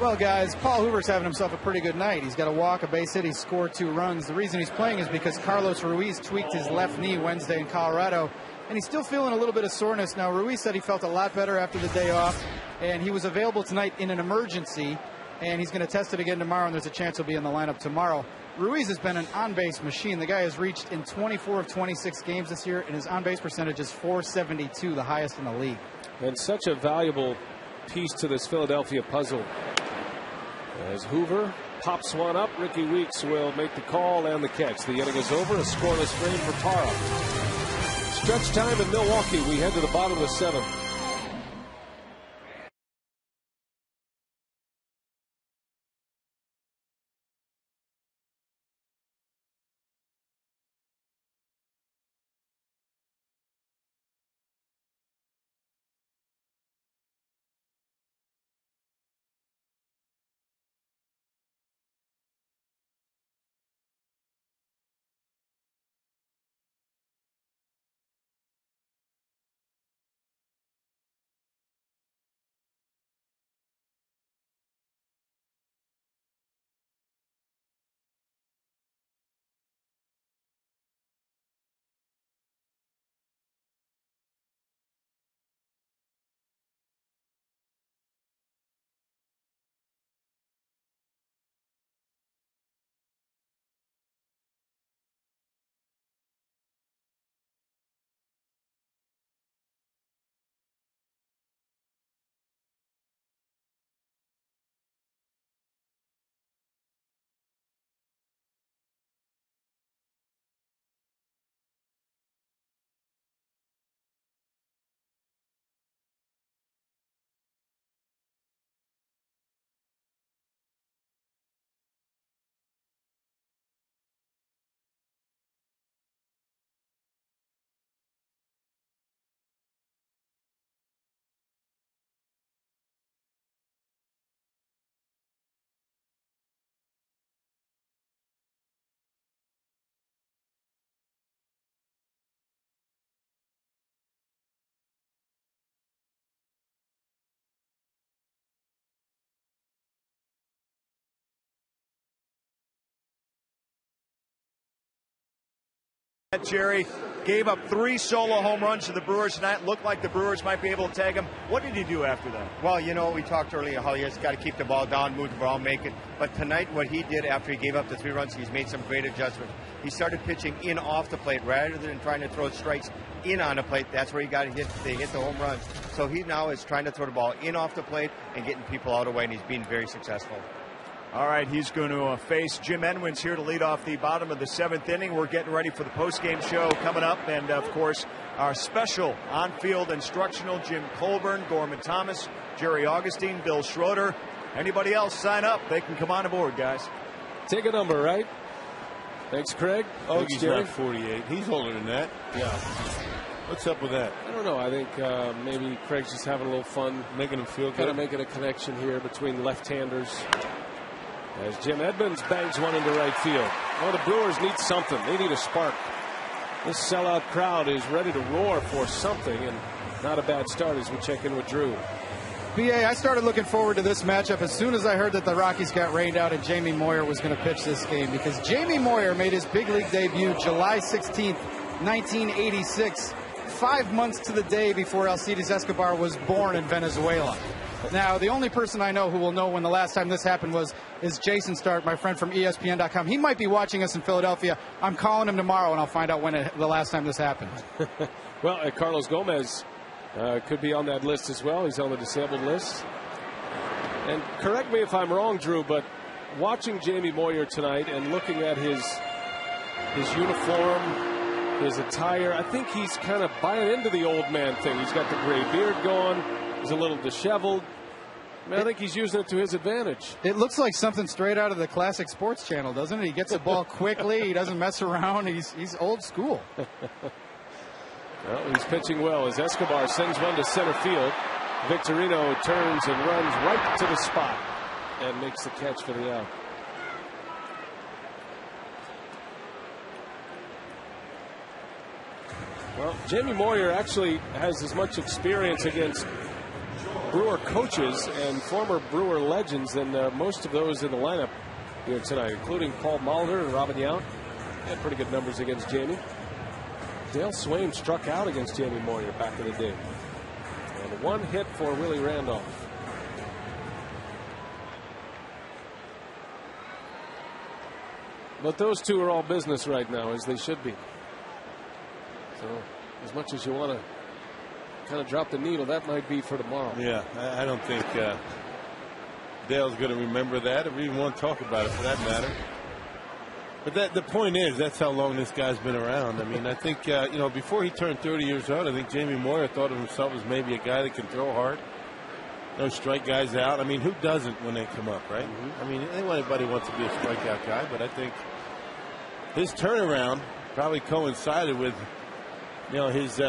Well, guys, Paul Hoover's having himself a pretty good night. He's got a walk, a base hit, he scored 2 runs. The reason he's playing is because Carlos Ruiz tweaked his left knee Wednesday in Colorado, and he's still feeling a little bit of soreness. Now, Ruiz said he felt a lot better after the day off, and he was available tonight in an emergency, and he's going to test it again tomorrow, and there's a chance he'll be in the lineup tomorrow. Ruiz has been an on-base machine. The guy has reached in 24 of 26 games this year, and his on-base percentage is .472, the highest in the league. And such a valuable piece to this Philadelphia puzzle. As Hoover pops one up, Ricky Weeks will make the call and the catch. The inning is over. A scoreless frame for Parra. Stretch time in Milwaukee. We head to the bottom of the 7th. Jerry gave up 3 solo home runs to the Brewers tonight. Looked like the Brewers might be able to tag him. What did he do after that? Well, you know, we talked earlier how he has got to keep the ball down, move the ball, make it. But tonight, what he did after he gave up the 3 runs, he's made some great adjustments. He started pitching in off the plate rather than trying to throw strikes in on the plate. That's where he got hit. They hit the home runs. So he now is trying to throw the ball in off the plate and getting people out of the way, and he's being very successful. All right, he's going to face Jim Edmonds here to lead off the bottom of the 7th inning. We're getting ready for the postgame show coming up. And, of course, our special on-field instructional, Jim Colburn, Gorman Thomas, Jerry Augustine, Bill Schroeder. Anybody else sign up? They can come on aboard, guys. Take a number, right? Thanks, Craig. Oh, he's not 48. He's older than that. Yeah. What's up with that? I don't know. I think maybe Craig's just having a little fun. Making him feel good. Kind of making a connection here between left-handers. As Jim Edmonds bangs one into right field. Well, the Brewers need something. They need a spark. This sellout crowd is ready to roar for something, and not a bad start as we check in with Drew. BA, I started looking forward to this matchup as soon as I heard that the Rockies got rained out and Jamie Moyer was going to pitch this game, because Jamie Moyer made his big league debut July 16th, 1986, 5 months to the day before Alcides Escobar was born in Venezuela. Now, the only person I know who will know when the last time this happened is Jason Stark, my friend from ESPN.com. He might be watching us in Philadelphia. I'm calling him tomorrow, and I'll find out when the last time this happened. Well, Carlos Gomez could be on that list as well. He's on the disabled list. And correct me if I'm wrong, Drew, but watching Jamie Moyer tonight and looking at his uniform, his attire, I think he's kind of buying into the old man thing. He's got the gray beard going. He's a little disheveled. I think he's using it to his advantage. It looks like something straight out of the classic sports channel, doesn't it? He gets the ball quickly. He doesn't mess around. He's old school. Well, he's pitching well as Escobar sends one to center field. Victorino turns and runs right to the spot and makes the catch for the out. Well, Jamie Moyer actually has as much experience against Brewer coaches and former Brewer legends than most of those in the lineup here tonight, including Paul Mulder and Robin Yount. Had pretty good numbers against Jamie. Dale Swain struck out against Jamie Moyer back in the day. And 1 hit for Willie Randolph. But those two are all business right now, as they should be. So as much as you want to kind of drop the needle, that might be for tomorrow. Yeah, I don't think Dale's going to remember that or even want to talk about it for that matter. But the point is, that's how long this guy's been around. I mean, I think, you know, before he turned 30 years old, I think Jamie Moyer thought of himself as maybe a guy that can throw hard, strike guys out. I mean, who doesn't when they come up, right? I mean, anybody wants to be a strikeout guy, but I think his turnaround probably coincided with, his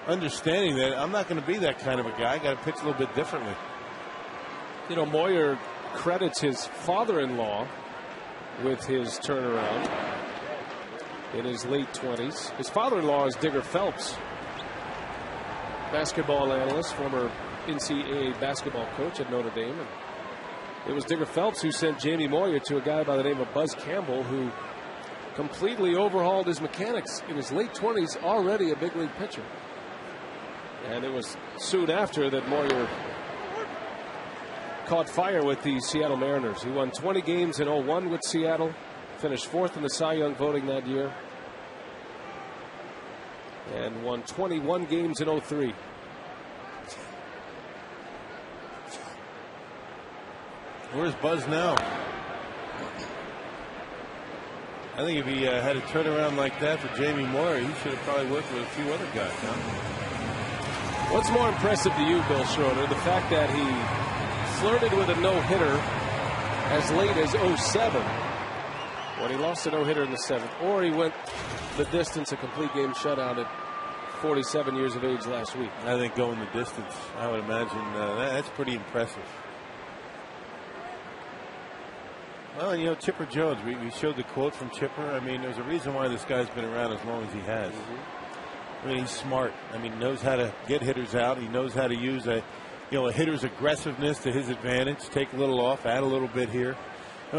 understanding that I'm not going to be that kind of a guy. I got to pitch a little bit differently. Moyer credits his father-in-law with his turnaround in his late 20s. His father-in-law is Digger Phelps, basketball analyst, former NCAA basketball coach at Notre Dame. And it was Digger Phelps who sent Jamie Moyer to a guy by the name of Buzz Campbell, who completely overhauled his mechanics in his late 20s, already a big league pitcher. And it was soon after that Moyer caught fire with the Seattle Mariners. He won 20 games in 01 with Seattle, finished 4th in the Cy Young voting that year, and won 21 games in 03. Where's Buzz now? I think if he had a turnaround like that for Jamie Moyer, he should have probably worked with a few other guys. Huh? What's more impressive to you, Bill Schroeder, the fact that he flirted with a no-hitter as late as 07 when he lost a no-hitter in the 7th, or he went the distance, a complete game shutout at 47 years of age last week? I think going the distance, I would imagine that's pretty impressive. Well, Chipper Jones, we showed the quote from Chipper. I mean, there's a reason why this guy's been around as long as he has. I mean, he's smart. I mean, knows how to get hitters out. He knows how to use a hitter's aggressiveness to his advantage, take a little off, add a little bit here.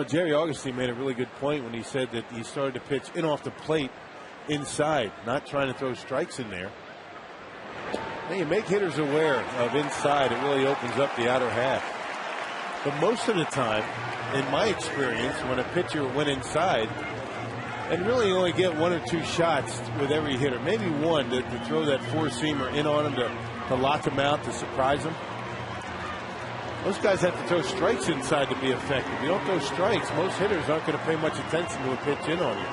Jerry Augustine made a really good point when he said that he started to pitch in off the plate inside, not trying to throw strikes in there. Hey, you make hitters aware of inside, it really opens up the outer half. But most of the time, in my experience, when a pitcher went inside, and really only get 1 or 2 shots with every hitter, maybe one to throw that four-seamer in on him to lock him out, to surprise him. Most guys have to throw strikes inside to be effective. If you don't throw strikes, most hitters aren't going to pay much attention to a pitch in on you.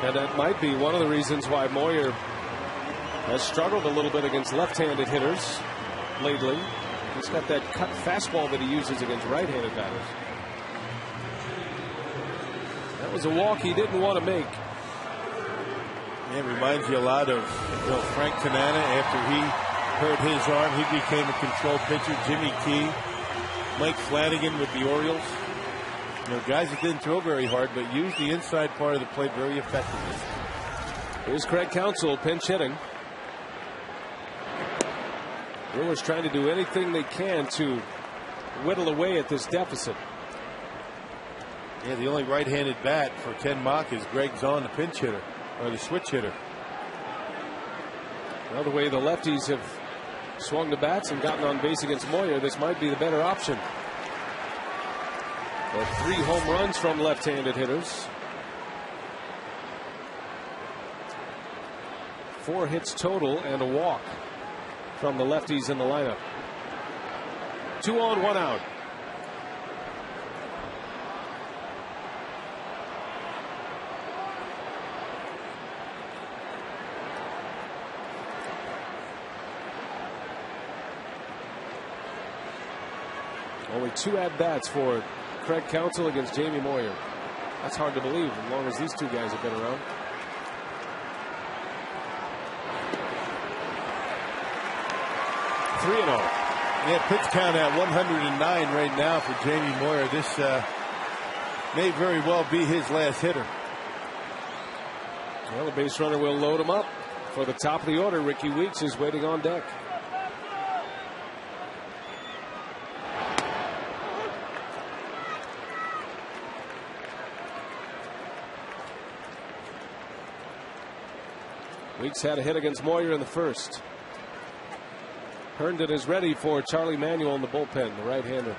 And that might be one of the reasons why Moyer has struggled a little bit against left-handed hitters lately. He's got that cut fastball that he uses against right-handed batters. That was a walk he didn't want to make. It reminds you a lot of Frank Tanana. After he hurt his arm, he became a control pitcher. Jimmy Key, Mike Flanagan with the Orioles. Guys that didn't throw very hard, but used the inside part of the plate very effectively. Here's Craig Counsell pinch hitting. Brewers trying to do anything they can to whittle away at this deficit. Yeah, the only right-handed bat for Ken Mock is Greg Zahn, the pinch hitter, or the switch hitter. Well, the way the lefties have swung the bats and gotten on base against Moyer, this might be the better option. But 3 home runs from left-handed hitters. 4 hits total and a walk from the lefties in the lineup. 2 on, 1 out. Only 2 at-bats for Craig Counsell against Jamie Moyer. That's hard to believe as long as these 2 guys have been around. Three and 0. Yeah, pitch count at 109 right now for Jamie Moyer. This may very well be his last hitter. Well, the base runner will load him up. For the top of the order, Ricky Weeks is waiting on deck. Weeks had a hit against Moyer in the first. Herndon is ready for Charlie Manuel in the bullpen, the right-hander.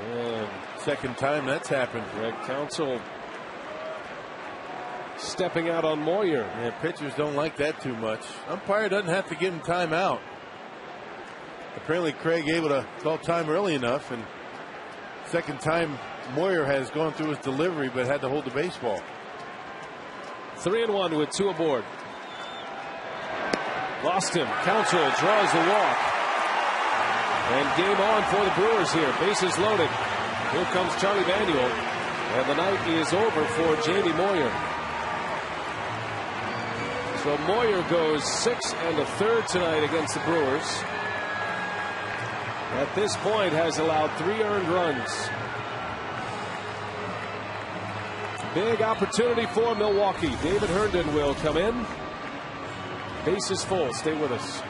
And second time that's happened. Craig Counsell stepping out on Moyer. Yeah, pitchers don't like that too much. Umpire doesn't have to give him time out. Apparently Craig able to call time early enough, and second time Moyer has gone through his delivery but had to hold the baseball. 3 and 1 with 2 aboard. Lost him. Counsell draws the walk. And game on for the Brewers here. Bases loaded. Here comes Charlie Manuel. And the night is over for Jamie Moyer. So Moyer goes 6 1/3 tonight against the Brewers. At this point has allowed 3 earned runs. Big opportunity for Milwaukee. David Herndon will come in. Base is full. Stay with us.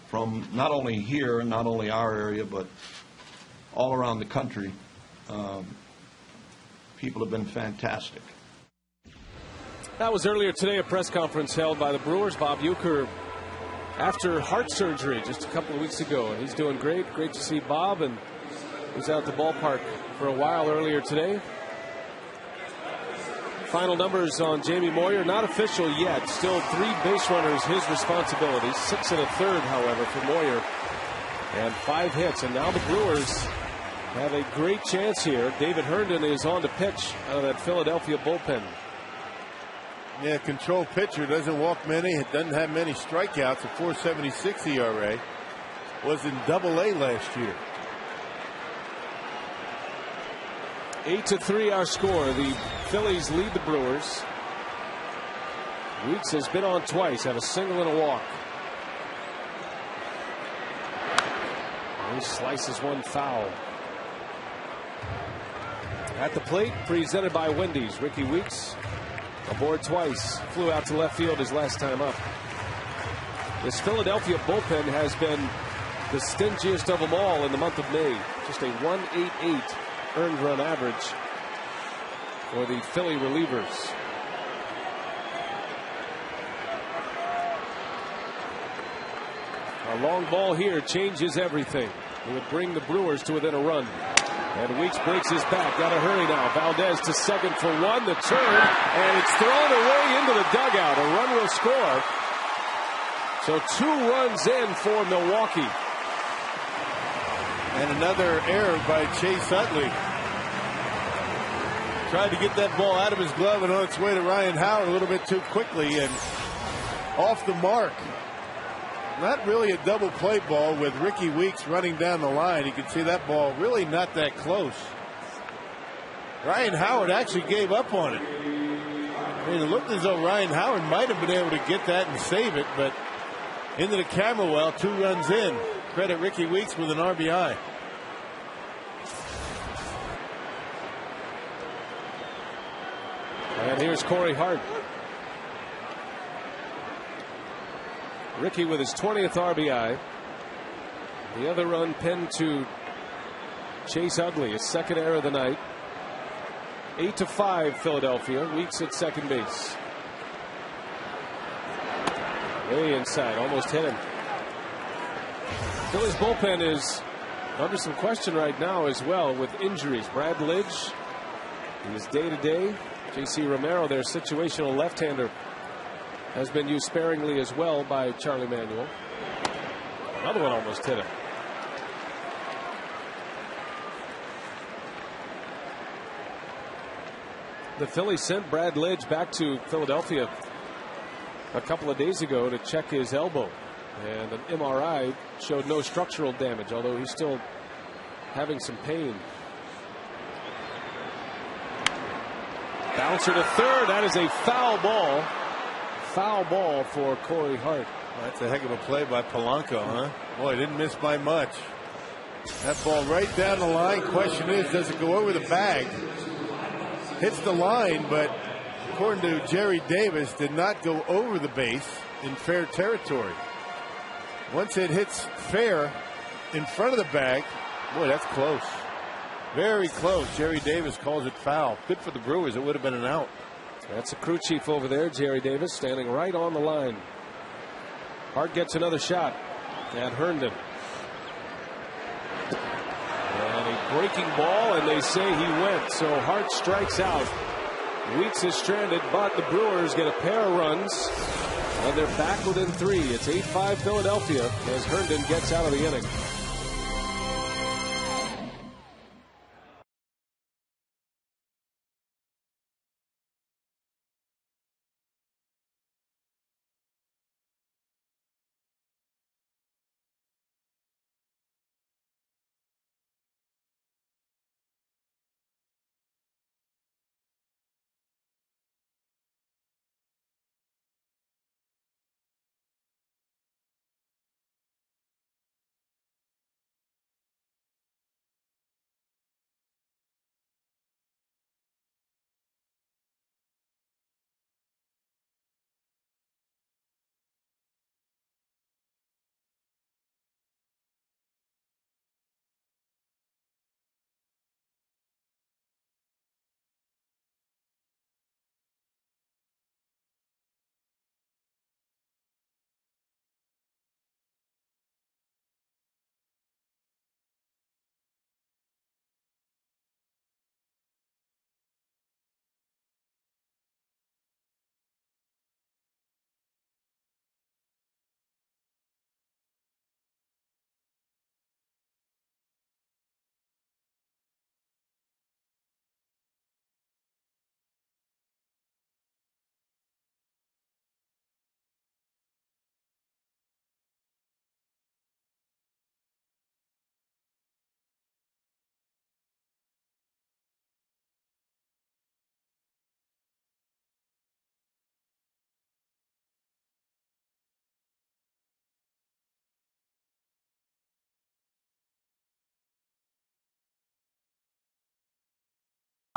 from not only here, not only our area, but all around the country. People have been fantastic. That was earlier today, a press conference held by the Brewers. Bob Uecker, after heart surgery just a couple of weeks ago. He's doing great. Great to see Bob, and he was out at the ballpark for a while earlier today. Final numbers on Jamie Moyer, not official yet. Still 3 base runners, his responsibility. 6 1/3, however, for Moyer. And 5 hits. And now the Brewers have a great chance here. David Herndon is on to pitch out of that Philadelphia bullpen. Yeah, control pitcher, doesn't walk many, it doesn't have many strikeouts. A 4.76 ERA. Was in Double-A last year. 8-3 our score. The Phillies lead the Brewers. Weeks has been on twice, have a single and a walk. He slices one foul. At the plate, presented by Wendy's, Ricky Weeks aboard twice. Flew out to left field his last time up. This Philadelphia bullpen has been the stingiest of them all in the month of May. Just a 1.88 earned run average for the Philly relievers. A long ball here changes everything. It would bring the Brewers to within a run. And Weeks breaks his back. Got to hurry now. Valdez to second for one. The turn. And it's thrown away into the dugout. A run will score. So 2 runs in for Milwaukee. And another error by Chase Utley. Tried to get that ball out of his glove and on its way to Ryan Howard a little bit too quickly and off the mark. Not really a double play ball with Ricky Weeks running down the line. You can see that ball really not that close. Ryan Howard actually gave up on it. I mean, it looked as though Ryan Howard might have been able to get that and save it, but into the camera well, 2 runs in. Credit Ricky Weeks with an RBI. And here's Corey Hart. Ricky with his 20th RBI. The other run pinned to Chase Utley, his second error of the night. 8-5 Philadelphia. Weeks at second base. Way inside, almost hit him. Philly's bullpen is under some question right now as well with injuries. Brad Lidge, he is day-to-day. J.C. Romero, their situational left-hander, has been used sparingly as well by Charlie Manuel. Another one almost hit him. The Phillies sent Brad Lidge back to Philadelphia a couple of days ago to check his elbow. And an MRI showed no structural damage, although he's still having some pain. Bouncer to third. That is a foul ball. Foul ball for Corey Hart. That's a heck of a play by Polanco, huh? Boy, didn't miss by much. That ball right down the line. Question is, does it go over the bag? Hits the line, but according to Jerry Davis, did not go over the base in fair territory. Once it hits fair in front of the bag, boy, that's close. Very close. Jerry Davis calls it foul. Good for the Brewers. It would have been an out. That's the crew chief over there, Jerry Davis, standing right on the line. Hart gets another shot at Herndon. And a breaking ball, and they say he went. So Hart strikes out. Weeks is stranded, but the Brewers get a pair of runs, and they're back within 3. It's 8-5 Philadelphia as Herndon gets out of the inning.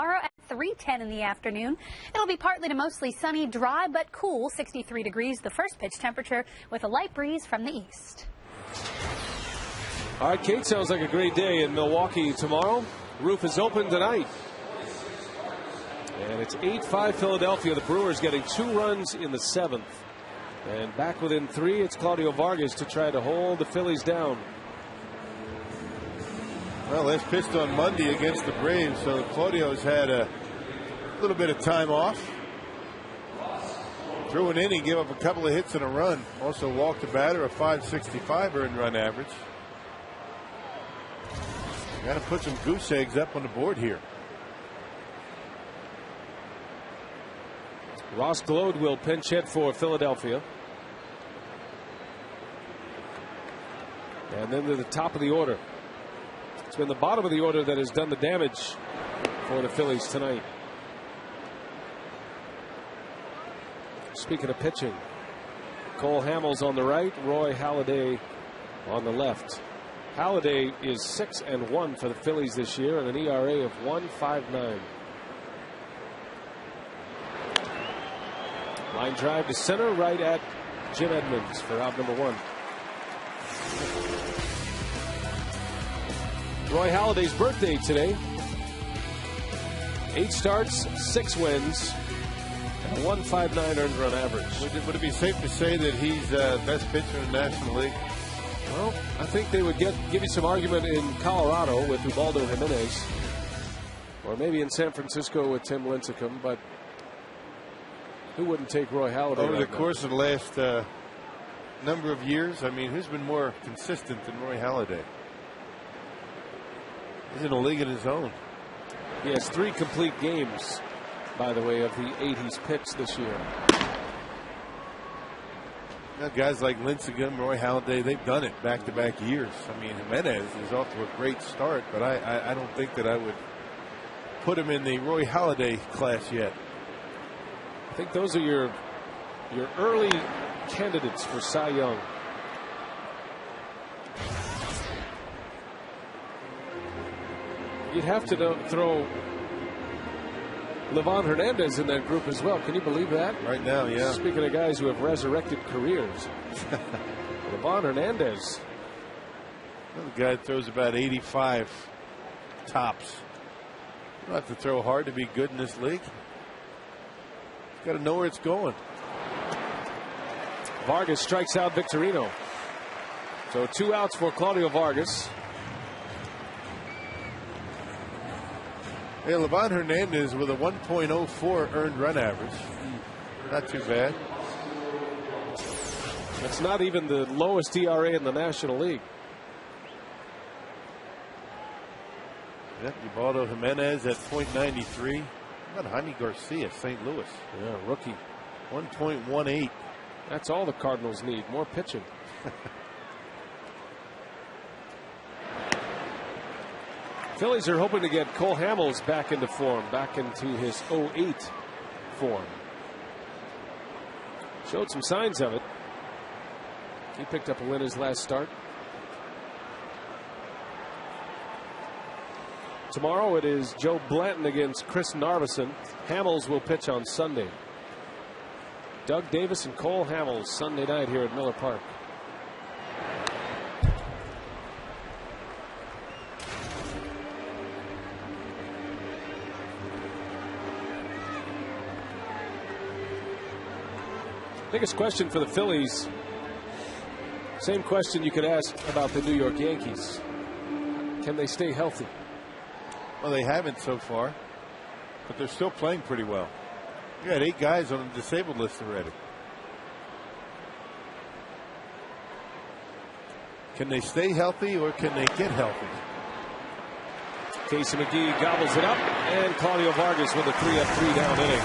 Tomorrow at 3:10 in the afternoon. It'll be partly to mostly sunny, dry, but cool, 63 degrees the first pitch temperature with a light breeze from the east. All right, Kate, sounds like a great day in Milwaukee tomorrow. Roof is open tonight. And it's 8-5 Philadelphia. The Brewers getting 2 runs in the 7th. And back within 3, it's Claudio Vargas to try to hold the Phillies down. Well, last pitched on Monday against the Braves, so Claudio's had a little bit of time off. Threw an inning, gave up a couple of hits and a run. Also walked a batter, a .565 earned run average. Got to put some goose eggs up on the board here. Ross Glode will pinch hit for Philadelphia. And then to the top of the order. It's been the bottom of the order that has done the damage for the Phillies tonight. Speaking of pitching, Cole Hamels on the right, Roy Halladay on the left. Halladay is 6-1 for the Phillies this year and an ERA of 1.59. Line drive to center, right at Jim Edmonds for out number 1. Roy Halladay's birthday today. 8 starts, 6 wins, and a 1.59 earned run average. Would it be safe to say that he's best pitcher in the National League? Well, I think they would give you some argument in Colorado with Ubaldo Jimenez, or maybe in San Francisco with Tim Lincecum, but who wouldn't take Roy Halladay? Over the course of the last number of years, I mean, who's been more consistent than Roy Halladay? He's in a league of his own. He has 3 complete games, by the way, of the 8 he's pitched this year. Now, guys like Lincecum, Roy Halladay, they've done it back-to-back years. I mean, Jimenez is off to a great start, but I don't think that I would put him in the Roy Halladay class yet. I think those are your early candidates for Cy Young. You'd have to throw Livan Hernandez in that group as well. Can you believe that? Right now, yeah. Speaking of guys who have resurrected careers. Livan Hernandez. Another guy that throws about 85 tops. You don't have to throw hard to be good in this league. Got to know where it's going. Vargas strikes out Victorino. So 2 outs for Claudio Vargas. Hey, Livan Hernandez with a 1.04 earned run average. Not too bad. That's not even the lowest ERA in the National League. Yep, Ubaldo Jimenez at .93. How about Jaime Garcia, St. Louis? Yeah, rookie. 1.18. That's all the Cardinals need, more pitching. Phillies are hoping to get Cole Hamels back into form, back into his 08 form. Showed some signs of it. He picked up a win his last start. Tomorrow it is Joe Blanton against Chris Narveson. Hamels will pitch on Sunday. Doug Davis and Cole Hamels Sunday night here at Miller Park. Biggest question for the Phillies. Same question you could ask about the New York Yankees. Can they stay healthy? Well, they haven't so far, but they're still playing pretty well. You got 8 guys on the disabled list already. Can they stay healthy or can they get healthy? Casey McGee gobbles it up, and Claudio Vargas with a 3-up, 3-down inning.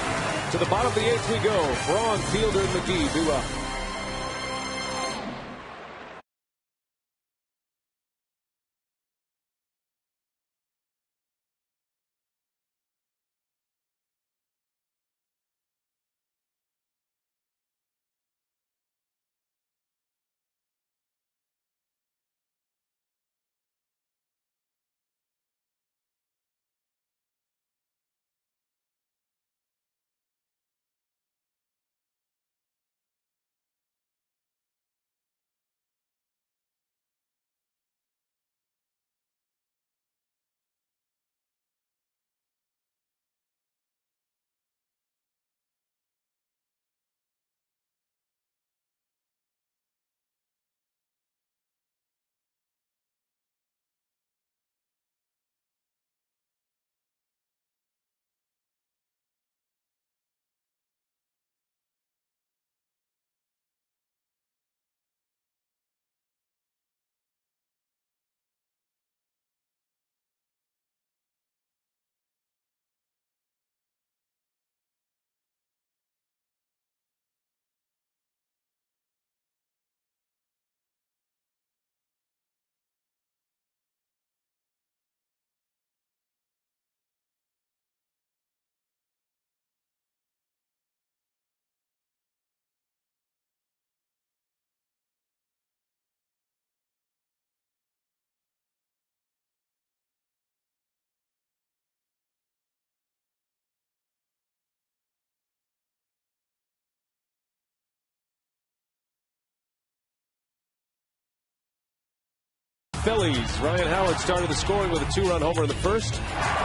To the bottom of the 8th we go. Braun, Fielder, and McGee due up. Phillies. Ryan Howard started the scoring with a 2-run homer in the first.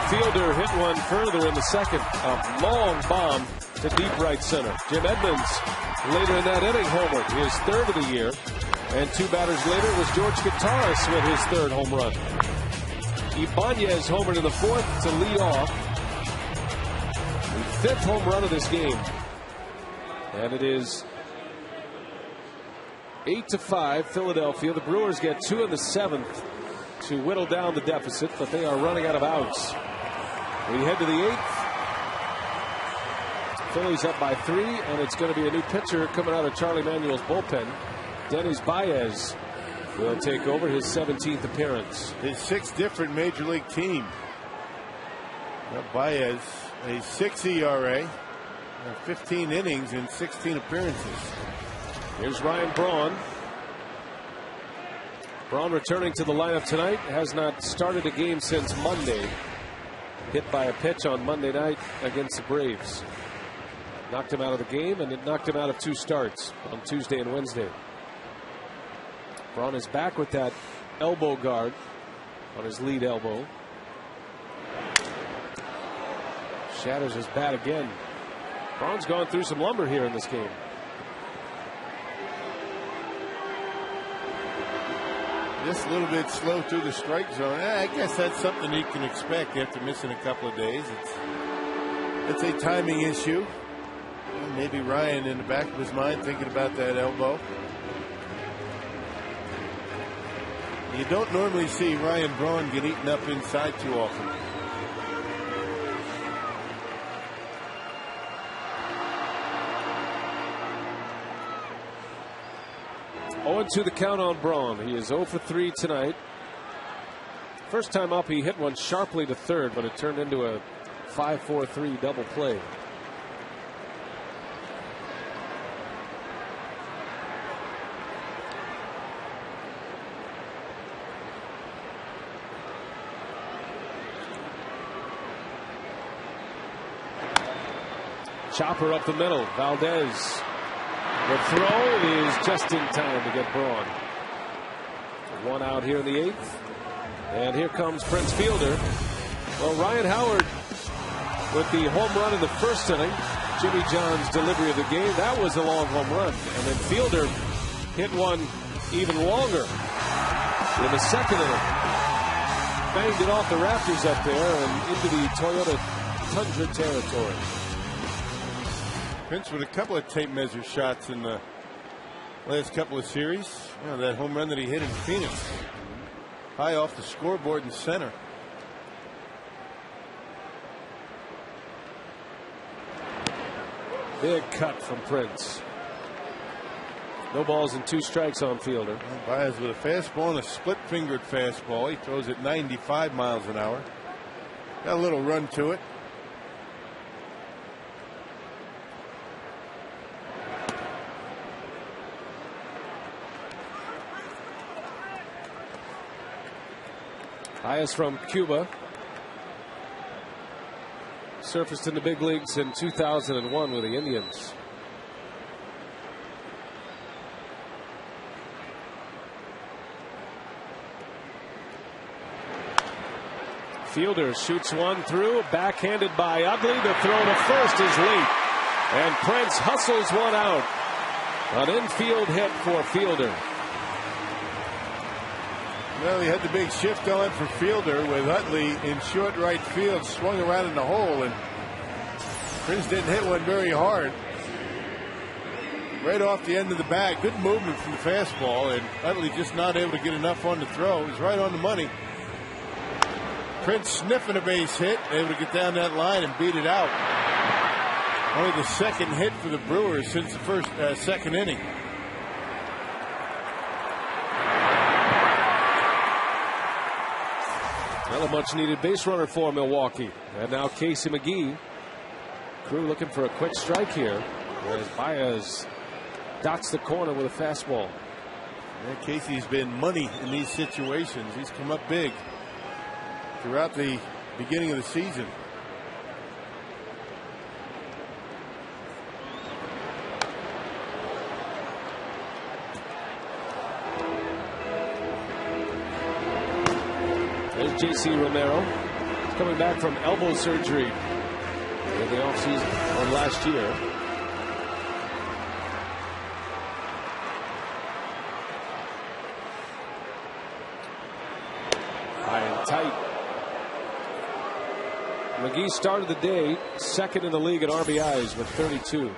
Fielder hit one further in the second. A long bomb to deep right center. Jim Edmonds later in that inning homered, his third of the year. And 2 batters later was George Gataris with his 3rd home run. Ibanez homered in the 4th to lead off. The 5th home run of this game. And it is 8-5 Philadelphia. The Brewers get 2 in the 7th to whittle down the deficit, but they are running out of outs. We head to the 8th. Phillies up by 3, and it's going to be a new pitcher coming out of Charlie Manuel's bullpen. Dennis Baez will take over, his 17th appearance. His 6th different major league team. Now Baez, a 6 ERA, 15 innings in 16 appearances. Here's Ryan Braun. Braun returning to the lineup tonight. Has not started a game since Monday. Hit by a pitch on Monday night against the Braves. Knocked him out of the game, and it knocked him out of 2 starts on Tuesday and Wednesday. Braun is back with that elbow guard on his lead elbow. Shatters his bat again. Braun's gone through some lumber here in this game. Just a little bit slow through the strike zone. I guess that's something he can expect after missing a couple of days. It's a timing issue. Maybe Ryan in the back of his mind thinking about that elbow. You don't normally see Ryan Braun get eaten up inside too often. Oh, 2 the count on Braun. He is 0 for 3 tonight. First time up, he hit one sharply to third, but it turned into a 5-4-3 double play. Chopper up the middle. Valdez. The throw is just in time to get Braun. 1 out here in the 8th. And here comes Prince Fielder. Well, Ryan Howard with the home run in the first inning. Jimmy John's delivery of the game. That was a long home run. And then Fielder hit one even longer in the second inning. Banged it off the rafters up there and into the Toyota Tundra territory. Prince with a couple of tape measure shots in the last couple of series. You know, that home run that he hit in Phoenix, high off the scoreboard in center. Big cut from Prince. No balls and 2 strikes on Fielder. Baez with a fastball and a split-fingered fastball. He throws it 95 miles an hour. Got a little run to it. Baez from Cuba. Surfaced in the big leagues in 2001 with the Indians. Fielder shoots one through, backhanded by Utley. The throw to first is late, and Prince hustles one out. An infield hit for Fielder. Well, he had the big shift on for Fielder with Utley in short right field, swung around in the hole, and Prince didn't hit one very hard. Right off the end of the bat. Good movement from the fastball, and Utley just not able to get enough on the throw. He's right on the money. Prince sniffing a base hit, able to get down that line and beat it out. Only the second hit for the Brewers since the second inning. Well, a much-needed base runner for Milwaukee. And now Casey McGee. Crew looking for a quick strike here, as Baez dots the corner with a fastball. Yeah, Casey's been money in these situations. He's come up big throughout the beginning of the season. J.C. Romero. He's coming back from elbow surgery in the offseason or last year. High and tight. McGee started the day second in the league in RBIs with 32.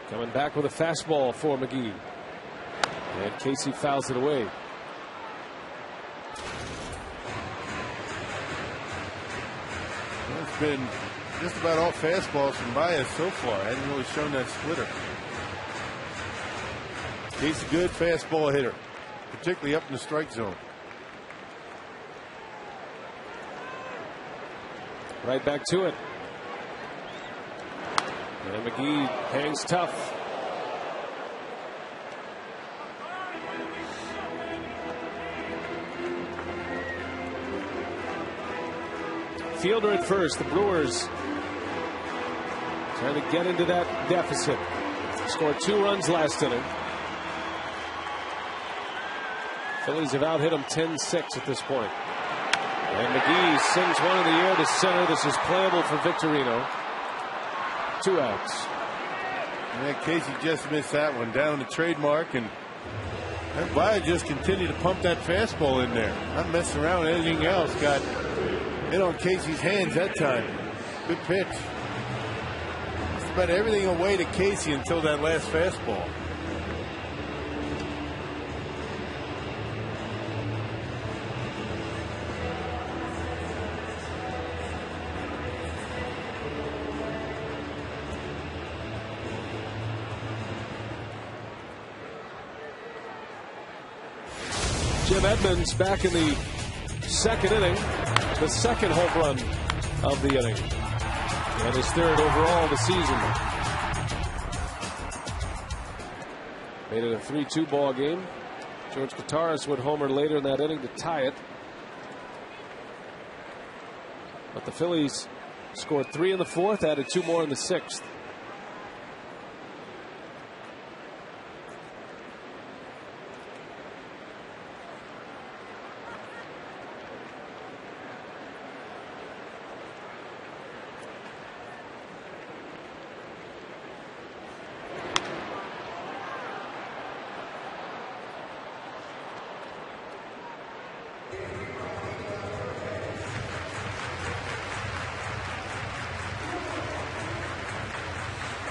Coming back with a fastball for McGee. And Casey fouls it away. It's been just about all fastballs from Baez so far. Hasn't really shown that splitter. He's a good fastball hitter, particularly up in the strike zone. Right back to it. And McGee hangs tough. Fielder at first. The Brewers trying to get into that deficit. Scored 2 runs last inning. Phillies have out hit them 10-6 at this point. And McGee sends one in the air to center. This is playable for Victorino. 2 outs. Yeah, Casey just missed that one down the trademark, and Baez just continued to pump that fastball in there. Not messing around with anything else. Got in on Casey's hands that time. Good pitch. Just about everything away to Casey until that last fastball. Jim Edmonds back in the second inning, the second home run of the inning, and his third overall of the season. Made it a 3-2 ball game. George Kottaras would homer later in that inning to tie it, but the Phillies scored 3 in the 4th, added 2 more in the 6th.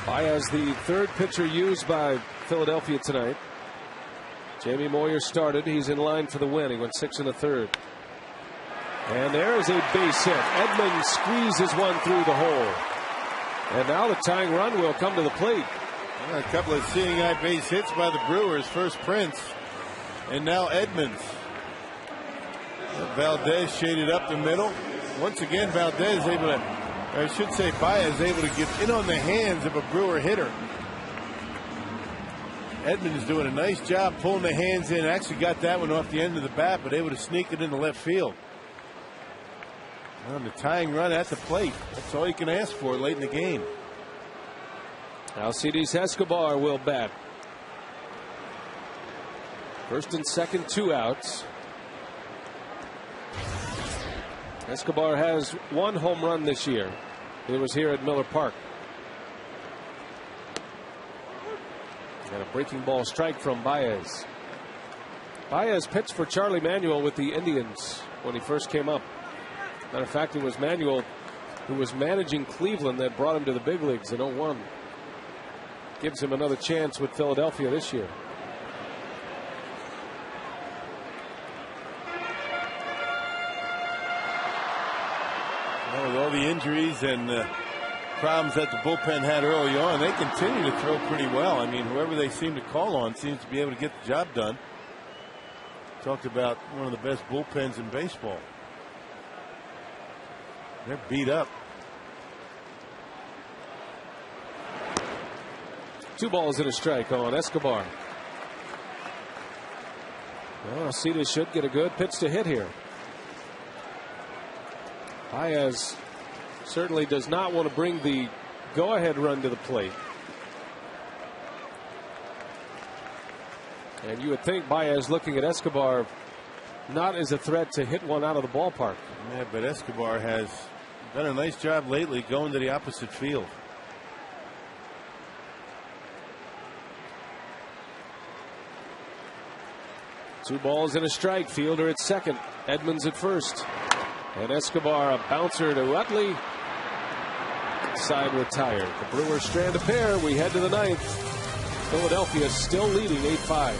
Baez, the third pitcher used by Philadelphia tonight. Jamie Moyer started. He's in line for the win. He went 6 in the 3rd. And there is a base hit. Edmonds squeezes one through the hole. And now the tying run will come to the plate. A couple of seeing eye base hits by the Brewers. First Prince, and now Edmonds. Valdez shaded up the middle. Once again, Valdez able to, I should say Baez able to get in on the hands of a Brewer hitter. Edmonds is doing a nice job pulling the hands in. Actually got that one off the end of the bat, but able to sneak it into left field. On the tying run at the plate. That's all you can ask for late in the game. Alcides Escobar will bat. First and second, 2 outs. Escobar has 1 home run this year. It was here at Miller Park. And a breaking ball strike from Baez. Baez pitched for Charlie Manuel with the Indians when he first came up. Matter of fact, it was Manuel who was managing Cleveland that brought him to the big leagues in 01. Gives him another chance with Philadelphia this year. Well, with all the injuries and problems that the bullpen had early on, they continue to throw pretty well. I mean, whoever they seem to call on seems to be able to get the job done. Talked about one of the best bullpens in baseball. They're beat up. 2 balls and a strike on Escobar. Well, Alcides should get a good pitch to hit here. Baez Certainly does not want to bring the go-ahead run to the plate. And you would think Baez, looking at Escobar, not as a threat to hit one out of the ballpark. Yeah, but Escobar has done a nice job lately going to the opposite field. Two balls and a strike. Fielder at second. Edmonds at first. And Escobar, a bouncer to Utley. Side retired. The Brewers strand a pair. We head to the ninth. Philadelphia still leading 8-5.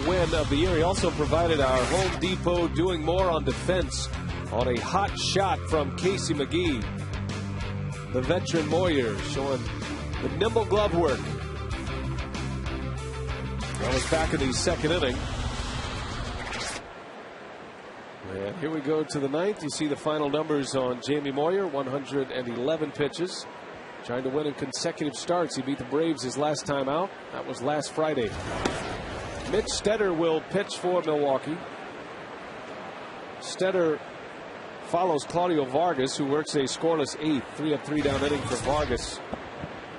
Win of the year. He also provided our Home Depot doing more on defense on a hot shot from Casey McGee. The veteran Moyer showing the nimble glove work. That was back in the second inning. And here we go to the ninth. You see the final numbers on Jamie Moyer. 111 pitches. Trying to win in consecutive starts. He beat the Braves his last time out. That was last Friday. Mitch Stetter will pitch for Milwaukee. Stetter follows Claudio Vargas, who works a scoreless eighth. 3 of 3 down inning for Vargas.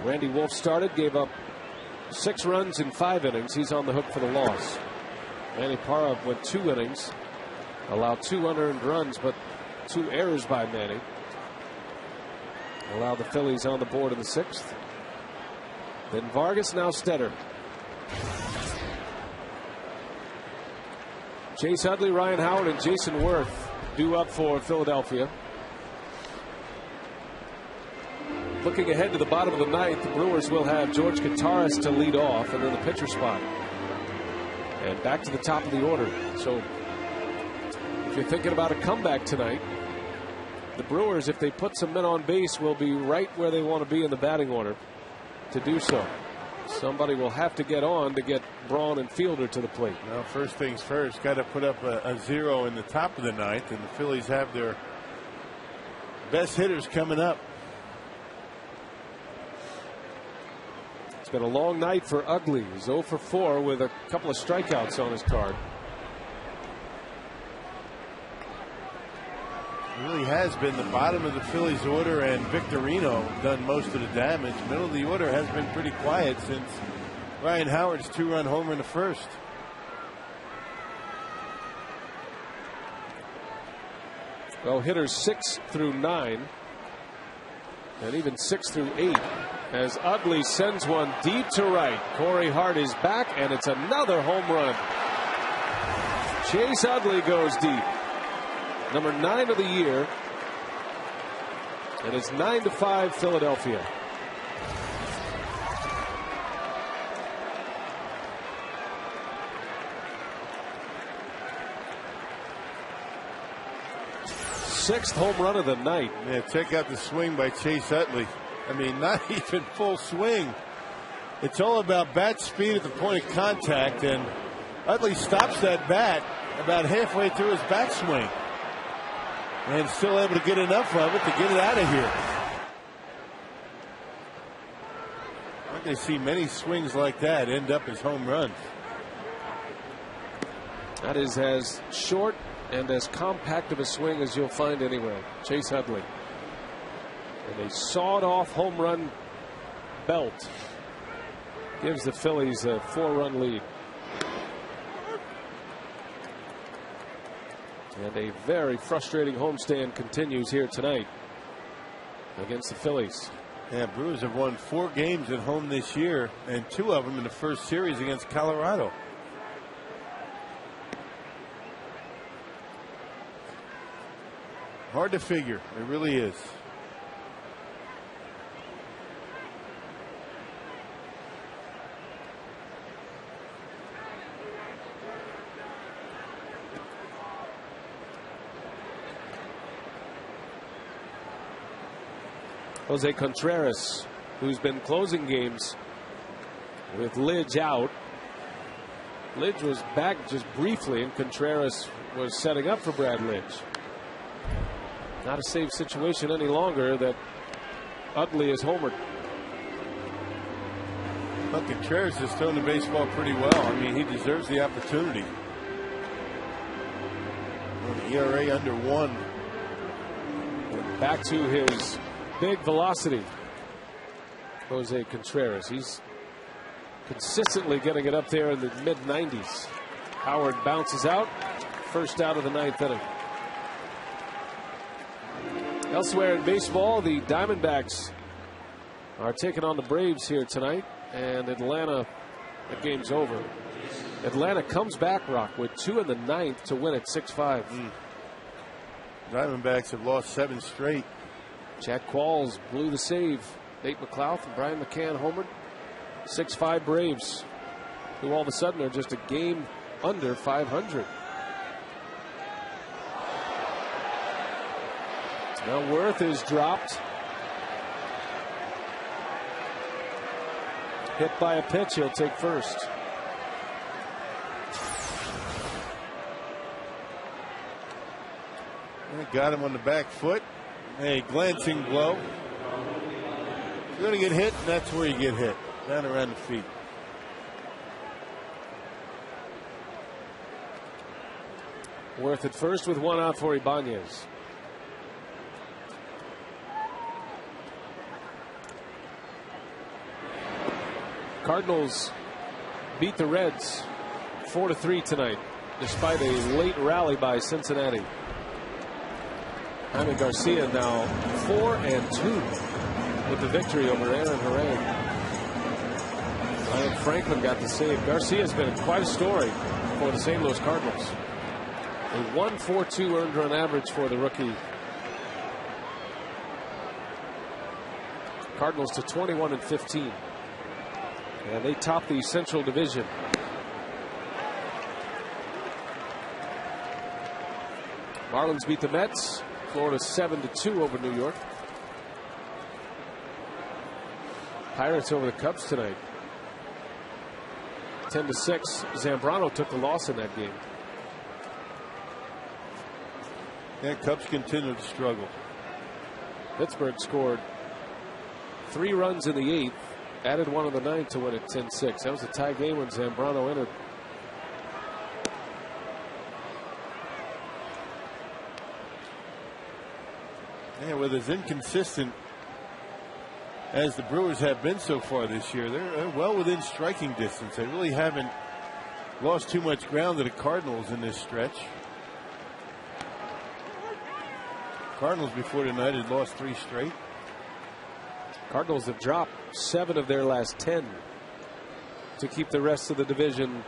Randy Wolf started, gave up 6 runs in 5 innings. He's on the hook for the loss. Manny Parra went 2 innings, allowed 2 unearned runs, but 2 errors by Manny. Allowed the Phillies on the board in the 6th. Then Vargas, now Stetter. Chase Utley, Ryan Howard, and Jason Worth due up for Philadelphia. Looking ahead to the bottom of the ninth, the Brewers will have George Kataris to lead off, and then the pitcher spot. And back to the top of the order. So if you're thinking about a comeback tonight, the Brewers, if they put some men on base, will be right where they want to be in the batting order to do so. Somebody will have to get on to get Braun and Fielder to the plate. Now, first things first, got to put up a 0 in the top of the ninth, and the Phillies have their best hitters coming up. It's been a long night for Utley. He's 0 for 4 with a couple of strikeouts on his card. It really has been the bottom of the Phillies order, and Victorino done most of the damage. Middle of the order has been pretty quiet since Ryan Howard's 2-run homer in the first. Well, hitters 6 through 9, and even 6 through 8, as Utley sends one deep to right. Corey Hart is back, and it's another home run. Chase Utley goes deep. Number 9 of the year, and it's 9-5 Philadelphia. 6th home run of the night. Yeah, check out the swing by Chase Utley. I mean, not even full swing. It's all about bat speed at the point of contact, and Utley stops that bat about halfway through his backswing and still able to get enough of it to get it out of here. I think they see many swings like that end up as home runs. That is as short and as compact of a swing as you'll find anywhere. Chase Utley. And a sawed-off home run belt gives the Phillies a 4-run lead. And a very frustrating homestand continues here tonight against the Phillies. Yeah, Brewers have won 4 games at home this year, and 2 of them in the first series against Colorado. Hard to figure. It really is. Jose Contreras, who's been closing games with Lidge out. Lidge was back just briefly, and Contreras was setting up for Brad Lidge. Not a safe situation any longer that Utley is homered. Well, Contreras has thrown the baseball pretty well. I mean, he deserves the opportunity. An ERA under 1. And back to his big velocity. Jose Contreras. He's consistently getting it up there in the mid-90s. Howard bounces out. First out of the 9th inning. Elsewhere in baseball, the Diamondbacks are taking on the Braves here tonight, and Atlanta, the game's over. Atlanta comes back, Rock, with 2 in the 9th to win at 6-5. Diamondbacks have lost 7 straight. Jack Qualls blew the save. Nate McLouth and Brian McCann homered. 6-5 Braves, who all of a sudden are just a game under 500. Now Worth is dropped. Hit by a pitch, he'll take first. Got him on the back foot. A glancing blow. You're going to get hit, and that's where you get hit. Down around the feet. Worth at first with 1 out for Ibanez. Cardinals beat the Reds 4-3 tonight, despite a late rally by Cincinnati. Jaime Garcia now 4-2 with the victory over Aaron Herrera. Ryan Franklin got the save. Garcia's been quite a story for the St. Louis Cardinals. A 1.42 earned run average for the rookie. Cardinals to 21-15. And they top the Central Division. Marlins beat the Mets. Florida 7-2 over New York. Pirates over the Cubs tonight. 10-6. Zambrano took the loss in that game. And Cubs continue to struggle. Pittsburgh scored 3 runs in the 8th. Added 1 in the 9th to win at 10-6. That was a tie game when Zambrano entered. Yeah, with as inconsistent as the Brewers have been so far this year, they're well within striking distance. They really haven't lost too much ground to the Cardinals in this stretch. Cardinals before tonight had lost 3 straight. Cardinals have dropped 7 of their last 10 to keep the rest of the division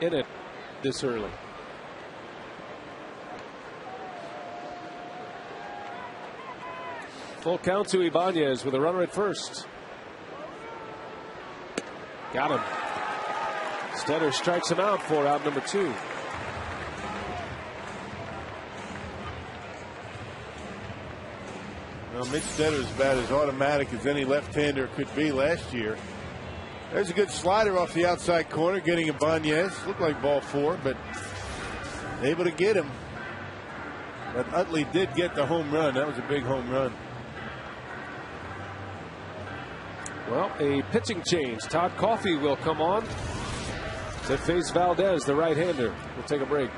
in it this early. Full count to Ibanez with a runner at first. Got him. Stetter strikes him out for out number 2. Well, Mitch Stetter's about as automatic as any left-hander could be last year. There's a good slider off the outside corner, getting Ibanez. Looked like ball 4, but able to get him. But Utley did get the home run. That was a big home run. Well, a pitching change. Todd Coffey will come on to face Valdez, the right-hander. We'll take a break.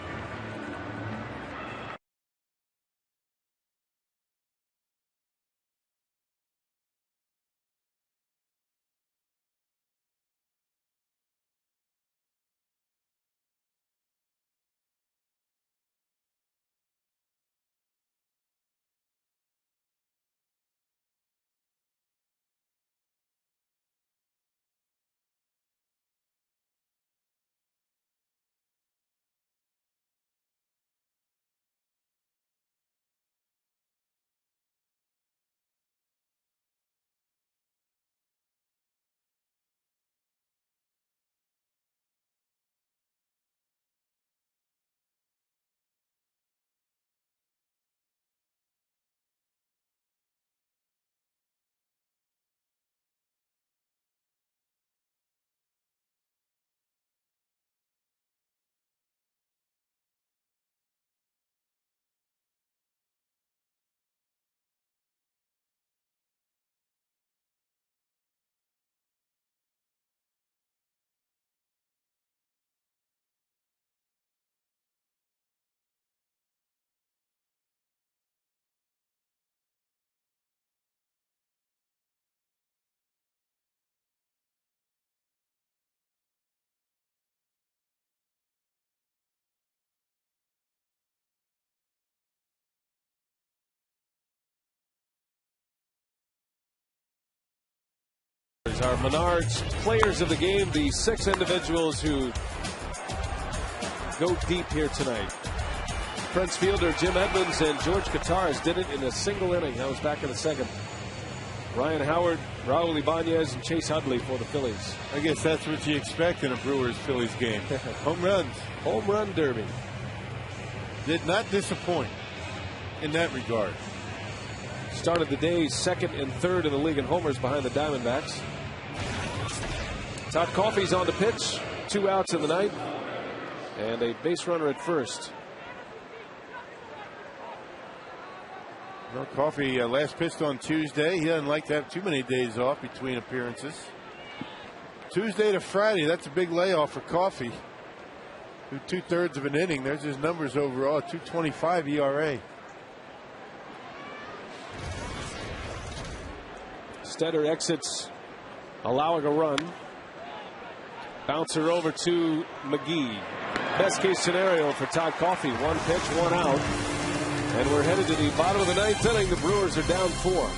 Our Menards players of the game, the 6 individuals who go deep here tonight. Prince fielder Jim Edmonds and George Katars did it in a single inning. That was back in the 2nd. Ryan Howard, Raul Ibanez, and Chase Utley for the Phillies. I guess that's what you expect in a Brewers-Phillies game. Home runs. Home run derby. Did not disappoint in that regard. Started the day 2nd and 3rd in the league in homers behind the Diamondbacks. Todd Coffey's on the pitch. 2 outs in the night. And a base runner at first. Well, Coffey last pitched on Tuesday. He doesn't like to have too many days off between appearances. Tuesday to Friday, that's a big layoff for Coffey. 2/3 of an inning. There's his numbers overall. 2.25 ERA. Stetter exits, allowing a run. Bouncer over to McGee. Best case scenario for Todd Coffey. 1 pitch, 1 out. And we're headed to the bottom of the 9th inning. The Brewers are down 4.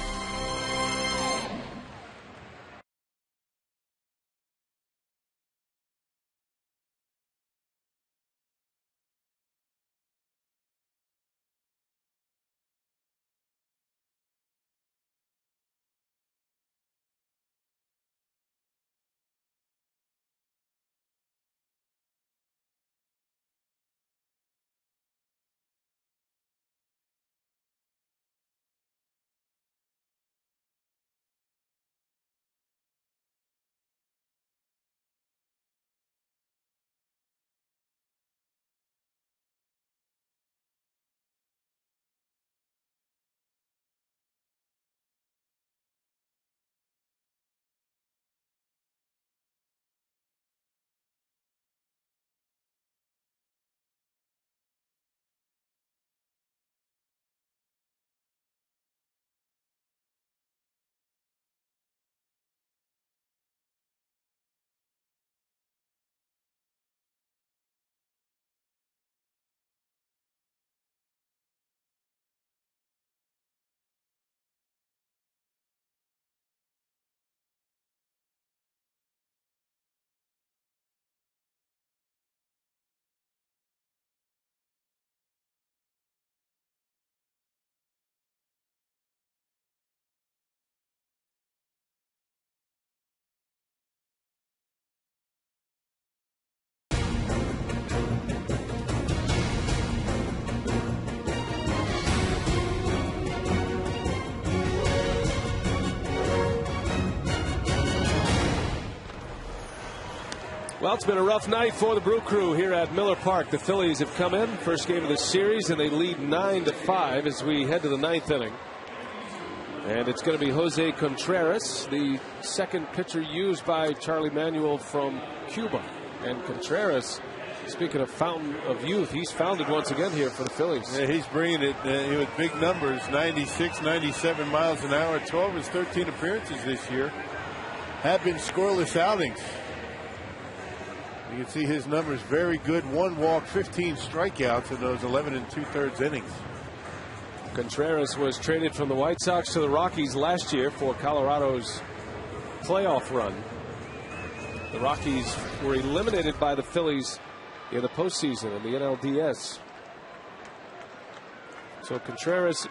Well, it's been a rough night for the Brew Crew here at Miller Park. The Phillies have come in, first game of the series, and they lead 9-5 as we head to the 9th inning. And it's going to be Jose Contreras, the second pitcher used by Charlie Manuel from Cuba. And Contreras, speaking of fountain of youth, he's found it once again here for the Phillies. Yeah, he's bringing it with big numbers, 96, 97 miles an hour, 12 of his 13 appearances this year have been scoreless outings. You can see his numbers very good. 1 walk, 15 strikeouts in those 11 2/3 innings. Contreras was traded from the White Sox to the Rockies last year for Colorado's playoff run. The Rockies were eliminated by the Phillies in the postseason in the NLDS. So Contreras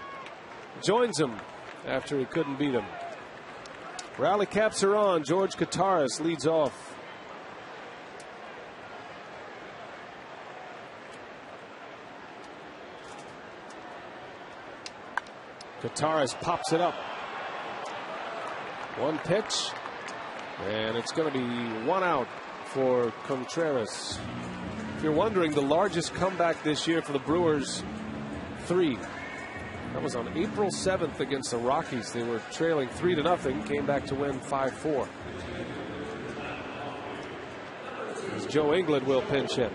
joins them after he couldn't beat him. Rally caps are on. George Kataris leads off. Kataris pops it up. One pitch, and it's going to be 1 out for Contreras. If you're wondering, the largest comeback this year for the Brewers, 3. That was on April 7th against the Rockies. They were trailing 3-0, came back to win 5-4. As Joe England will pinch hit.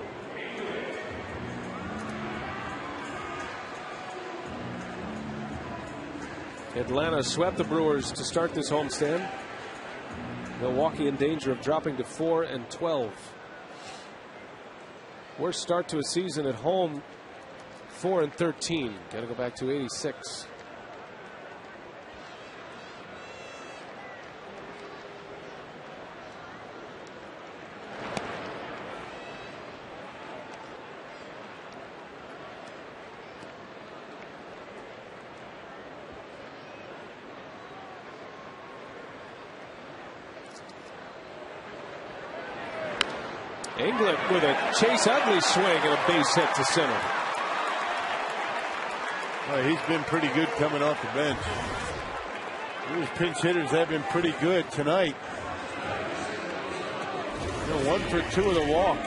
Atlanta swept the Brewers to start this homestand. Milwaukee in danger of dropping to 4-12. Worst start to a season at home, 4-13. Got to go back to 86. England with a Chase Utley swing and a base hit to center. Well, he's been pretty good coming off the bench. These pinch hitters have been pretty good tonight. 1 for 2 of the walk.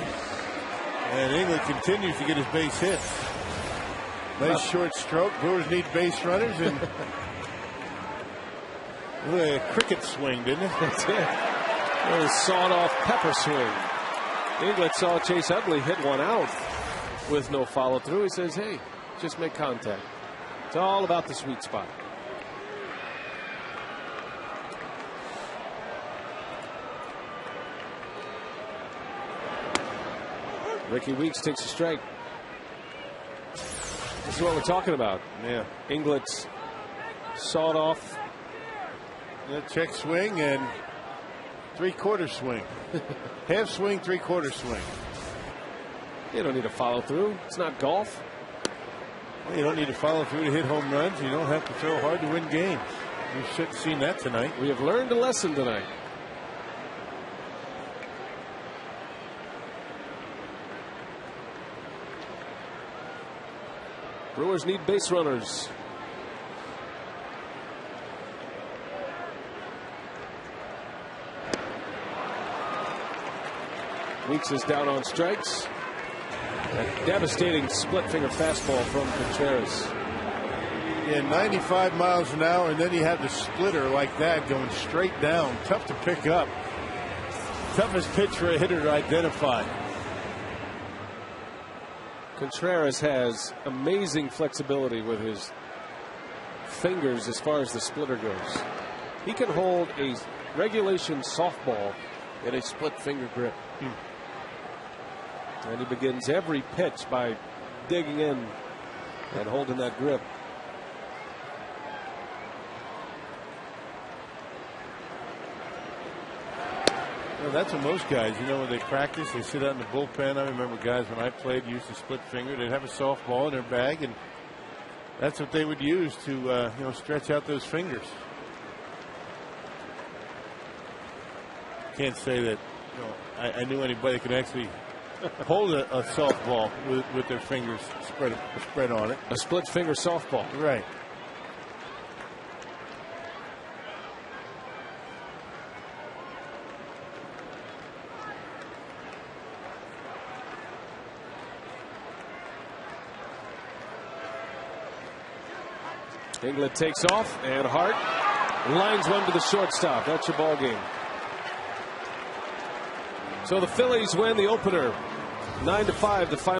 And England continues to get his base hits. Nice short stroke. Brewers need base runners. And a cricket swing, didn't it? That's it. A little sawed-off pepper swing. England saw Chase Utley hit 1 out with no follow-through. He says, hey, just make contact. It's all about the sweet spot. Ricky Weeks takes a strike. This is what we're talking about. Yeah. England's sawed off. Check swing and 3/4 swing. Half swing, 3/4 swing. You don't need to follow through. It's not golf. Well, you don't need to follow through to hit home runs. You don't have to throw hard to win games. You should have seen that tonight. We have learned a lesson tonight. Brewers need base runners. Weeks is down on strikes. A devastating split finger fastball from Contreras. Yeah, 95 miles an hour, and then you have the splitter like that going straight down. Tough to pick up. Toughest pitch for a hitter to identify. Contreras has amazing flexibility with his fingers as far as the splitter goes. He can hold a regulation softball in a split finger grip. And he begins every pitch by digging in and holding that grip. Well, that's what most guys, when they practice, they sit out in the bullpen. I remember guys when I played used to split finger. They'd have a softball in their bag, and that's what they would use to, stretch out those fingers. Can't say that, I knew anybody that could actually hold a softball with their fingers spread on it. A split finger softball. Right. England takes off, and Hart lines one to the shortstop. That's your ball game. So the Phillies win the opener 9-5. The final.